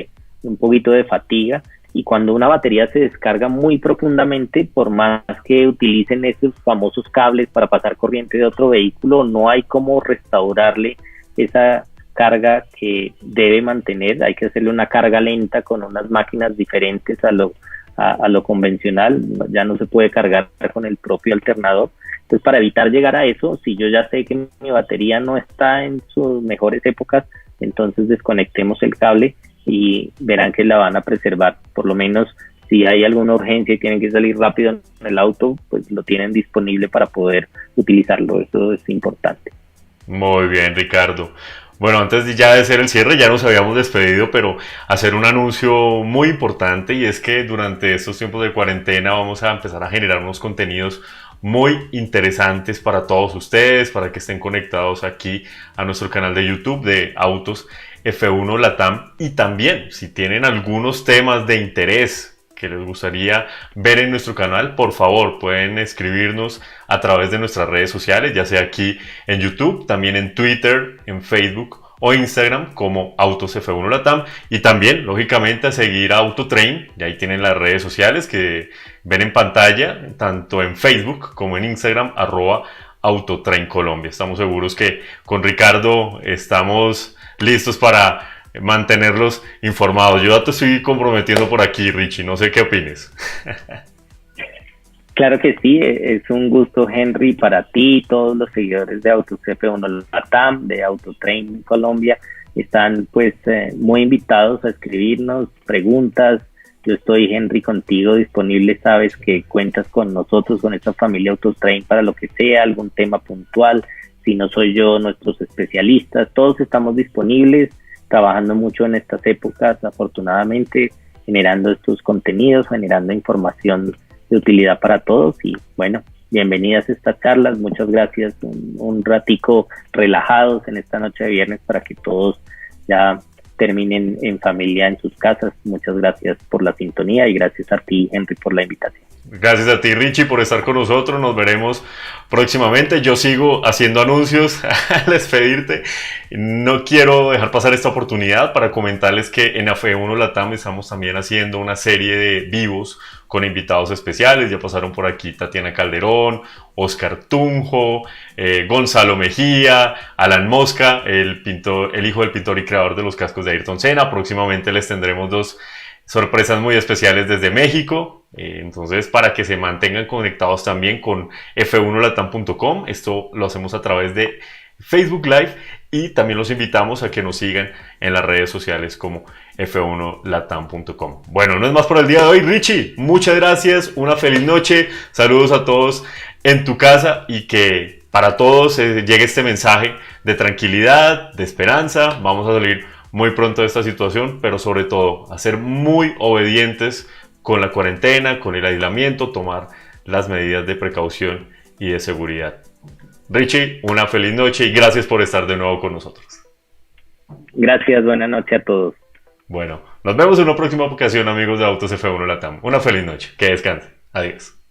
un poquito de fatiga. Y cuando una batería se descarga muy profundamente, por más que utilicen esos famosos cables para pasar corriente de otro vehículo, no hay cómo restaurarle esa carga que debe mantener. Hay que hacerle una carga lenta con unas máquinas diferentes a lo convencional. Ya no se puede cargar con el propio alternador. Entonces, para evitar llegar a eso, si yo ya sé que mi batería no está en sus mejores épocas, entonces desconectemos el cable y verán que la van a preservar. Por lo menos si hay alguna urgencia y tienen que salir rápido en el auto, pues lo tienen disponible para poder utilizarlo. Eso es importante. Muy bien, Ricardo. Bueno, antes de ya de hacer el cierre, ya nos habíamos despedido, pero hacer un anuncio muy importante, y es que durante estos tiempos de cuarentena vamos a empezar a generar unos contenidos muy interesantes para todos ustedes, para que estén conectados aquí a nuestro canal de YouTube de Autos F1 Latam. Y también, si tienen algunos temas de interés que les gustaría ver en nuestro canal, por favor pueden escribirnos a través de nuestras redes sociales, ya sea aquí en YouTube, también en Twitter, en Facebook o Instagram como Autos F1 Latam, y también lógicamente a seguir a Autotrain. Y ahí tienen las redes sociales que ven en pantalla, tanto en Facebook como en Instagram, @Autotrain Colombia. Estamos seguros que con Ricardo estamos listos para mantenerlos informados. Yo ya te estoy comprometiendo por aquí, Richie, no sé qué opines. Claro que sí, es un gusto, Henry, para ti y todos los seguidores de Autos F1 Latam, de Autotrain Colombia. Están pues muy invitados a escribirnos preguntas. Yo estoy, Henry, contigo disponible. Sabes que cuentas con nosotros, con esta familia Autotrain, para lo que sea, algún tema puntual. Si no soy yo, nuestros especialistas, todos estamos disponibles, trabajando mucho en estas épocas, afortunadamente, generando estos contenidos, generando información de utilidad para todos. Y bueno, bienvenidas a estas charlas, muchas gracias, un ratico relajados en esta noche de viernes para que todos ya terminen en familia en sus casas. Muchas gracias por la sintonía y gracias a ti, Henry, por la invitación. Gracias a ti, Richie, por estar con nosotros. Nos veremos próximamente. Yo sigo haciendo anuncios al despedirte. No quiero dejar pasar esta oportunidad para comentarles que en F1 Latam estamos también haciendo una serie de vivos con invitados especiales. Ya pasaron por aquí Tatiana Calderón, Oscar Tunjo, Gonzalo Mejía, Alan Mosca, el hijo del pintor y creador de los cascos de Ayrton Senna. Próximamente les tendremos dos sorpresas muy especiales desde México. Entonces, para que se mantengan conectados también con f1latam.com. Esto lo hacemos a través de Facebook Live, y también los invitamos a que nos sigan en las redes sociales como f1latam.com. Bueno, no es más por el día de hoy. Richie, muchas gracias, una feliz noche, saludos a todos en tu casa y que para todos llegue este mensaje de tranquilidad, de esperanza. Vamos a salir muy pronto de esta situación, pero sobre todo a ser muy obedientes con la cuarentena, con el aislamiento, tomar las medidas de precaución y de seguridad. Richie, una feliz noche y gracias por estar de nuevo con nosotros. Gracias, buena noche a todos. Bueno, nos vemos en una próxima ocasión, amigos de Autos F1 Latam. Una feliz noche, que descansen. Adiós.